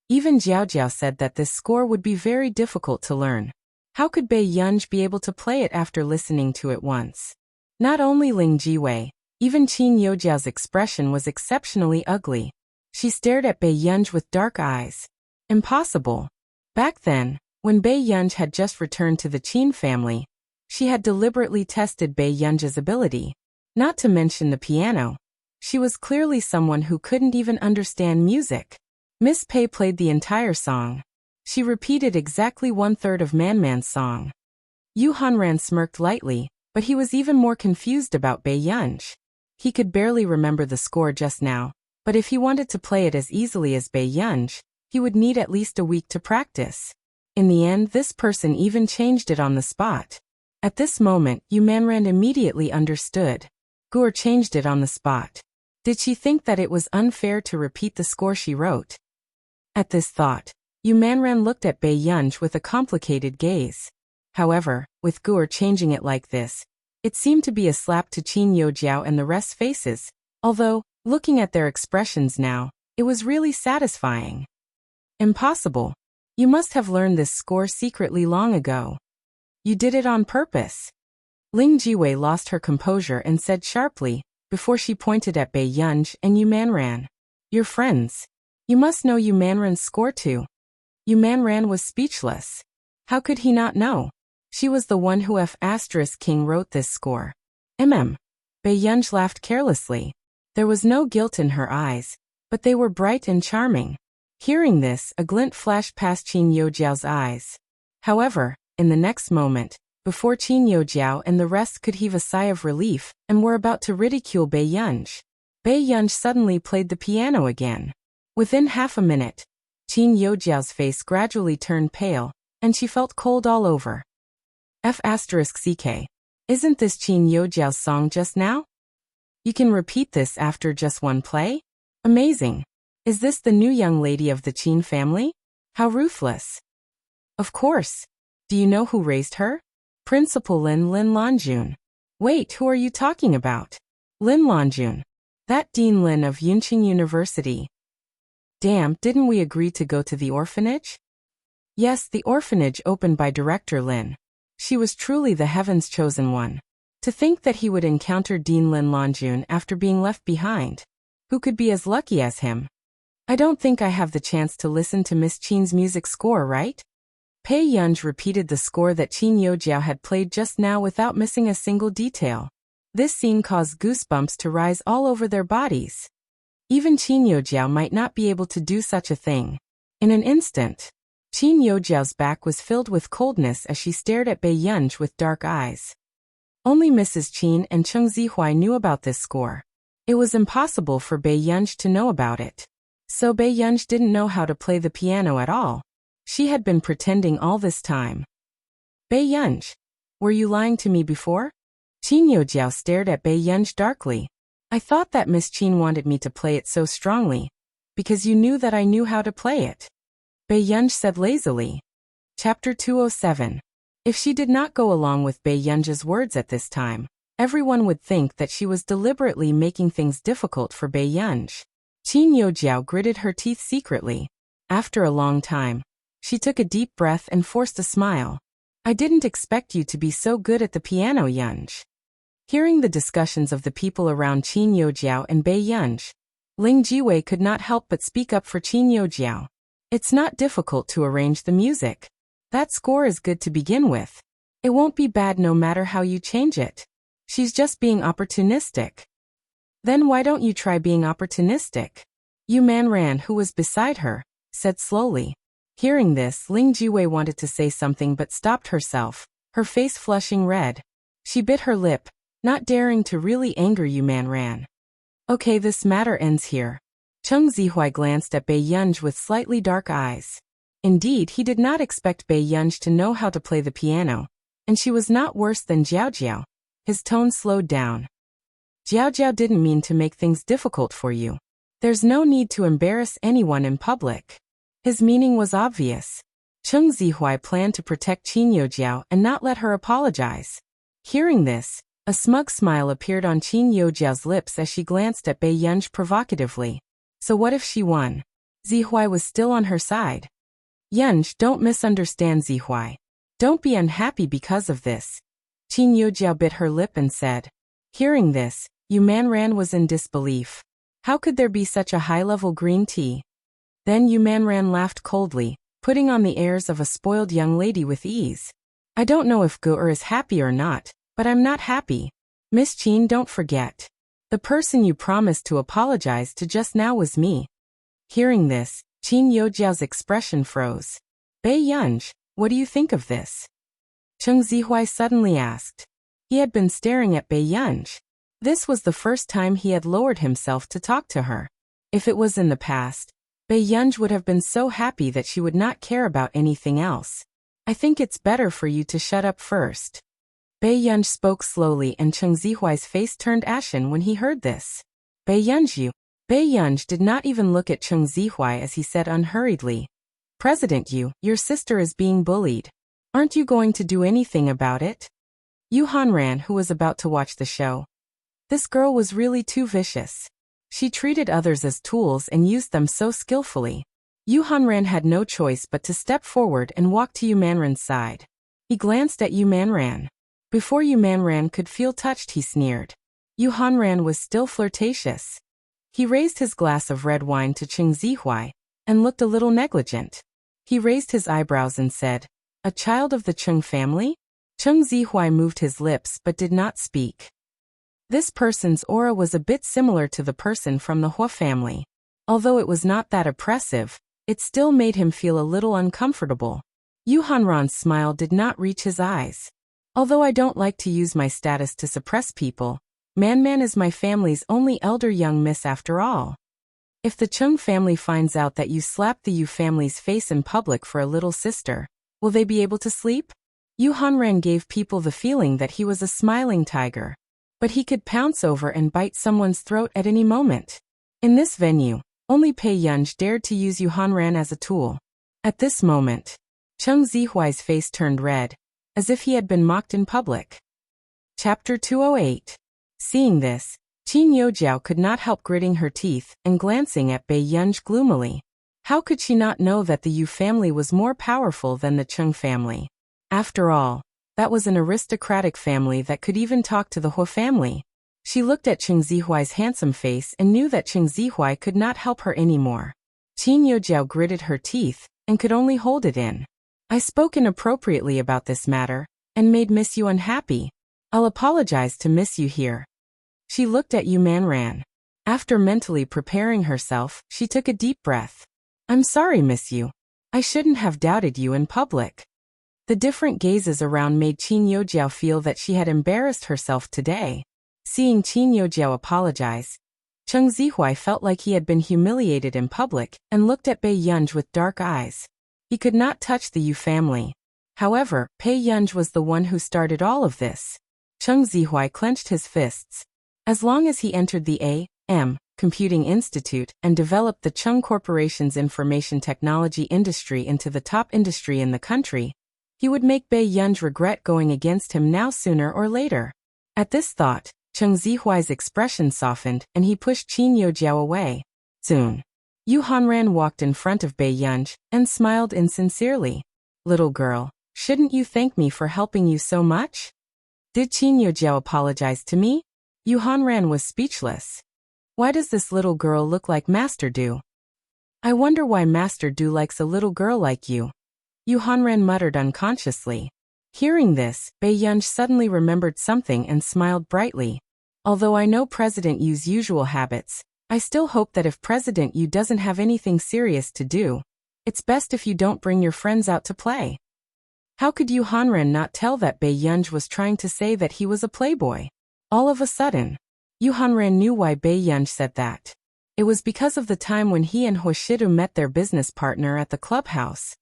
Even Jiao Jiao said that this score would be very difficult to learn. How could Bei Yunj be able to play it after listening to it once? Not only Ling Jiwei, even Qin Youjiao's expression was exceptionally ugly. She stared at Bei Yunj with dark eyes. Impossible. Back then, when Bei Yunj had just returned to the Qin family, she had deliberately tested Bei Yunj's ability. Not to mention the piano. She was clearly someone who couldn't even understand music. Miss Pei played the entire song. She repeated exactly 1/3 of Man's song. Yu Hanran smirked lightly, but he was even more confused about Bei Yunj. He could barely remember the score just now, but if he wanted to play it as easily as Bei Yunj, he would need at least a week to practice. In the end, this person even changed it on the spot. At this moment, Yu Manran immediately understood. Gur changed it on the spot. Did she think that it was unfair to repeat the score she wrote? At this thought, Yu Manran looked at Bei Yunj with a complicated gaze. However, with Gur changing it like this, it seemed to be a slap to Qin Youjiao and the rest's faces, although, looking at their expressions now, it was really satisfying. Impossible. You must have learned this score secretly long ago. You did it on purpose. Ling Jiwei lost her composure and said sharply, before she pointed at Bei Yunj and Yu Manran. You're friends. You must know Yu Manran's score too. Yu Manran was speechless. How could he not know? She was the one who King wrote this score. Bei Yunj laughed carelessly. There was no guilt in her eyes, but they were bright and charming. Hearing this, a glint flashed past Qin Youjiao's eyes. However, in the next moment, before Qin Youjiao and the rest could heave a sigh of relief and were about to ridicule Bei Yunj suddenly played the piano again. Within half a minute, Qin Youjiao's face gradually turned pale, and she felt cold all over. *CK. Isn't this Qin Youjiao's song just now? You can repeat this after just one play? Amazing. Is this the new young lady of the Qin family? How ruthless. Of course. Do you know who raised her? Principal Lin Lanjun. Wait, who are you talking about? Lin Lanjun. That Dean Lin of Yunqing University. Damn, didn't we agree to go to the orphanage? Yes, the orphanage opened by Director Lin. She was truly the heaven's chosen one. To think that he would encounter Dean Lin Lanjun after being left behind. Who could be as lucky as him? I don't think I have the chance to listen to Miss Qin's music score, right? Bei Yunj repeated the score that Qin Youjiao had played just now without missing a single detail. This scene caused goosebumps to rise all over their bodies. Even Qin Youjiao might not be able to do such a thing. In an instant, Qin Youjiao's back was filled with coldness as she stared at Bei Yunj with dark eyes. Only Mrs. Qin and Cheng Zihuai knew about this score. It was impossible for Bei Yunj to know about it. So Bei Yunj didn't know how to play the piano at all. She had been pretending all this time. Bei Yunj, were you lying to me before? Qin Yojiao stared at Bei Yunj darkly. I thought that Miss Qin wanted me to play it so strongly, because you knew that I knew how to play it. Bei Yunj said lazily. Chapter 207. If she did not go along with Bei Yunj's words at this time, everyone would think that she was deliberately making things difficult for Bei Yunj. Qin Yojiao gritted her teeth secretly. After a long time, she took a deep breath and forced a smile. I didn't expect you to be so good at the piano, Yunj. Hearing the discussions of the people around Qin Yojiao and Bei Yunj, Ling Jiwei could not help but speak up for Qin Yojiao. It's not difficult to arrange the music. That score is good to begin with. It won't be bad no matter how you change it. She's just being opportunistic. Then why don't you try being opportunistic? Yu Manran, who was beside her, said slowly. Hearing this, Ling Jiwei wanted to say something but stopped herself, her face flushing red. She bit her lip, not daring to really anger Yu Manran. Okay, this matter ends here. Cheng Zihuai glanced at Bei Yunj with slightly dark eyes. Indeed, he did not expect Bei Yunj to know how to play the piano, and she was not worse than Jiao Jiao. His tone slowed down. Jiao Jiao didn't mean to make things difficult for you. There's no need to embarrass anyone in public. His meaning was obvious. Cheng Zihuai planned to protect Qin Yojiao and not let her apologize. Hearing this, a smug smile appeared on Qin Yojiao's lips as she glanced at Bei Yunj provocatively. So what if she won? Zihuai was still on her side. Yunj, don't misunderstand Zihuai. Don't be unhappy because of this. Qin Yojiao bit her lip and said. Hearing this, Yu Manran was in disbelief. How could there be such a high-level green tea? Then Yu Manran laughed coldly, putting on the airs of a spoiled young lady with ease. I don't know if Gu'er is happy or not, but I'm not happy. Miss Qin, don't forget. The person you promised to apologize to just now was me. Hearing this, Qin Yojiao's expression froze. Bei Yunj, what do you think of this? Cheng Zihuai suddenly asked. He had been staring at Bei Yunj. This was the first time he had lowered himself to talk to her. If it was in the past, Bei Yunj would have been so happy that she would not care about anything else. I think it's better for you to shut up first. Bei Yunj spoke slowly and Cheng Zihuai's face turned ashen when he heard this. Bei Yunj, Bei Yunj did not even look at Cheng Zihuai as he said unhurriedly. President Yu, your sister is being bullied. Aren't you going to do anything about it? Yu Hanran, who was about to watch the show. This girl was really too vicious. She treated others as tools and used them so skillfully. Yu Hanran had no choice but to step forward and walk to Yu Manran's side. He glanced at Yu Manran. Before Yu Manran could feel touched, he sneered. Yu Hanran was still flirtatious. He raised his glass of red wine to Cheng Zihuai and looked a little negligent. He raised his eyebrows and said, A child of the Cheng family? Cheng Zihuai moved his lips but did not speak. This person's aura was a bit similar to the person from the Hua family. Although it was not that oppressive, it still made him feel a little uncomfortable. Yu Hanran's smile did not reach his eyes. Although I don't like to use my status to suppress people, Man is my family's only elder young miss after all. If the Chung family finds out that you slapped the Yu family's face in public for a little sister, will they be able to sleep? Yu Hanran gave people the feeling that he was a smiling tiger. But he could pounce over and bite someone's throat at any moment. In this venue, only Bei Yunj dared to use Yu Hanran as a tool. At this moment, Cheng Zihuai's face turned red, as if he had been mocked in public. Chapter 208. Seeing this, Qin Yojiao could not help gritting her teeth and glancing at Bei Yunj gloomily. How could she not know that the Yu family was more powerful than the Cheng family? After all, that was an aristocratic family that could even talk to the Hua family. She looked at Cheng Zihuai's handsome face and knew that Cheng Zihuai could not help her anymore. Qin Yojiao gritted her teeth and could only hold it in. I spoke inappropriately about this matter and made Miss Yu unhappy. I'll apologize to Miss Yu here. She looked at Yu Manran. After mentally preparing herself, she took a deep breath. I'm sorry, Miss Yu. I shouldn't have doubted you in public. The different gazes around made Qin Yojiao feel that she had embarrassed herself today. Seeing Qin Yojiao apologize, Cheng Zihui felt like he had been humiliated in public and looked at Bei Yunj with dark eyes. He could not touch the Yu family. However, Bei Yunj was the one who started all of this. Cheng Zihui clenched his fists. As long as he entered the A.M. Computing Institute and developed the Chung Corporation's information technology industry into the top industry in the country, he would make Bei Yunj regret going against him now sooner or later. At this thought, Cheng Zihuai's expression softened and he pushed Qin Youjiao away. Soon, Yu Hanran walked in front of Bei Yunj and smiled insincerely. Little girl, shouldn't you thank me for helping you so much? Did Qin Youjiao apologize to me? Yu Hanran was speechless. Why does this little girl look like Master Du? I wonder why Master Du likes a little girl like you. Yu Hanran muttered unconsciously. Hearing this, Bei Yunj suddenly remembered something and smiled brightly. Although I know President Yu's usual habits, I still hope that if President Yu doesn't have anything serious to do, it's best if you don't bring your friends out to play. How could Yu Hanran not tell that Bei Yunj was trying to say that he was a playboy? All of a sudden, Yu Hanran knew why Bei Yunj said that. It was because of the time when he and Hoshidu met their business partner at the clubhouse.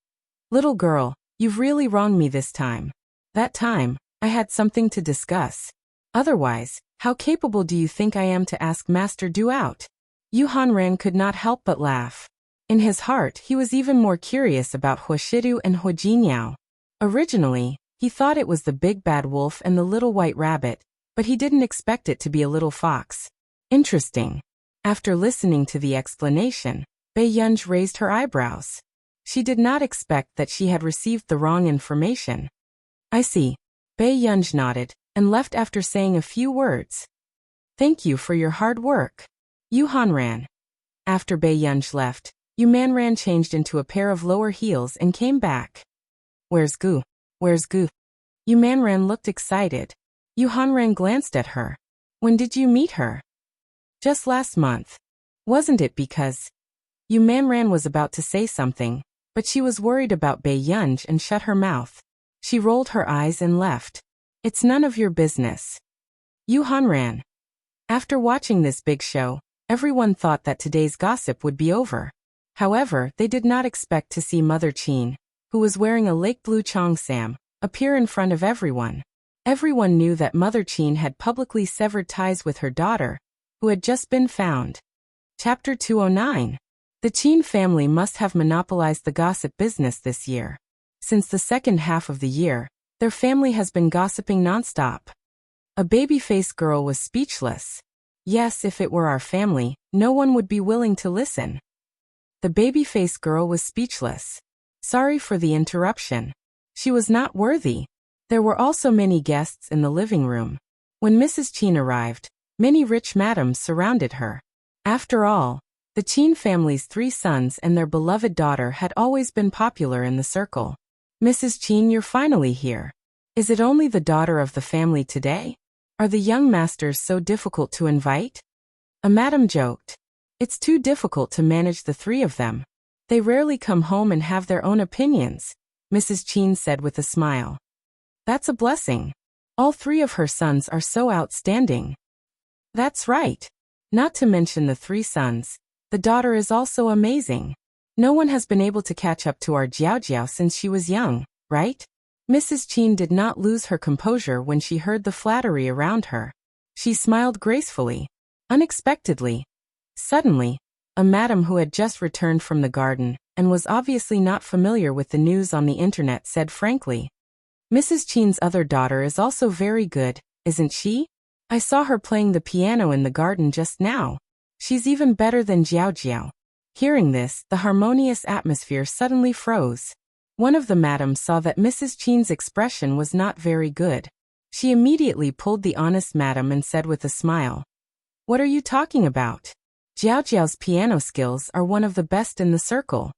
Little girl, you've really wronged me this time. That time, I had something to discuss. Otherwise, how capable do you think I am to ask Master Du out? Yu Hanran could not help but laugh. In his heart, he was even more curious about Hoshidu and Ho Jinyao. Originally, he thought it was the big bad wolf and the little white rabbit, but he didn't expect it to be a little fox. Interesting. After listening to the explanation, Bei Yunj raised her eyebrows. She did not expect that she had received the wrong information. I see. Bei Yunj nodded and left after saying a few words. Thank you for your hard work. Yu Hanran. After Bei Yunj left, Yu Manran changed into a pair of lower heels and came back. Where's Gu? Where's Gu? Yu Manran looked excited. Yu Hanran glanced at her. When did you meet her? Just last month. Wasn't it because... Yu Manran was about to say something, but she was worried about Bei Yunj and shut her mouth. She rolled her eyes and left. It's none of your business. Yu Hanran. After watching this big show, everyone thought that today's gossip would be over. However, they did not expect to see Mother Qin, who was wearing a lake blue cheongsam, appear in front of everyone. Everyone knew that Mother Qin had publicly severed ties with her daughter, who had just been found. Chapter 209. The Qin family must have monopolized the gossip business this year. Since the second half of the year, their family has been gossiping nonstop. A baby-faced girl was speechless. Yes, if it were our family, no one would be willing to listen. The baby-faced girl was speechless. Sorry for the interruption. She was not worthy. There were also many guests in the living room. When Mrs. Qin arrived, many rich madams surrounded her. After all, the Qin family's 3 sons and their beloved daughter had always been popular in the circle. Mrs. Qin, you're finally here. Is it only the daughter of the family today? Are the young masters so difficult to invite? A madam joked. It's too difficult to manage the 3 of them. They rarely come home and have their own opinions, Mrs. Qin said with a smile. That's a blessing. All 3 of her sons are so outstanding. That's right. Not to mention the 3 sons, the daughter is also amazing. No one has been able to catch up to our Jiao Jiao since she was young, right? Mrs. Qin did not lose her composure when she heard the flattery around her. She smiled gracefully. Unexpectedly. Suddenly, a madam who had just returned from the garden and was obviously not familiar with the news on the internet said frankly, Mrs. Qin's other daughter is also very good, isn't she? I saw her playing the piano in the garden just now. She's even better than Jiao Jiao. Hearing this, the harmonious atmosphere suddenly froze. One of the madams saw that Mrs. Qin's expression was not very good. She immediately pulled the honest madam and said with a smile, What are you talking about? Jiao Jiao's piano skills are one of the best in the circle.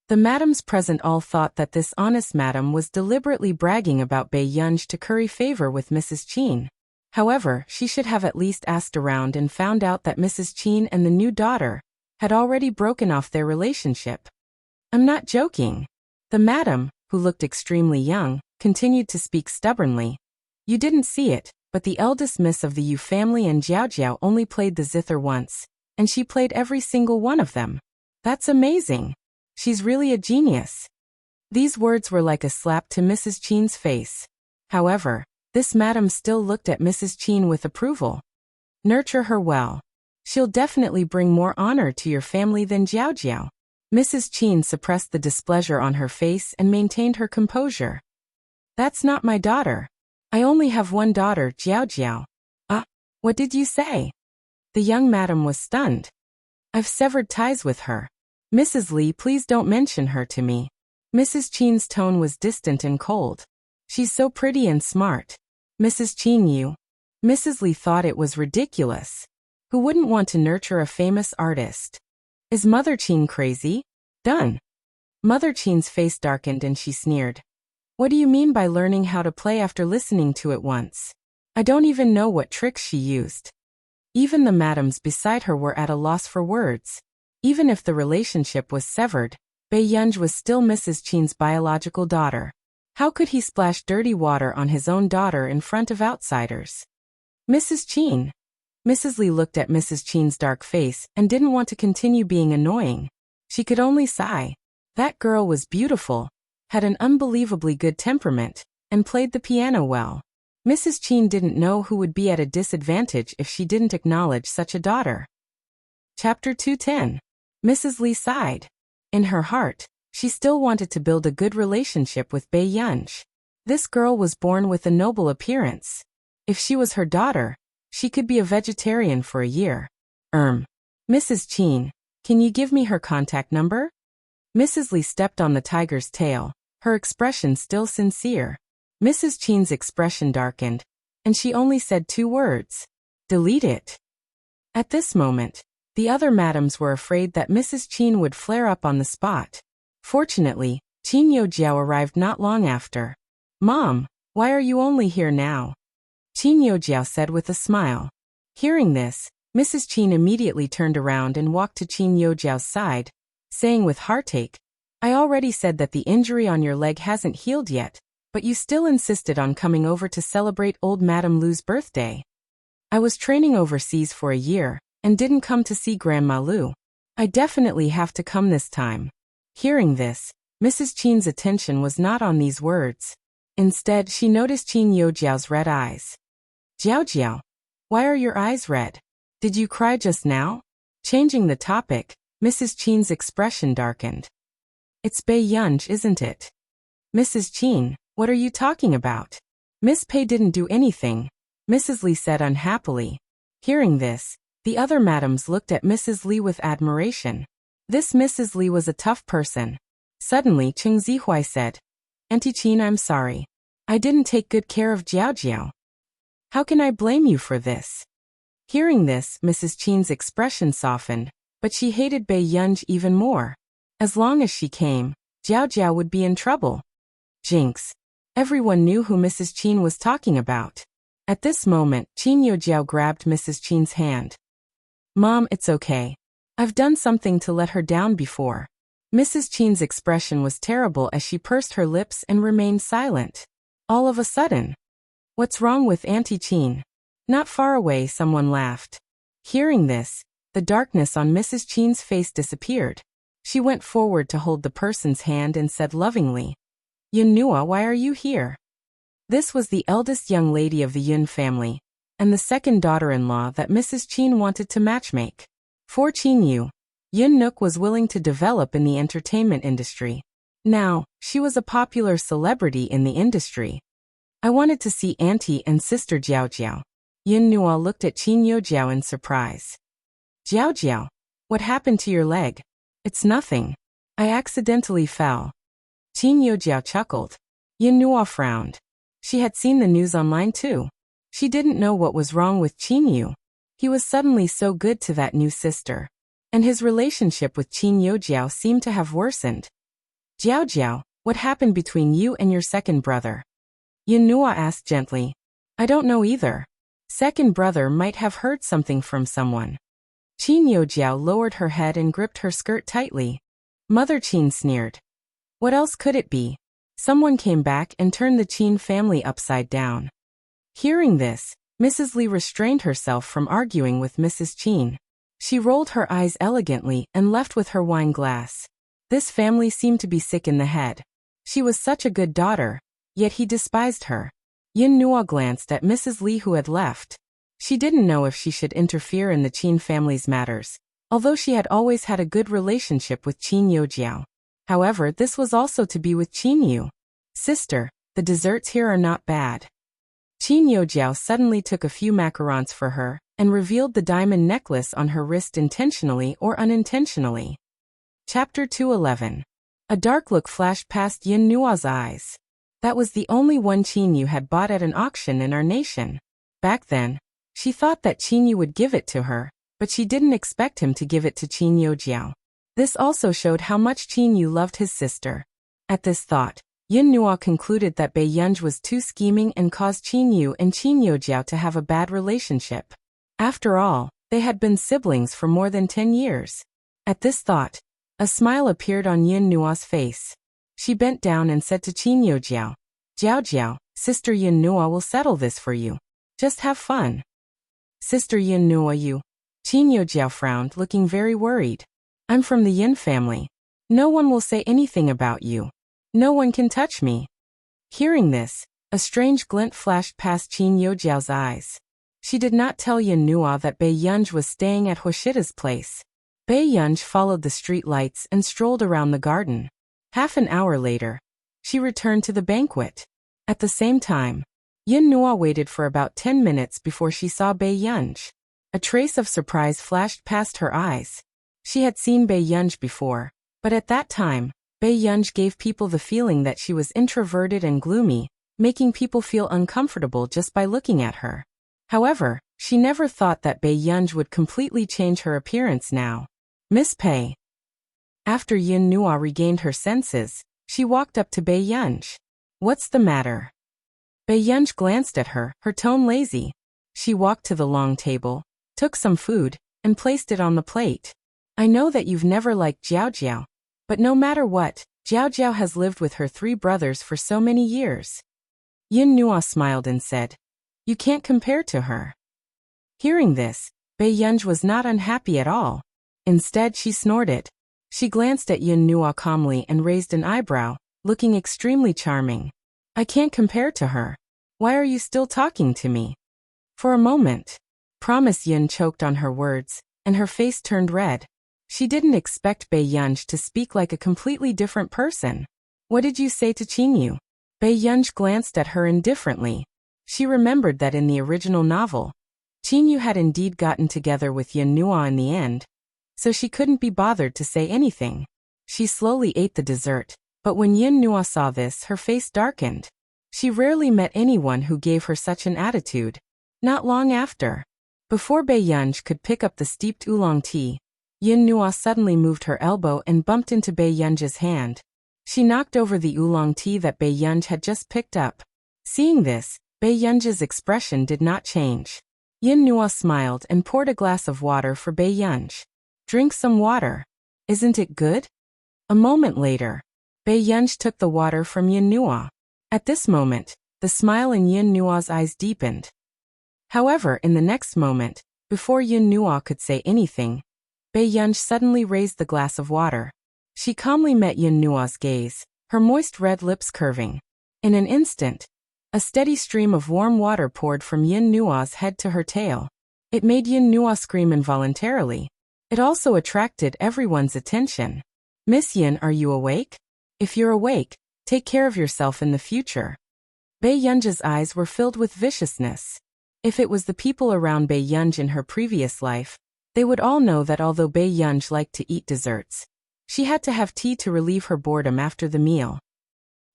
The madams present all thought that this honest madam was deliberately bragging about Bei Yunj to curry favor with Mrs. Qin. However, she should have at least asked around and found out that Mrs. Qin and the new daughter had already broken off their relationship. I'm not joking. The madam, who looked extremely young, continued to speak stubbornly. You didn't see it, but the eldest miss of the Yu family and Jiao Jiao only played the zither once, and she played every single one of them. That's amazing. She's really a genius. These words were like a slap to Mrs. Chen's face. However, this madam still looked at Mrs. Chen with approval. Nurture her well. She'll definitely bring more honor to your family than Jiao Jiao. Mrs. Chen suppressed the displeasure on her face and maintained her composure. That's not my daughter. I only have one daughter, Jiao Jiao. What did you say? The young madam was stunned. I've severed ties with her. Mrs. Li, please don't mention her to me. Mrs. Chen's tone was distant and cold. She's so pretty and smart. Mrs. Chen, you. Mrs. Li thought it was ridiculous. Who wouldn't want to nurture a famous artist? Is Mother Chen crazy? Done. Mother Chen's face darkened and she sneered. What do you mean by learning how to play after listening to it once? I don't even know what tricks she used. Even the madams beside her were at a loss for words. Even if the relationship was severed, Bei Yunj was still Mrs. Chen's biological daughter. How could he splash dirty water on his own daughter in front of outsiders? Mrs. Chen. Mrs. Li looked at Mrs. Chen's dark face and didn't want to continue being annoying. She could only sigh. That girl was beautiful, had an unbelievably good temperament, and played the piano well. Mrs. Chen didn't know who would be at a disadvantage if she didn't acknowledge such a daughter. Chapter 210. Mrs. Li sighed. In her heart, she still wanted to build a good relationship with Bei Yunj. This girl was born with a noble appearance. If she was her daughter, she could be a vegetarian for a year. Mrs. Chen, can you give me her contact number? Mrs. Li stepped on the tiger's tail, her expression still sincere. Mrs. Chen's expression darkened, and she only said 2 words. Delete it. At this moment, the other madams were afraid that Mrs. Chen would flare up on the spot. Fortunately, Qin Youjiao arrived not long after. Mom, why are you only here now? Qin Youjiao said with a smile. Hearing this, Mrs. Chen immediately turned around and walked to Qin Youjiao's side, saying with heartache, I already said that the injury on your leg hasn't healed yet, but you still insisted on coming over to celebrate old Madame Lu's birthday. I was training overseas for a year, and didn't come to see Grandma Lu. I definitely have to come this time. Hearing this, Mrs. Chen's attention was not on these words. Instead, she noticed Qin Youjiao's red eyes. Jiao Jiao, why are your eyes red? Did you cry just now? Changing the topic, Mrs. Chen's expression darkened. It's Bei Yunj, isn't it? Mrs. Chen, what are you talking about? Miss Pei didn't do anything, Mrs. Li said unhappily. Hearing this, the other madams looked at Mrs. Li with admiration. This Mrs. Li was a tough person. Suddenly Cheng Zihuai said, Auntie Chen, I'm sorry. I didn't take good care of Jiao Jiao. How can I blame you for this? Hearing this, Mrs. Chen's expression softened, but she hated Bei Yunj even more. As long as she came, Jiao Jiao would be in trouble. Jinx. Everyone knew who Mrs. Chen was talking about. At this moment, Qin Youjiao grabbed Mrs. Chen's hand. Mom, it's okay. I've done something to let her down before. Mrs. Chen's expression was terrible as she pursed her lips and remained silent. All of a sudden, what's wrong with Auntie Chen? Not far away, someone laughed. Hearing this, the darkness on Mrs. Chen's face disappeared. She went forward to hold the person's hand and said lovingly, Yun Nua, why are you here? This was the eldest young lady of the Yun family, and the second daughter-in-law that Mrs. Chen wanted to matchmake. For Qin Yu, Yun Nuk was willing to develop in the entertainment industry. Now, she was a popular celebrity in the industry. I wanted to see Auntie and Sister Jiao Jiao. Yun Nua looked at Qin Youjiao in surprise. Jiao Jiao, what happened to your leg? It's nothing. I accidentally fell. Qin Youjiao chuckled. Yun Nua frowned. She had seen the news online too. She didn't know what was wrong with Qin Yu. He was suddenly so good to that new sister. And his relationship with Qin Youjiao seemed to have worsened. Jiao Jiao, what happened between you and your second brother? Yun Nua asked gently. I don't know either. Second brother might have heard something from someone. Qin Youjiao lowered her head and gripped her skirt tightly. Mother Qin sneered. What else could it be? Someone came back and turned the Qin family upside down. Hearing this, Mrs. Li restrained herself from arguing with Mrs. Chen. She rolled her eyes elegantly and left with her wine glass. This family seemed to be sick in the head. She was such a good daughter, yet he despised her. Yin Nuo glanced at Mrs. Li who had left. She didn't know if she should interfere in the Qin family's matters, although she had always had a good relationship with Qin Youjiao. However, this was also to be with Qin Yu. Sister, the desserts here are not bad. Qin Youjiao suddenly took a few macarons for her and revealed the diamond necklace on her wrist intentionally or unintentionally. Chapter 211. A dark look flashed past Yin Nuo's eyes. That was the only one Qin Yu had bought at an auction in our nation. Back then, she thought that Qin Yu would give it to her, but she didn't expect him to give it to Qin Youjiao. This also showed how much Qin Yu loved his sister. At this thought, Yin Nuo concluded that Bai Yunj was too scheming and caused Qin Yu and Qin Youjiao to have a bad relationship. After all, they had been siblings for more than 10 years. At this thought, a smile appeared on Yin Nuo's face. She bent down and said to Qin Youjiao, "Jiao Jiao, Sister Yin Nuo will settle this for you. Just have fun." "Sister Yin Nuo, you?" Qin Youjiao frowned, looking very worried. "I'm from the Yin family. No one will say anything about you. No one can touch me." Hearing this, a strange glint flashed past Qin Youjiao's eyes. She did not tell Yin Nuo that Bai Yunj was staying at Huoshida's place. Bai Yunj followed the street lights and strolled around the garden. Half an hour later, she returned to the banquet. At the same time, Yin Nuo waited for about 10 minutes before she saw Bai Yunj. A trace of surprise flashed past her eyes. She had seen Bai Yunj before, but at that time, Bai Yunj gave people the feeling that she was introverted and gloomy, making people feel uncomfortable just by looking at her. However, she never thought that Bai Yunj would completely change her appearance now. "Miss Pei." After Yin Nuo regained her senses, she walked up to Bai Yunj. "What's the matter?" Bai Yunj glanced at her, her tone lazy. She walked to the long table, took some food, and placed it on the plate. "I know that you've never liked Jiao Jiao. But no matter what, Jiao Jiao has lived with her 3 brothers for so many years." Yin Nuo smiled and said, "You can't compare to her." Hearing this, Bai Yunj was not unhappy at all. Instead, she snorted. She glanced at Yin Nuo calmly and raised an eyebrow, looking extremely charming. "I can't compare to her. Why are you still talking to me?" "For a moment." Promise Yin choked on her words, and her face turned red. She didn't expect Bai Yunj to speak like a completely different person. "What did you say to Qin Yu?" Bai Yunj glanced at her indifferently. She remembered that in the original novel, Qin Yu had indeed gotten together with Yin Nuo in the end, so she couldn't be bothered to say anything. She slowly ate the dessert, but when Yin Nuo saw this, her face darkened. She rarely met anyone who gave her such an attitude. Not long after, before Bai Yunj could pick up the steeped oolong tea, Yin Nuo suddenly moved her elbow and bumped into Bai Yunj's hand. She knocked over the oolong tea that Bai Yunj had just picked up. Seeing this, Bai Yunj's expression did not change. Yin Nuo smiled and poured a glass of water for Bai Yunj. "Drink some water. Isn't it good?" A moment later, Bai Yunj took the water from Yin Nuo. At this moment, the smile in Yin Nuo's eyes deepened. However, in the next moment, before Yin Nuo could say anything, Bai Yunj suddenly raised the glass of water. She calmly met Yin Nuo's gaze, her moist red lips curving. In an instant, a steady stream of warm water poured from Yin Nuo's head to her tail. It made Yin Nuo scream involuntarily. It also attracted everyone's attention. "Miss Yin, are you awake? If you're awake, take care of yourself in the future." Bai Yunj's eyes were filled with viciousness. If it was the people around Bai Yunj in her previous life, they would all know that although Bai Yunj liked to eat desserts, she had to have tea to relieve her boredom after the meal.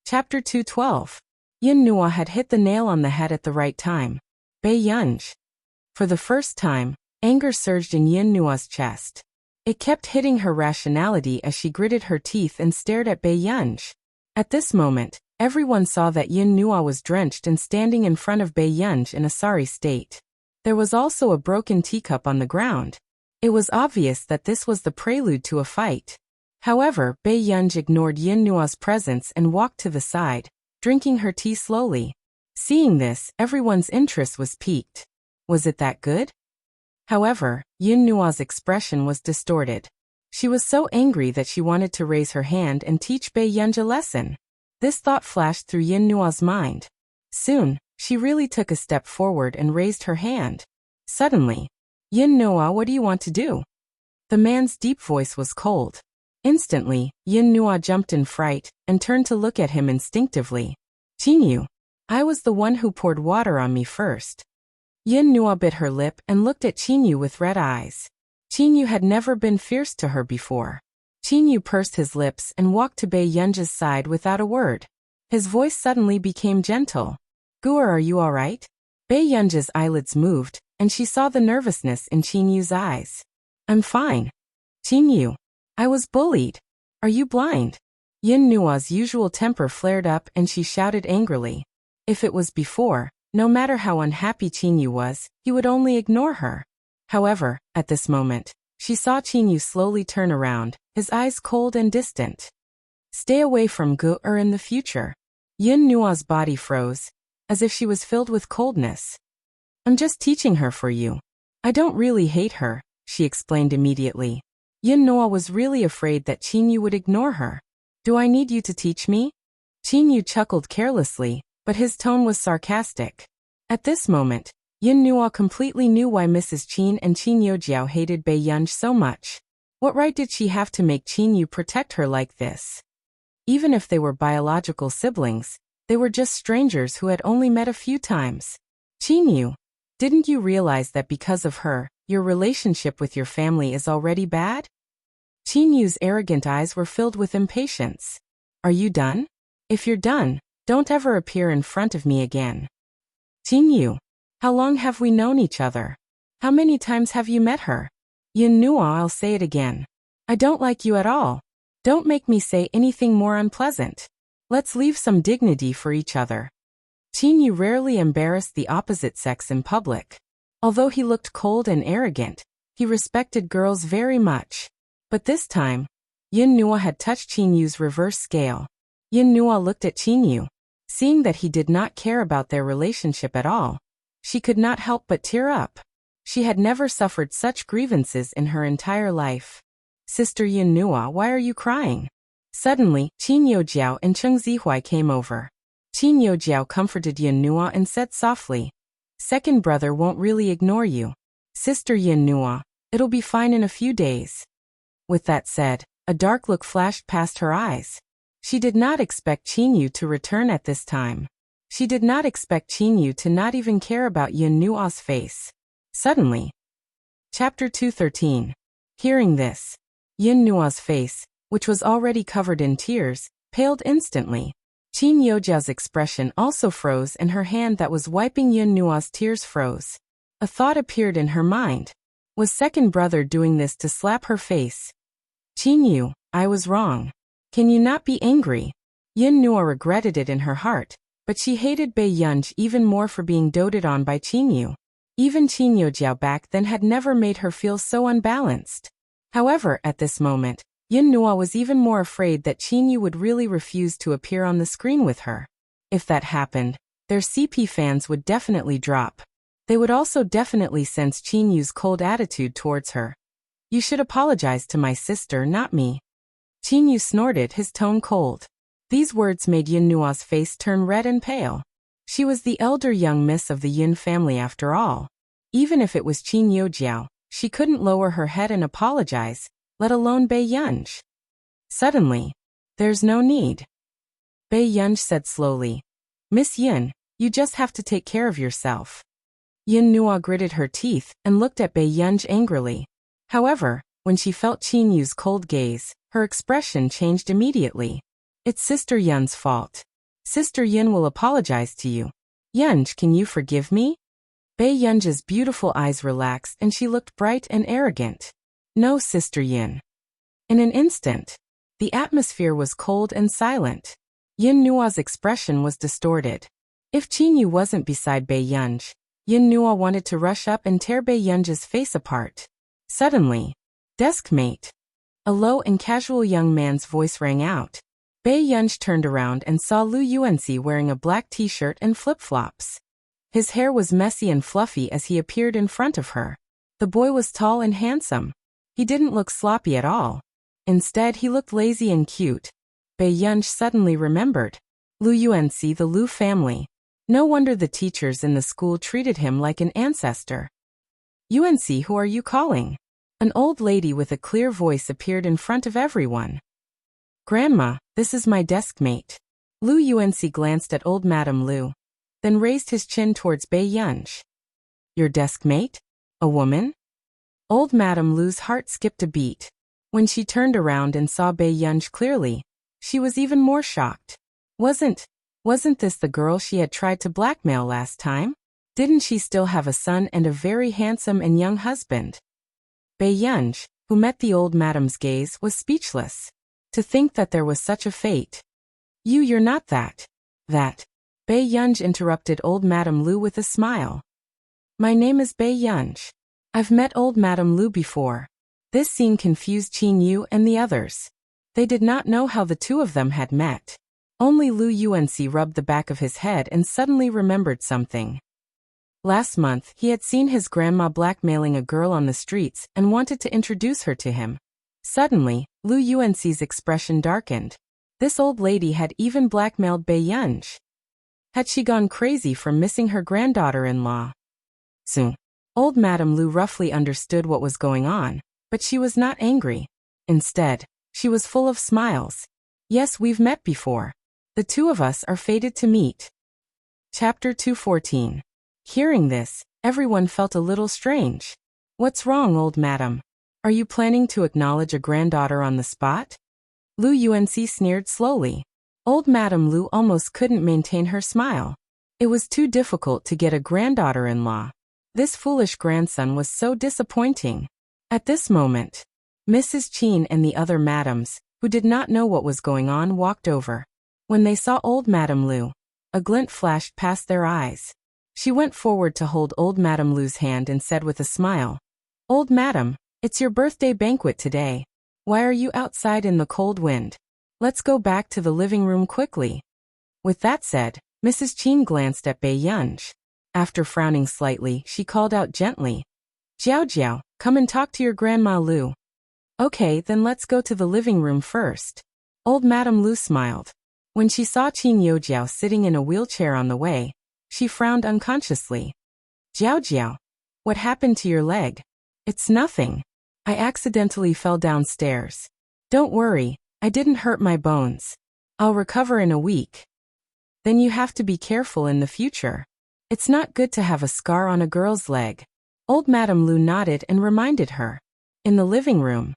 Chapter 212. Yin Nuo had hit the nail on the head at the right time. Bai Yunj. For the first time, anger surged in Yin Nuo's chest. It kept hitting her rationality as she gritted her teeth and stared at Bai Yunj. At this moment, everyone saw that Yin Nuo was drenched and standing in front of Bai Yunj in a sorry state. There was also a broken teacup on the ground. It was obvious that this was the prelude to a fight. However, Bai Yunj ignored Yin Nuo's presence and walked to the side, drinking her tea slowly. Seeing this, everyone's interest was piqued. Was it that good? However, Yin Nua's expression was distorted. She was so angry that she wanted to raise her hand and teach Bei Yunj a lesson. This thought flashed through Yin Nua's mind. Soon, she really took a step forward and raised her hand. Suddenly, Yin Nua, what do you want to do? The man's deep voice was cold. Instantly, Yin Nua jumped in fright and turned to look at him instinctively. Qinyu, I was the one who poured water on me first. Yin Nua bit her lip and looked at Qinyu with red eyes. Qinyu had never been fierce to her before. Qinyu pursed his lips and walked to Bei Yunj's side without a word. His voice suddenly became gentle. Guer, are you all right? Bei Yunj's eyelids moved, and she saw the nervousness in Qinyu's eyes. I'm fine. Qinyu, I was bullied. Are you blind? Yin Nua's usual temper flared up and she shouted angrily. If it was before, no matter how unhappy Qinyu was, he would only ignore her. However, at this moment, she saw Qinyu slowly turn around, his eyes cold and distant. Stay away from Guer in the future. Yin Nua's body froze, as if she was filled with coldness. I'm just teaching her for you. I don't really hate her, she explained immediately. Yin Nua was really afraid that Qinyu would ignore her. Do I need you to teach me? Qinyu chuckled carelessly, but his tone was sarcastic. At this moment, Yin Nua completely knew why Mrs. Qin and Qinyu Jiao hated Bei Yunj so much. What right did she have to make Qinyu protect her like this? Even if they were biological siblings, they were just strangers who had only met a few times. Qinyu, didn't you realize that because of her, your relationship with your family is already bad? Qinyu's arrogant eyes were filled with impatience. Are you done? If you're done, don't ever appear in front of me again. Qinyu, how long have we known each other? How many times have you met her? Yin Nua, I'll say it again. I don't like you at all. Don't make me say anything more unpleasant. Let's leave some dignity for each other. Qinyu rarely embarrassed the opposite sex in public. Although he looked cold and arrogant, he respected girls very much. But this time, Yin Nua had touched Qinyu's reverse scale. Yin Nua looked at Qinyu. Seeing that he did not care about their relationship at all, she could not help but tear up. She had never suffered such grievances in her entire life. Sister Yin Nua, why are you crying? Suddenly, Qinyu Jiao and Cheng Zihuai came over. Qinyu Jiao comforted Yin Nua and said softly, Second brother won't really ignore you. Sister Yin Nua, it'll be fine in a few days. With that said, a dark look flashed past her eyes. She did not expect Qinyu to return at this time. She did not expect Qinyu to not even care about Yin Nua's face. Suddenly. Chapter 213. Hearing this, Yin Nua's face, which was already covered in tears, paled instantly. Qinyu Jiao's expression also froze and her hand that was wiping Yin Nua's tears froze. A thought appeared in her mind. Was second brother doing this to slap her face? Qinyu, I was wrong. Can you not be angry? Yin Nua regretted it in her heart, but she hated Bei Yunj even more for being doted on by Qinyu. Even Qinyu Jiao back then had never made her feel so unbalanced. However, at this moment, Yin Nua was even more afraid that Qinyu would really refuse to appear on the screen with her. If that happened, their CP fans would definitely drop. They would also definitely sense Qinyu's cold attitude towards her. You should apologize to my sister, not me. Qinyu snorted, his tone cold. These words made Yin Nua's face turn red and pale. She was the elder young miss of the Yin family after all. Even if it was Qinyu Jiao, she couldn't lower her head and apologize, let alone Bei Yunj. Suddenly, there's no need. Bei Yunj said slowly. Miss Yin, you just have to take care of yourself. Yin Nua gritted her teeth and looked at Bei Yunj angrily. However, when she felt Qinyu's cold gaze, her expression changed immediately. It's Sister Yun's fault. Sister Yin will apologize to you. Yunj, can you forgive me? Bei Yunj's beautiful eyes relaxed and she looked bright and arrogant. No, Sister Yin. In an instant, the atmosphere was cold and silent. Yin Nua's expression was distorted. If Qinyu wasn't beside Bei Yunj, Yin Nua wanted to rush up and tear Bei Yunj's face apart. Suddenly, deskmate. A low and casual young man's voice rang out. Bei Yunj turned around and saw Lu Yuanxi wearing a black t-shirt and flip-flops. His hair was messy and fluffy as he appeared in front of her. The boy was tall and handsome. He didn't look sloppy at all. Instead, he looked lazy and cute. Bei Yunj suddenly remembered. Lu Yuanxi, the Lu family. No wonder the teachers in the school treated him like an ancestor. Yuanxi, who are you calling? An old lady with a clear voice appeared in front of everyone. Grandma, this is my desk mate. Lu Yuanxi glanced at old Madame Lu, then raised his chin towards Bei Yunj. Your desk mate? A woman? Old Madame Lu's heart skipped a beat. When she turned around and saw Bei Yunj clearly, she was even more shocked. Wasn't this the girl she had tried to blackmail last time? Didn't she still have a son and a very handsome and young husband? Bei Yunj, who met the old madame's gaze, was speechless. To think that there was such a fate. You're not that. Bei Yunj interrupted old Madame Lu with a smile. My name is Bei Yunj. I've met old Madame Lu before. This scene confused Qin Yu and the others. They did not know how the two of them had met. Only Lu Yuanxi rubbed the back of his head and suddenly remembered something. Last month, he had seen his grandma blackmailing a girl on the streets and wanted to introduce her to him. Suddenly, Lu Yuanxi's expression darkened. This old lady had even blackmailed Bei Yunj. Had she gone crazy from missing her granddaughter-in-law? Soon, old Madame Lu roughly understood what was going on, but she was not angry. Instead, she was full of smiles. Yes, we've met before. The two of us are fated to meet. Chapter 214. Hearing this, everyone felt a little strange. What's wrong, old madam? Are you planning to acknowledge a granddaughter on the spot? Lu Yuanxi sneered slowly. Old Madame Lu almost couldn't maintain her smile. It was too difficult to get a granddaughter-in-law. This foolish grandson was so disappointing. At this moment, Mrs. Qin and the other madams, who did not know what was going on, walked over. When they saw old Madame Lu, a glint flashed past their eyes. She went forward to hold old Madame Lu's hand and said with a smile, Old madam, it's your birthday banquet today. Why are you outside in the cold wind? Let's go back to the living room quickly. With that said, Mrs. Qin glanced at Bei Yunj. After frowning slightly, she called out gently, Jiao Jiao, come and talk to your Grandma Lu. Okay, then let's go to the living room first. Old Madame Lu smiled. When she saw Qin Yojiao sitting in a wheelchair on the way, she frowned unconsciously. Jiao Jiao, what happened to your leg? It's nothing. I accidentally fell downstairs. Don't worry, I didn't hurt my bones. I'll recover in a week. Then you have to be careful in the future. It's not good to have a scar on a girl's leg. Old Madame Lu nodded and reminded her. In the living room.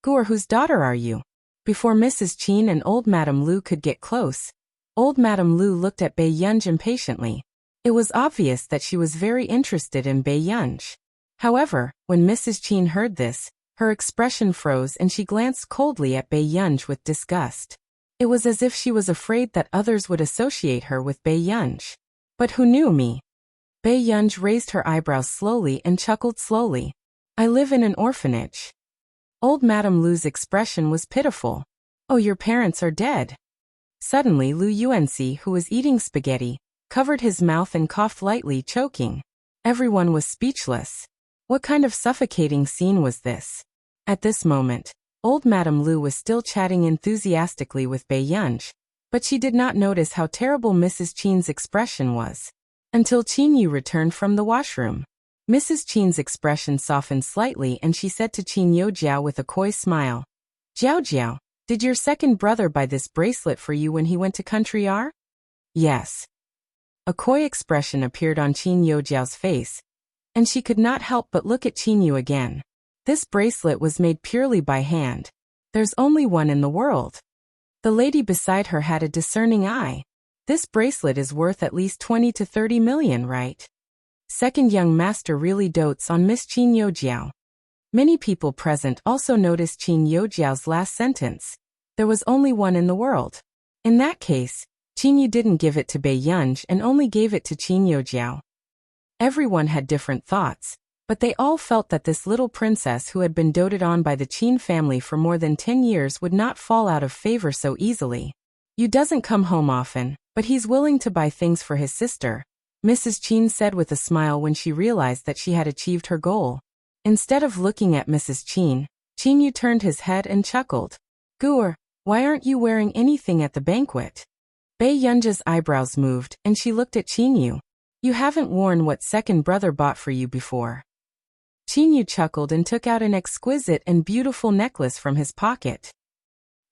Guor, whose daughter are you? Before Mrs. Qin and old Madame Lu could get close, old Madame Lu looked at Bei Yunj impatiently. It was obvious that she was very interested in Bei Yunj. However, when Mrs. Qin heard this, her expression froze and she glanced coldly at Bei Yunj with disgust. It was as if she was afraid that others would associate her with Bei Yunj. But who knew me? Bei Yunj raised her eyebrows slowly and chuckled slowly. I live in an orphanage. Old Madame Lu's expression was pitiful. Oh, your parents are dead. Suddenly Lu Yuanxi, who was eating spaghetti, covered his mouth and coughed lightly, choking. Everyone was speechless. What kind of suffocating scene was this? At this moment, old Madame Lu was still chatting enthusiastically with Bei Yunj, but she did not notice how terrible Mrs. Qin's expression was. Until Qin Yu returned from the washroom. Mrs. Qin's expression softened slightly and she said to Qin Yojiao with a coy smile, Jiao Jiao, did your second brother buy this bracelet for you when he went to Country R? Yes. A coy expression appeared on Qin Yojiao's face, and she could not help but look at Qin Yu again. This bracelet was made purely by hand. There's only one in the world. The lady beside her had a discerning eye. This bracelet is worth at least 20 to 30 million, right? Second young master really dotes on Miss Qin Yojiao. Many people present also noticed Qin Yojiao's last sentence. There was only one in the world. In that case, Qin Yu didn't give it to Bei Yunj and only gave it to Qin Yojiao. Everyone had different thoughts, but they all felt that this little princess who had been doted on by the Qin family for more than 10 years would not fall out of favor so easily. Yu doesn't come home often, but he's willing to buy things for his sister, Mrs. Qin said with a smile when she realized that she had achieved her goal. Instead of looking at Mrs. Qin Yu turned his head and chuckled. Guer, why aren't you wearing anything at the banquet? Bei Yunji's eyebrows moved, and she looked at Qin Yu. You haven't worn what second brother bought for you before. Qin Yu chuckled and took out an exquisite and beautiful necklace from his pocket.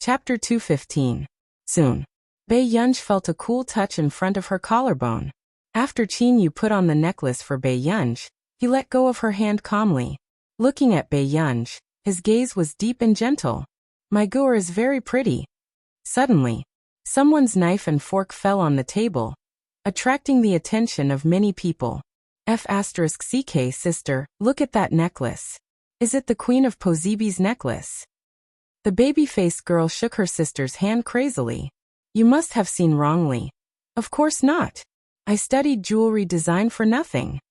Chapter 215. Soon. Bei Yunji felt a cool touch in front of her collarbone. After Qin Yu put on the necklace for Bei Yunji, he let go of her hand calmly. Looking at Bei Yunji, his gaze was deep and gentle. My Guer is very pretty. Suddenly, someone's knife and fork fell on the table, attracting the attention of many people. F***CK sister, look at that necklace. Is it the Queen of Pozeebi's necklace? The baby-faced girl shook her sister's hand crazily. You must have seen wrongly. Of course not. I studied jewelry design for nothing.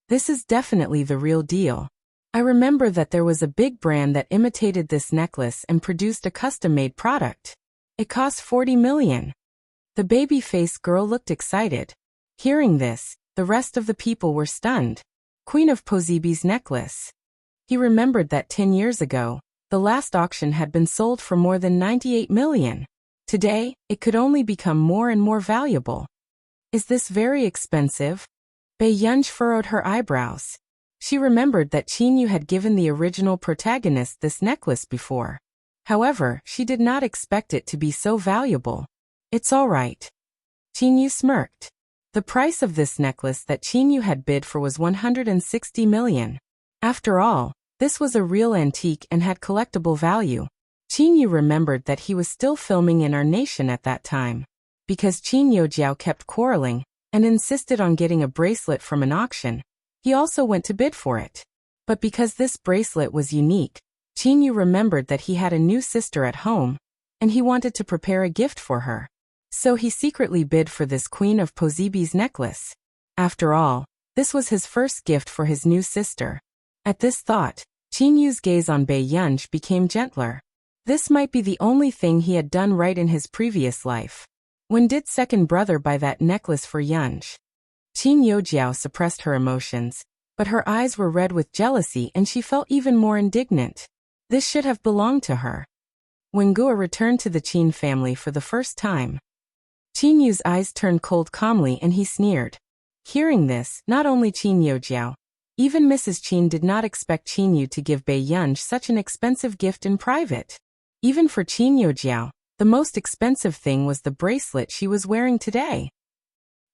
This is definitely the real deal. I remember that there was a big brand that imitated this necklace and produced a custom-made product. It cost 40 million. The baby-faced girl looked excited. Hearing this, the rest of the people were stunned. Queen of Pozeebi's necklace. He remembered that 10 years ago, the last auction had been sold for more than 98 million. Today, it could only become more and more valuable. Is this very expensive? Bei Yunji furrowed her eyebrows. She remembered that Qin Yu had given the original protagonist this necklace before. However, she did not expect it to be so valuable. It's all right. Qin Yu smirked. The price of this necklace that Qin Yu had bid for was 160 million. After all, this was a real antique and had collectible value. Qin Yu remembered that he was still filming in our nation at that time. Because Qin Yojiao kept quarreling and insisted on getting a bracelet from an auction, he also went to bid for it. But because this bracelet was unique, Qin Yu remembered that he had a new sister at home, and he wanted to prepare a gift for her. So he secretly bid for this Queen of Pozeebi's necklace. After all, this was his first gift for his new sister. At this thought, Qin Yu's gaze on Bei Yunji became gentler. This might be the only thing he had done right in his previous life. When did second brother buy that necklace for Yunji? Qin Yojiao suppressed her emotions, but her eyes were red with jealousy and she felt even more indignant. This should have belonged to her. When Guo returned to the Qin family for the first time, Qin Yu's eyes turned cold calmly and he sneered. Hearing this, not only Qin Yojiao, even Mrs. Qin did not expect Qin Yu to give Bei Yunji such an expensive gift in private. Even for Qin Yojiao, the most expensive thing was the bracelet she was wearing today.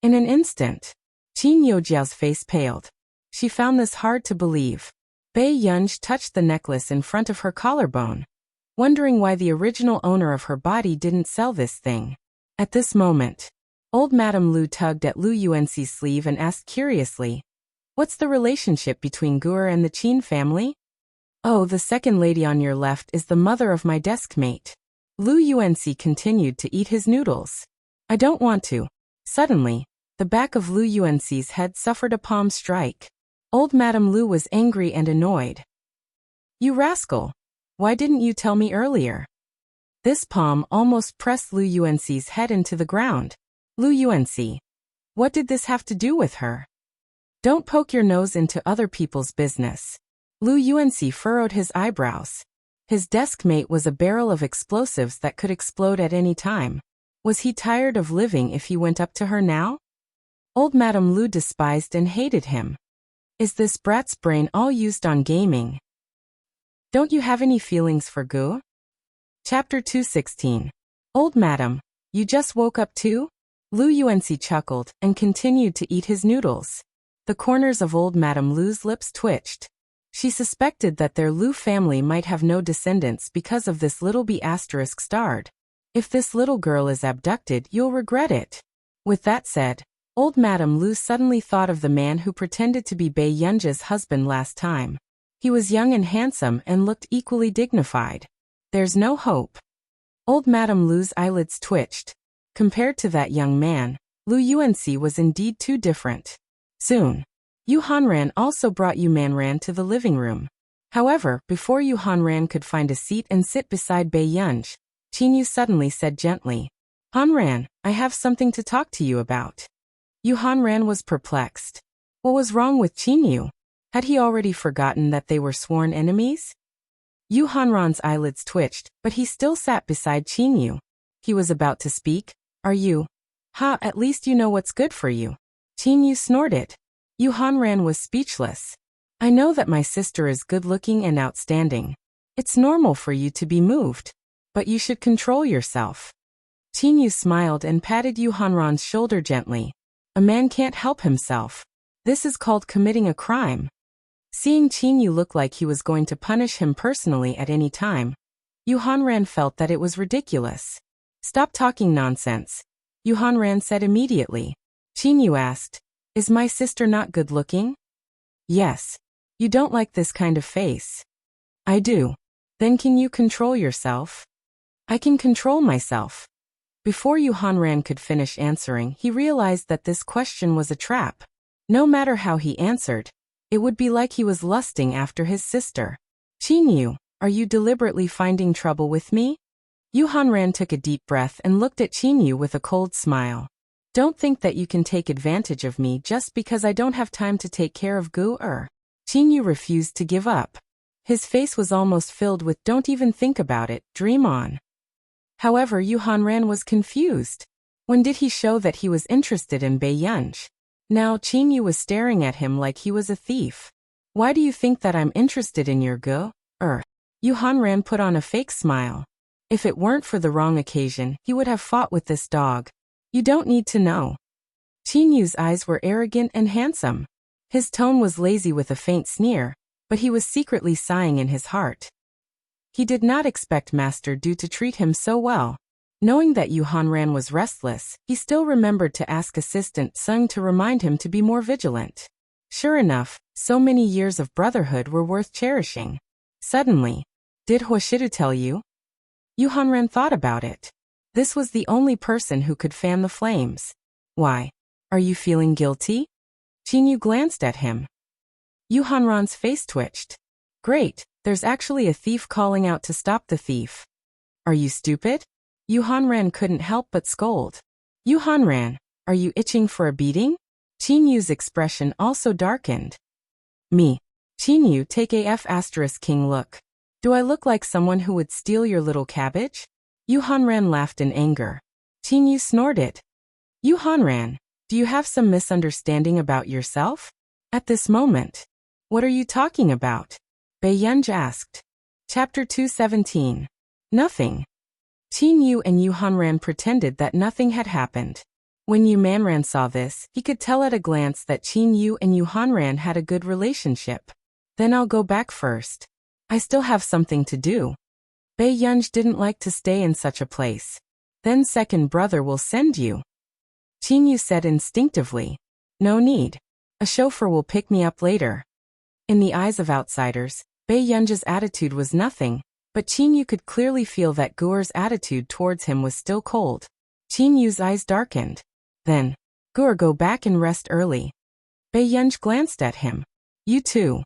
In an instant, Qin Yojiao's face paled. She found this hard to believe. Bei Yunji touched the necklace in front of her collarbone, wondering why the original owner of her body didn't sell this thing. At this moment, old Madame Lu tugged at Lu Yuanxi's sleeve and asked curiously, "What's the relationship between Guer and the Qin family?" "Oh, the second lady on your left is the mother of my desk mate." Lu Yuanxi continued to eat his noodles. "I don't want to." Suddenly, the back of Lu Yuanxi's head suffered a palm strike. Old Madame Lu was angry and annoyed. "You rascal! Why didn't you tell me earlier?" This palm almost pressed Lu Yuanxi's head into the ground. "Lu Yuanxi, what did this have to do with her? Don't poke your nose into other people's business." Lu Yuanxi furrowed his eyebrows. His desk mate was a barrel of explosives that could explode at any time. Was he tired of living if he went up to her now? Old Madame Lu despised and hated him. Is this brat's brain all used on gaming? Don't you have any feelings for Gu? Chapter 216. Old Madam, you just woke up too? Lu Yuanxi chuckled and continued to eat his noodles. The corners of old Madame Lu's lips twitched. She suspected that their Lu family might have no descendants because of this little b** starred. If this little girl is abducted, you'll regret it. With that said, old Madame Lu suddenly thought of the man who pretended to be Bei Yunji's husband last time. He was young and handsome and looked equally dignified. There's no hope. Old Madame Lu's eyelids twitched. Compared to that young man, Lu Yuanxi was indeed too different. Soon, Yu Hanran also brought Yu Manran to the living room. However, before Yu Hanran could find a seat and sit beside Bei Yunji, Qin Yu suddenly said gently, "Hanran, I have something to talk to you about." Yu Hanran was perplexed. What was wrong with Qin Yu? Had he already forgotten that they were sworn enemies? Yu Hanran's eyelids twitched, but he still sat beside Qin Yu. He was about to speak. Are you? Ha, at least you know what's good for you. Qin Yu snorted. Yu Hanran was speechless. I know that my sister is good-looking and outstanding. It's normal for you to be moved. But you should control yourself. Qin Yu smiled and patted Yu Hanran's shoulder gently. A man can't help himself. This is called committing a crime. Seeing Qin Yu look like he was going to punish him personally at any time, Yu Hanran felt that it was ridiculous. Stop talking nonsense, Yu Hanran said immediately. Qin Yu asked, is my sister not good-looking? Yes. You don't like this kind of face. I do. Then can you control yourself? I can control myself. Before Yu Hanran could finish answering, he realized that this question was a trap. No matter how he answered, it would be like he was lusting after his sister. Qin Yu, are you deliberately finding trouble with me? Yu Hanran took a deep breath and looked at Qin Yu with a cold smile. Don't think that you can take advantage of me just because I don't have time to take care of Gu-er. Qin Yu refused to give up. His face was almost filled with don't even think about it, dream on. However, Yu Hanran was confused. When did he show that he was interested in Bei Yunj? Now Qin Yu was staring at him like he was a thief. Why do you think that I'm interested in your Gu-er? Yu Hanran put on a fake smile. If it weren't for the wrong occasion, he would have fought with this dog. You don't need to know. Qin Yu's eyes were arrogant and handsome. His tone was lazy with a faint sneer, but he was secretly sighing in his heart. He did not expect Master Du to treat him so well. Knowing that Yu Hanran was restless, he still remembered to ask Assistant Sung to remind him to be more vigilant. Sure enough, so many years of brotherhood were worth cherishing. Suddenly, did Huashidu tell you? Yu Hanran thought about it. This was the only person who could fan the flames. Why? Are you feeling guilty? Qin Yu glanced at him. Yu Hanran's face twitched. Great, there's actually a thief calling out to stop the thief. Are you stupid? Yu Hanran couldn't help but scold. Yu Hanran, are you itching for a beating? Qin Yu's expression also darkened. Me. Qin Yu, take a F***king look. Do I look like someone who would steal your little cabbage? Yu Hanran laughed in anger. Qin Yu snorted. Yu Hanran, do you have some misunderstanding about yourself? At this moment. What are you talking about? Bei Yunj asked. Chapter 217. Nothing. Qin Yu and Yu Hanran pretended that nothing had happened. When Yu Manran saw this, he could tell at a glance that Qin Yu and Yu Hanran had a good relationship. Then I'll go back first. I still have something to do. Bei Yunj didn't like to stay in such a place. Then second brother will send you. Qin Yu said instinctively. No need. A chauffeur will pick me up later. In the eyes of outsiders, Bei Yunj's attitude was nothing, but Qin Yu could clearly feel that Gu-er's attitude towards him was still cold. Qin Yu's eyes darkened. Then, Gu-er, go back and rest early. Bei Yunj glanced at him. You too.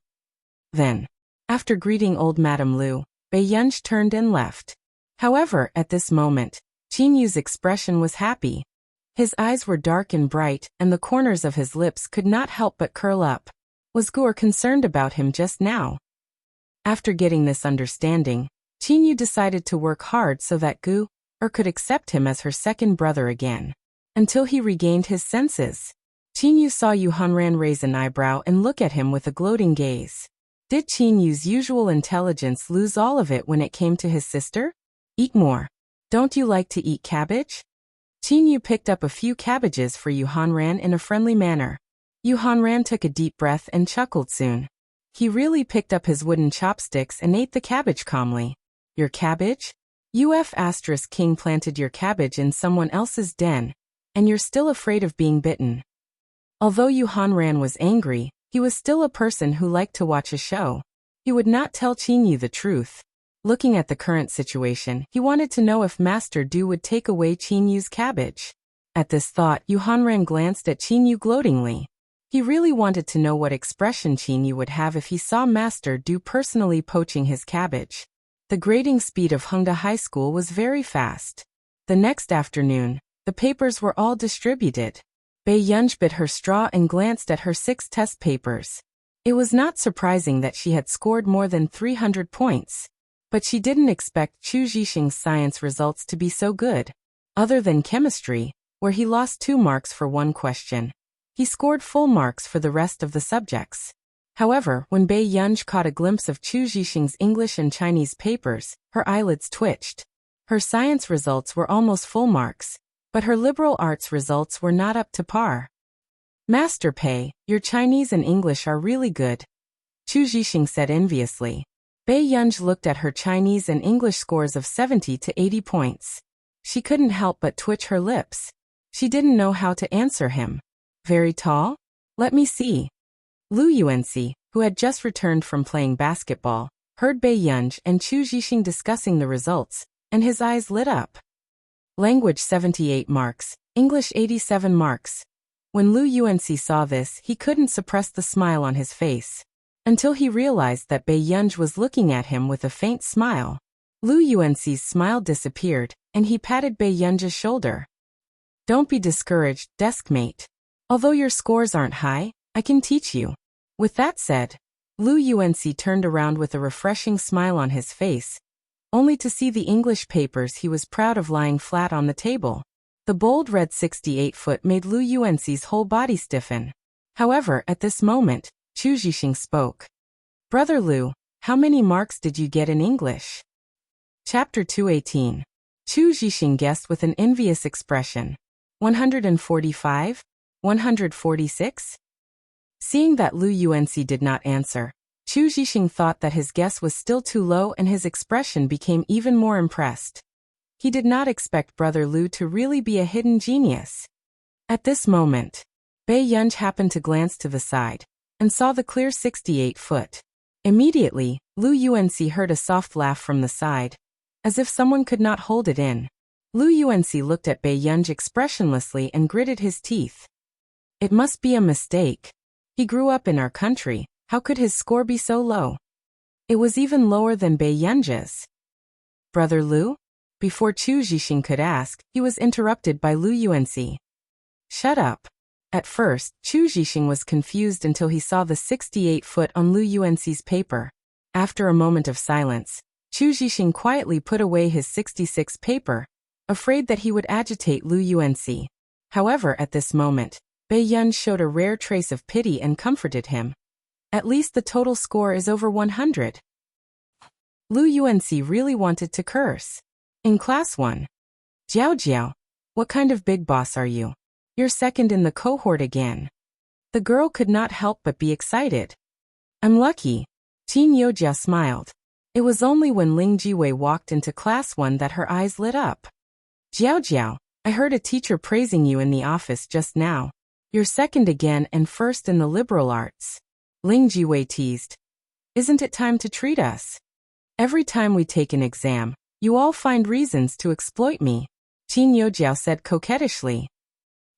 Then, after greeting old Madame Lu, Bei Yunj turned and left. However, at this moment, Qin Yu's expression was happy. His eyes were dark and bright, and the corners of his lips could not help but curl up. Was Gu-er concerned about him just now? After getting this understanding, Qin Yu decided to work hard so that Gu-er could accept him as her second brother again. Until he regained his senses. Qin Yu saw Yu Hanran raise an eyebrow and look at him with a gloating gaze. Did Qin Yu's usual intelligence lose all of it when it came to his sister? Eat more. Don't you like to eat cabbage? Qin Yu picked up a few cabbages for Yu Hanran in a friendly manner. Yu Hanran took a deep breath and chuckled soon. He really picked up his wooden chopsticks and ate the cabbage calmly. Your cabbage? King planted your cabbage in someone else's den, and you're still afraid of being bitten. Although Yu Hanran was angry, he was still a person who liked to watch a show. He would not tell Qin Yu the truth. Looking at the current situation, he wanted to know if Master Du would take away Qin Yu's cabbage. At this thought, Yu Hanran glanced at Qin Yu gloatingly. He really wanted to know what expression Qin Yu would have if he saw Master Du personally poaching his cabbage. The grading speed of Hongda High School was very fast. The next afternoon, the papers were all distributed. Bei Yunj bit her straw and glanced at her 6 test papers. It was not surprising that she had scored more than 300 points. But she didn't expect Chu Zhixing's science results to be so good. Other than chemistry, where he lost 2 marks for one question, he scored full marks for the rest of the subjects. However, when Bai Yunj caught a glimpse of Chu Zhixing's English and Chinese papers, her eyelids twitched. Her science results were almost full marks, but her liberal arts results were not up to par. Master Pai, your Chinese and English are really good, Chu Zhixing said enviously. Bai Yunj looked at her Chinese and English scores of 70 to 80 points. She couldn't help but twitch her lips. She didn't know how to answer him. Very tall? Let me see. Lu Yuanxi, who had just returned from playing basketball, heard Bai Yunj and Chu Zhixing discussing the results, and his eyes lit up. Language 78 marks, English 87 marks. When Lu Yuanxi saw this, he couldn't suppress the smile on his face. Until he realized that Bai Yunj was looking at him with a faint smile. Lu Yuanxi's smile disappeared, and he patted Bai Yunj's shoulder. Don't be discouraged, deskmate. Although your scores aren't high, I can teach you. With that said, Lu Yuanxi turned around with a refreshing smile on his face, only to see the English papers he was proud of lying flat on the table. The bold red 68-foot made Lu Yuanxi's whole body stiffen. However, at this moment, Chu Zhixing spoke. Brother Lu, how many marks did you get in English? Chapter 218. Chu Zhixing guessed with an envious expression. 145? 146? Seeing that Lu Yuanxi did not answer, Chu Zhixing thought that his guess was still too low and his expression became even more impressed. He did not expect Brother Lu to really be a hidden genius. At this moment, Bai Yunj happened to glance to the side and saw the clear 68-foot. Immediately, Lu Yuanxi heard a soft laugh from the side, as if someone could not hold it in. Lu Yuanxi looked at Bai Yunj expressionlessly and gritted his teeth. It must be a mistake. He grew up in our country, how could his score be so low? It was even lower than Bai Yunj's. Brother Lu? Before Chu Zhixing could ask, he was interrupted by Lu Yuanxi. Shut up. At first, Chu Zhixing was confused until he saw the 68-foot on Lu Yuanxi's paper. After a moment of silence, Chu Zhixing quietly put away his 66 paper, afraid that he would agitate Lu Yuanxi. However, at this moment, Bai Yunj showed a rare trace of pity and comforted him. At least the total score is over 100. Lu Yuanxi really wanted to curse. In class 1. Jiao Jiao, what kind of big boss are you? You're second in the cohort again. The girl could not help but be excited. I'm lucky. Qin Youjiao smiled. It was only when Ling Jiwei walked into class 1 that her eyes lit up. Jiao Jiao, I heard a teacher praising you in the office just now. You're second again and first in the liberal arts. Ling Jiwei teased. Isn't it time to treat us? Every time we take an exam, you all find reasons to exploit me, Qin Youjiao said coquettishly.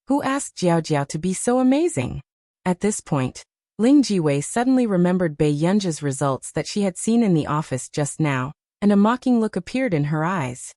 Who asked Jiao Jiao to be so amazing? At this point, Ling Jiwei suddenly remembered Bai Yunj's results that she had seen in the office just now, and a mocking look appeared in her eyes.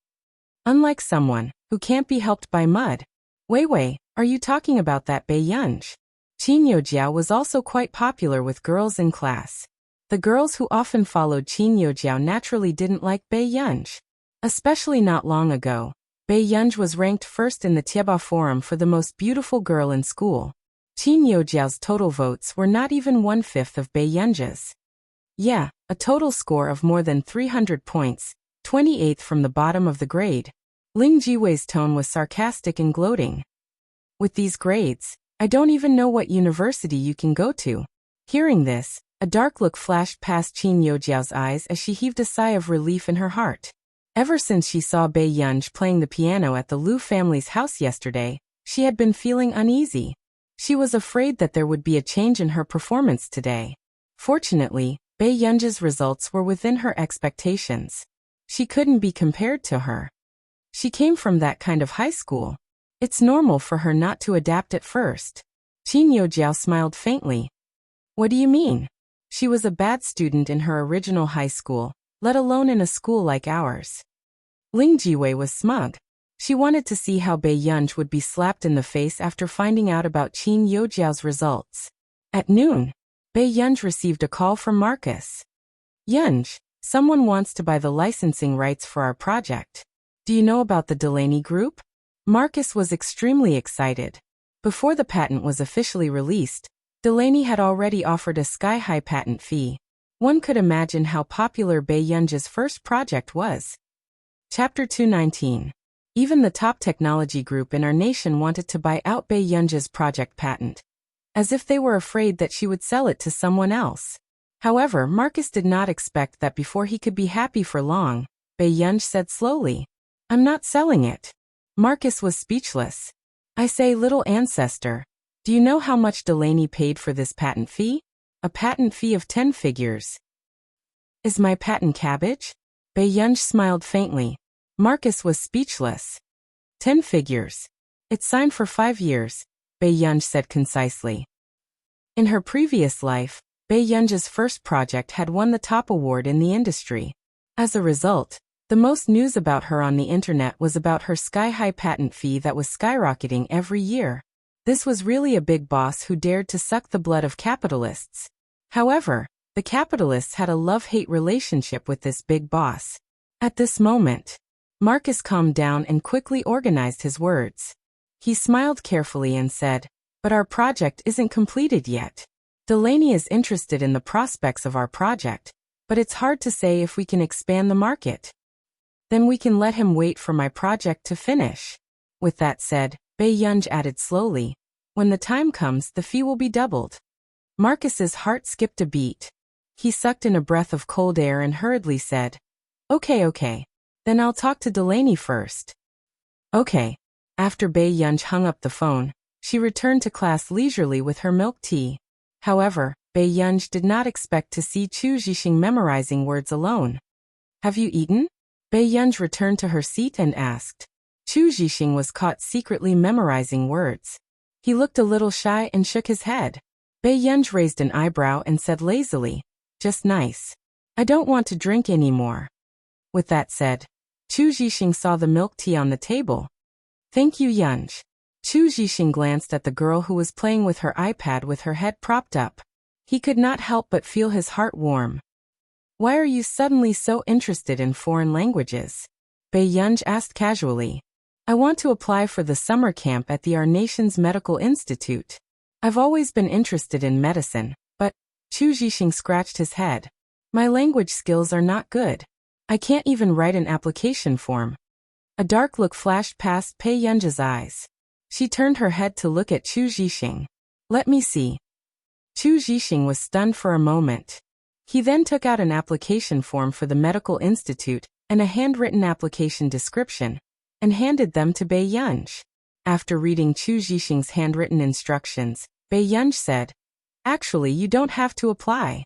Unlike someone who can't be helped by mud. Wei, are you talking about that Bai Yunj? Qin Youjiao was also quite popular with girls in class. The girls who often followed Qin Youjiao naturally didn't like Bai Yunj. Especially not long ago, Bai Yunj was ranked first in the Tieba Forum for the most beautiful girl in school. Qin Youjiao's total votes were not even 1/5 of Bai Yunj's. Yeah, a total score of more than 300 points, 28th from the bottom of the grade. Ling Jiwei's tone was sarcastic and gloating. With these grades, I don't even know what university you can go to. Hearing this, a dark look flashed past Qin Youjiao's eyes as she heaved a sigh of relief in her heart. Ever since she saw Bai Yunj playing the piano at the Lu family's house yesterday, she had been feeling uneasy. She was afraid that there would be a change in her performance today. Fortunately, Bai Yunj's results were within her expectations. She couldn't be compared to her. She came from that kind of high school. It's normal for her not to adapt at first. Qin Youjiao smiled faintly. What do you mean? She was a bad student in her original high school, let alone in a school like ours. Ling Jiwei was smug. She wanted to see how Bai Yunj would be slapped in the face after finding out about Qin Youjiao's results. At noon, Bei Yunj received a call from Marcus. Yunj, someone wants to buy the licensing rights for our project. Do you know about the Delaney Group? Marcus was extremely excited. Before the patent was officially released, Delaney had already offered a sky-high patent fee. One could imagine how popular Bei Yunj's first project was. Chapter 219. Even the top technology group in our nation wanted to buy out Bei Yunj's project patent, as if they were afraid that she would sell it to someone else. However, Marcus did not expect that before he could be happy for long. Bei Yunj said slowly, "I'm not selling it." Marcus was speechless. "I say, little ancestor, do you know how much Delaney paid for this patent fee? A patent fee of 10 figures. Is my patent cabbage?" Bei Yunj smiled faintly. Marcus was speechless. 10 figures. It's signed for 5 years, Bei Yunj said concisely. In her previous life, Bei Yunj's first project had won the top award in the industry. As a result, the most news about her on the internet was about her sky-high patent fee that was skyrocketing every year. This was really a big boss who dared to suck the blood of capitalists. However, the capitalists had a love-hate relationship with this big boss. At this moment, Marcus calmed down and quickly organized his words. He smiled carefully and said, "But our project isn't completed yet. Delaney is interested in the prospects of our project, but it's hard to say if we can expand the market. Then we can let him wait for my project to finish." With that said, Bei Yunj added slowly, "When the time comes, the fee will be doubled." Marcus's heart skipped a beat. He sucked in a breath of cold air and hurriedly said, Okay. Then I'll talk to Delaney first." Okay. After Bei Yunj hung up the phone, she returned to class leisurely with her milk tea. However, Bei Yunj did not expect to see Chu Zhixing memorizing words alone. "Have you eaten?" Bei Yunj returned to her seat and asked. Chu Zhixing was caught secretly memorizing words. He looked a little shy and shook his head. Bei Yunj raised an eyebrow and said lazily, "Just nice. I don't want to drink anymore." With that said, Chu Zhixing saw the milk tea on the table. "Thank you, Yunj." Chu Zhixing glanced at the girl who was playing with her iPad with her head propped up. He could not help but feel his heart warm. "Why are you suddenly so interested in foreign languages?" Bei Yunj asked casually. "I want to apply for the summer camp at our nation's medical institute. I've always been interested in medicine, but..." Chu Zhixing scratched his head. "My language skills are not good. I can't even write an application form." A dark look flashed past Bei Yunj's eyes. She turned her head to look at Chu Zhixing. "Let me see." Chu Zhixing was stunned for a moment. He then took out an application form for the medical institute and a handwritten application description, and handed them to Bei Yunj. After reading Chu Zhixing's handwritten instructions, Bei Yunj said, "Actually, you don't have to apply."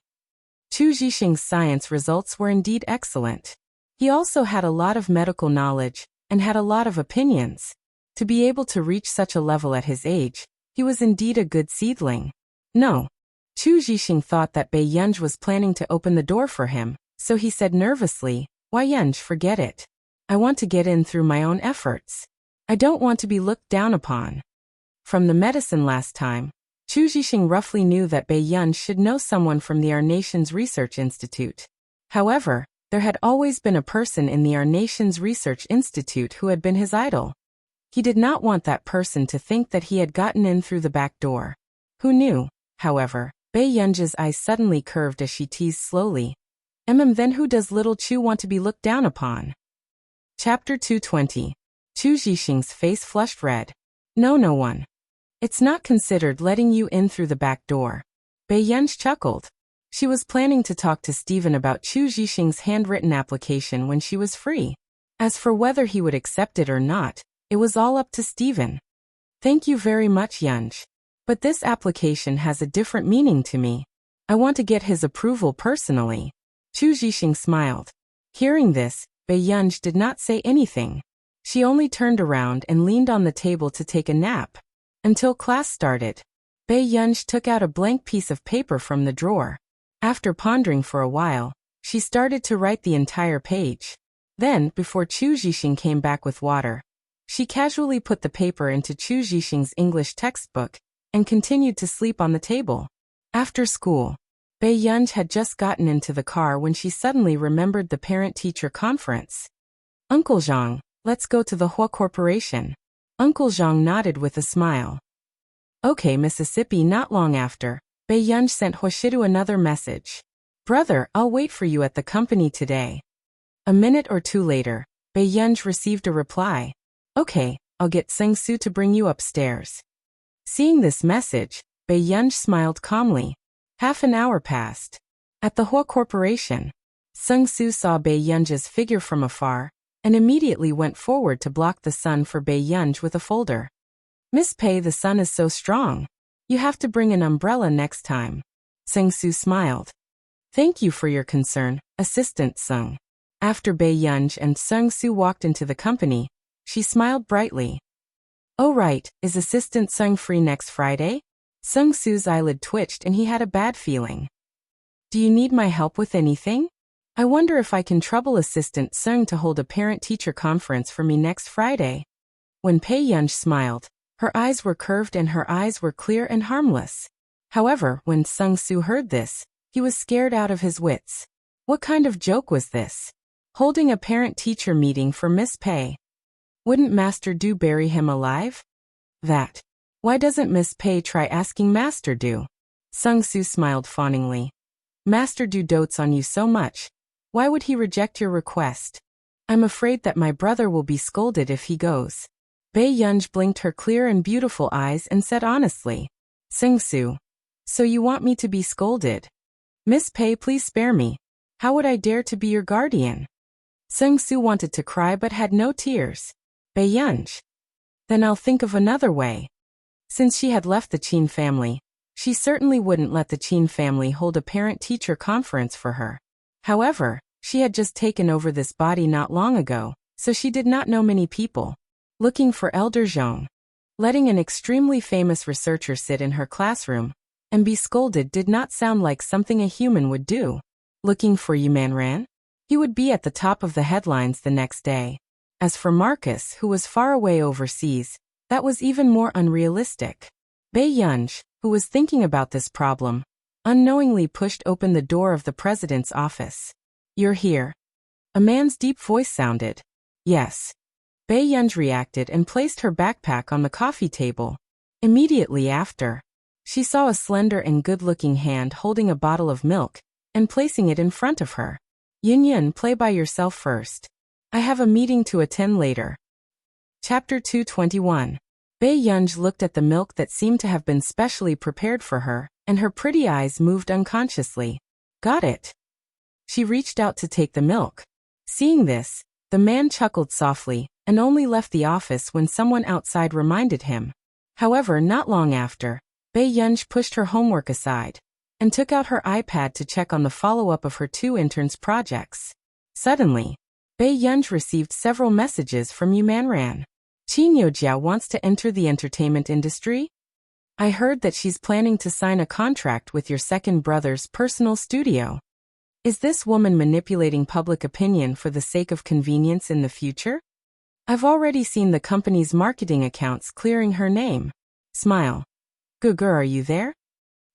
Chu Zhixing's science results were indeed excellent. He also had a lot of medical knowledge, and had a lot of opinions. To be able to reach such a level at his age, he was indeed a good seedling. No. Chu Zhixing thought that Bei Yunj was planning to open the door for him, so he said nervously, "Why Yunj, forget it. I want to get in through my own efforts. I don't want to be looked down upon." From the medicine last time, Chu Zhixing roughly knew that Bei Yunj should know someone from our nation's research institute. However, there had always been a person in our nation's research institute who had been his idol. He did not want that person to think that he had gotten in through the back door. Who knew, however? Bei Yunj's eyes suddenly curved as she teased slowly. Then who does little Chu want to be looked down upon?" Chapter 220. Chu Zhixing's face flushed red. No one. It's not considered letting you in through the back door." Bei Yunj chuckled. She was planning to talk to Stephen about Chu Zhixing's handwritten application when she was free. As for whether he would accept it or not, it was all up to Stephen. "Thank you very much, Yunj. But this application has a different meaning to me. I want to get his approval personally." Chu Zhixing smiled. Hearing this, Bei Yunj did not say anything. She only turned around and leaned on the table to take a nap. Until class started. Bei Yunj took out a blank piece of paper from the drawer. After pondering for a while, she started to write the entire page. Then, before Chu Zhixing came back with water, she casually put the paper into Chu Zhixing's English textbook and continued to sleep on the table. After school, Bei Yunj had just gotten into the car when she suddenly remembered the parent-teacher conference. Uncle Zhang, let's go to the Hua Corporation. Uncle Zhang nodded with a smile. Okay, Mississippi. Not long after, Bei Yunj sent Huashidu another message. Brother, I'll wait for you at the company today. A minute or two later, Bei Yunj received a reply. Okay, I'll get Seng Su to bring you upstairs. Seeing this message, Bei Yunj smiled calmly. Half an hour passed. At the Hua Corporation, Seng Su saw Bei Yunj's figure from afar, and immediately went forward to block the sun for Bei Yunj with a folder. Miss Pei, the sun is so strong. You have to bring an umbrella next time. Seng Su smiled. Thank you for your concern, Assistant Sung. After Bei Yunj and Seng Su walked into the company, she smiled brightly. Oh right, is Assistant Sung free next Friday? Seng Su's eyelid twitched and he had a bad feeling. Do you need my help with anything? I wonder if I can trouble Assistant Sung to hold a parent-teacher conference for me next Friday. When Bei Yunj smiled, her eyes were curved and her eyes were clear and harmless. However, when Seng Su heard this, he was scared out of his wits. What kind of joke was this? Holding a parent-teacher meeting for Miss Pei. Wouldn't Master Du bury him alive? That. Why doesn't Miss Pei try asking Master Du? Seng Su smiled fawningly. Master Du dotes on you so much. Why would he reject your request? I'm afraid that my brother will be scolded if he goes. Bei Yunj blinked her clear and beautiful eyes and said honestly. Seng Su. So you want me to be scolded? Miss Pei, please spare me. How would I dare to be your guardian? Seng Su wanted to cry but had no tears. Bei Yunj. Then I'll think of another way. Since she had left the Qin family, she certainly wouldn't let the Qin family hold a parent-teacher conference for her. However, she had just taken over this body not long ago, so she did not know many people. Looking for Elder Zhong. Letting an extremely famous researcher sit in her classroom and be scolded did not sound like something a human would do. Looking for Yumanran? He would be at the top of the headlines the next day. As for Marcus, who was far away overseas, that was even more unrealistic. Bei Yunj, who was thinking about this problem, unknowingly pushed open the door of the president's office. You're here. A man's deep voice sounded. Yes. Bei Yunj reacted and placed her backpack on the coffee table. Immediately after, she saw a slender and good-looking hand holding a bottle of milk and placing it in front of her. Yun, play by yourself first. I have a meeting to attend later. Chapter 221. Bei Yunj looked at the milk that seemed to have been specially prepared for her, and her pretty eyes moved unconsciously. Got it. She reached out to take the milk. Seeing this, the man chuckled softly, and only left the office when someone outside reminded him. However, not long after, Bei Yunj pushed her homework aside and took out her iPad to check on the follow-up of her 2 interns' projects. Suddenly, Bei Yunj received several messages from Yumanran. Qin Yojiao wants to enter the entertainment industry? I heard that she's planning to sign a contract with your second brother's personal studio. Is this woman manipulating public opinion for the sake of convenience in the future? I've already seen the company's marketing accounts clearing her name. Smile. Gugur, are you there?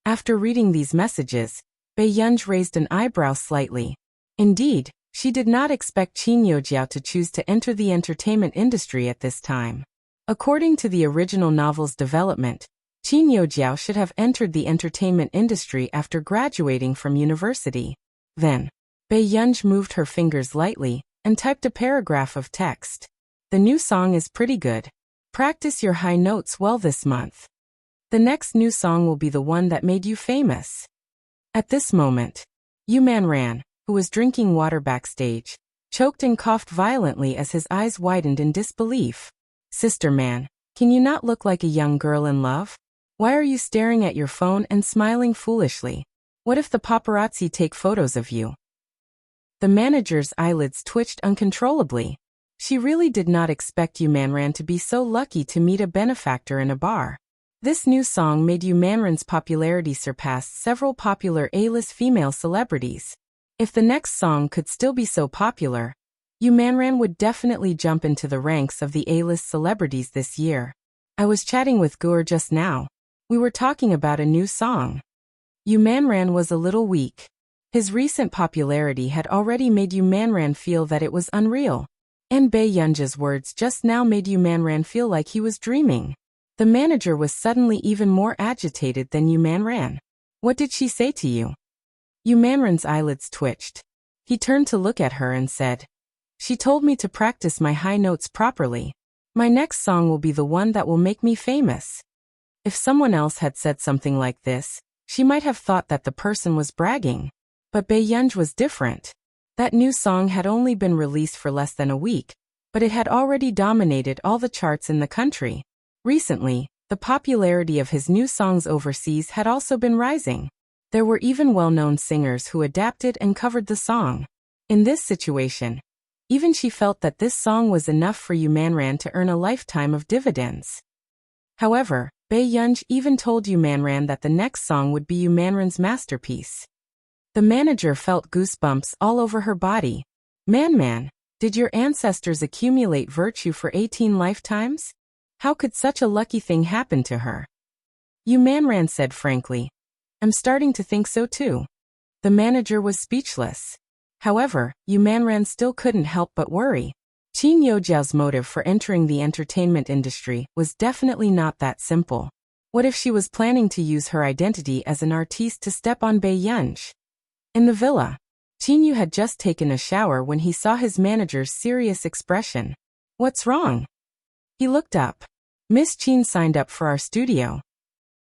After reading these messages, Bei Yunj raised an eyebrow slightly. Indeed, she did not expect Qin Yojiao to choose to enter the entertainment industry at this time. According to the original novel's development, Qin Yojiao should have entered the entertainment industry after graduating from university. Then, Bei Yunj moved her fingers lightly and typed a paragraph of text. The new song is pretty good. Practice your high notes well this month. The next new song will be the one that made you famous. At this moment, Yumanran, who was drinking water backstage, choked and coughed violently as his eyes widened in disbelief. Sister man, can you not look like a young girl in love? Why are you staring at your phone and smiling foolishly? What if the paparazzi take photos of you? The manager's eyelids twitched uncontrollably. She really did not expect Yumanran to be so lucky to meet a benefactor in a bar. This new song made Yumanran's popularity surpass several popular A-list female celebrities. If the next song could still be so popular, Yumanran would definitely jump into the ranks of the A-list celebrities this year. I was chatting with Gur just now. We were talking about a new song. Yu Manran was a little weak. His recent popularity had already made Yu Manran feel that it was unreal. And Bei Yunji's words just now made Yu Manran feel like he was dreaming. The manager was suddenly even more agitated than Yu Manran. What did she say to you? Yu Manran's eyelids twitched. He turned to look at her and said, "She told me to practice my high notes properly. My next song will be the one that will make me famous." If someone else had said something like this, she might have thought that the person was bragging. But Bei Yunji was different. That new song had only been released for less than a week, but it had already dominated all the charts in the country. Recently, the popularity of his new songs overseas had also been rising. There were even well-known singers who adapted and covered the song. In this situation, even she felt that this song was enough for Yu Manran to earn a lifetime of dividends. However, Bei Yunji even told Yu Manran that the next song would be Yu Manran's masterpiece. The manager felt goosebumps all over her body. Man, did your ancestors accumulate virtue for 18 lifetimes? How could such a lucky thing happen to her? Yu Manran said frankly, "I'm starting to think so too." The manager was speechless. However, Yu Manran still couldn't help but worry. Qin Youjiao's motive for entering the entertainment industry was definitely not that simple. What if she was planning to use her identity as an artiste to step on Bei Yunji? In the villa, Qin Yu had just taken a shower when he saw his manager's serious expression. "What's wrong?" He looked up. "Miss Qin signed up for our studio."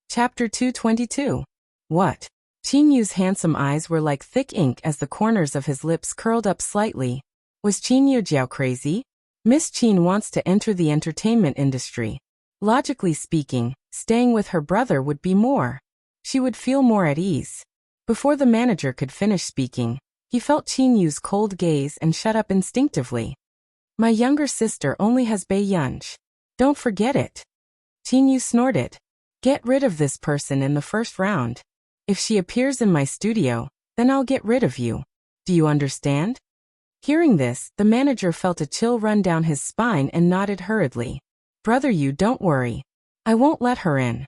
Chapter 222. What? Qin Yu's handsome eyes were like thick ink as the corners of his lips curled up slightly. Was Qin Youjiao crazy? Miss Qin wants to enter the entertainment industry. Logically speaking, staying with her brother would be more. She would feel more at ease. Before the manager could finish speaking, he felt Qin Yu's cold gaze and shut up instinctively. "My younger sister only has Bei Yunji. Don't forget it." Qin Yu snorted. "Get rid of this person in the first round. If she appears in my studio, then I'll get rid of you. Do you understand?" Hearing this, the manager felt a chill run down his spine and nodded hurriedly. "Brother Yu, don't worry. I won't let her in."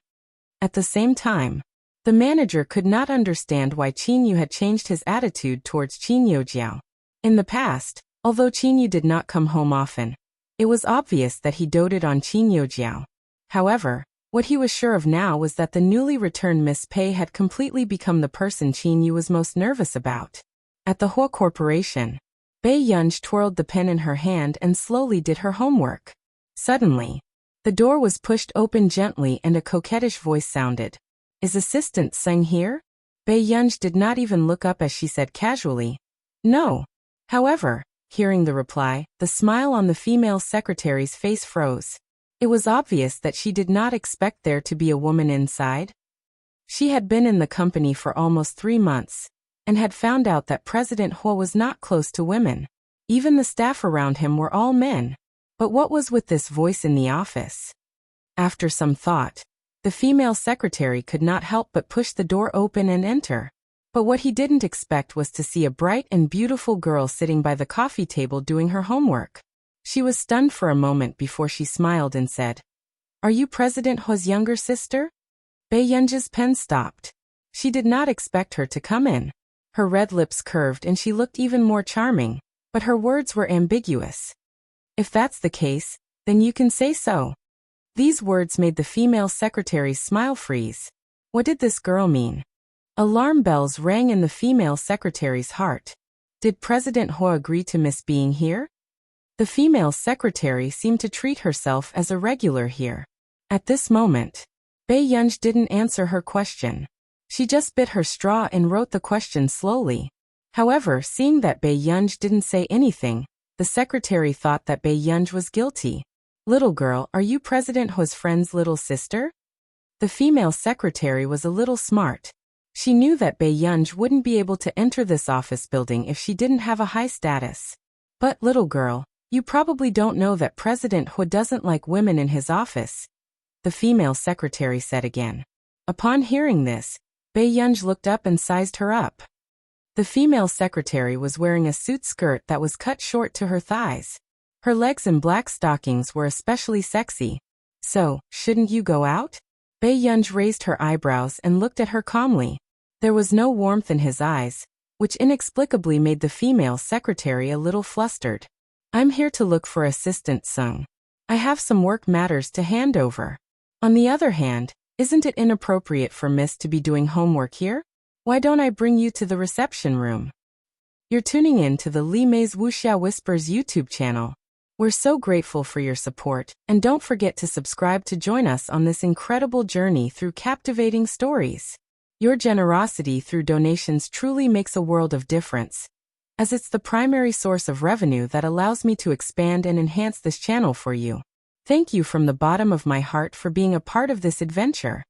At the same time, the manager could not understand why Qin Yu had changed his attitude towards Qin Youjiao. In the past, although Qin Yu did not come home often, it was obvious that he doted on Qin Youjiao. However, what he was sure of now was that the newly returned Miss Pei had completely become the person Qin Yu was most nervous about. At the Hua Corporation, Bei Yunji twirled the pen in her hand and slowly did her homework. Suddenly, the door was pushed open gently and a coquettish voice sounded. "Is Assistant Seng here?" Bei Yunji did not even look up as she said casually, "No." However, hearing the reply, the smile on the female secretary's face froze. It was obvious that she did not expect there to be a woman inside. She had been in the company for almost 3 months, and had found out that President Hua was not close to women. Even the staff around him were all men. But what was with this voice in the office? After some thought, the female secretary could not help but push the door open and enter. But what he didn't expect was to see a bright and beautiful girl sitting by the coffee table doing her homework. She was stunned for a moment before she smiled and said, "Are you President Hua's younger sister?" Bei Yunji's pen stopped. She did not expect her to come in. Her red lips curved and she looked even more charming, but her words were ambiguous. "If that's the case, then you can say so." These words made the female secretary's smile freeze. What did this girl mean? Alarm bells rang in the female secretary's heart. Did President Hua agree to Miss being here? The female secretary seemed to treat herself as a regular here. At this moment, Bei Yunji didn't answer her question. She just bit her straw and wrote the question slowly. However, seeing that Bei Yunji didn't say anything, the secretary thought that Bei Yunji was guilty. "Little girl, are you President Hua's friend's little sister?" The female secretary was a little smart. She knew that Bei Yunji wouldn't be able to enter this office building if she didn't have a high status. "But, little girl, you probably don't know that President Hua doesn't like women in his office," the female secretary said again. Upon hearing this, Bei Yunji looked up and sized her up. The female secretary was wearing a suit skirt that was cut short to her thighs. Her legs in black stockings were especially sexy. "So, shouldn't you go out?" Bei Yunji raised her eyebrows and looked at her calmly. There was no warmth in his eyes, which inexplicably made the female secretary a little flustered. I'm here to look for assistant Sung. I have some work matters to hand over. On the other hand, isn't it inappropriate for Miss to be doing homework here? Why don't I bring you to the reception room? You're tuning in to the Li Mei's Wuxia Whispers YouTube channel. We're so grateful for your support, and don't forget to subscribe to join us on this incredible journey through captivating stories. Your generosity through donations truly makes a world of difference, as it's the primary source of revenue that allows me to expand and enhance this channel for you. Thank you from the bottom of my heart for being a part of this adventure.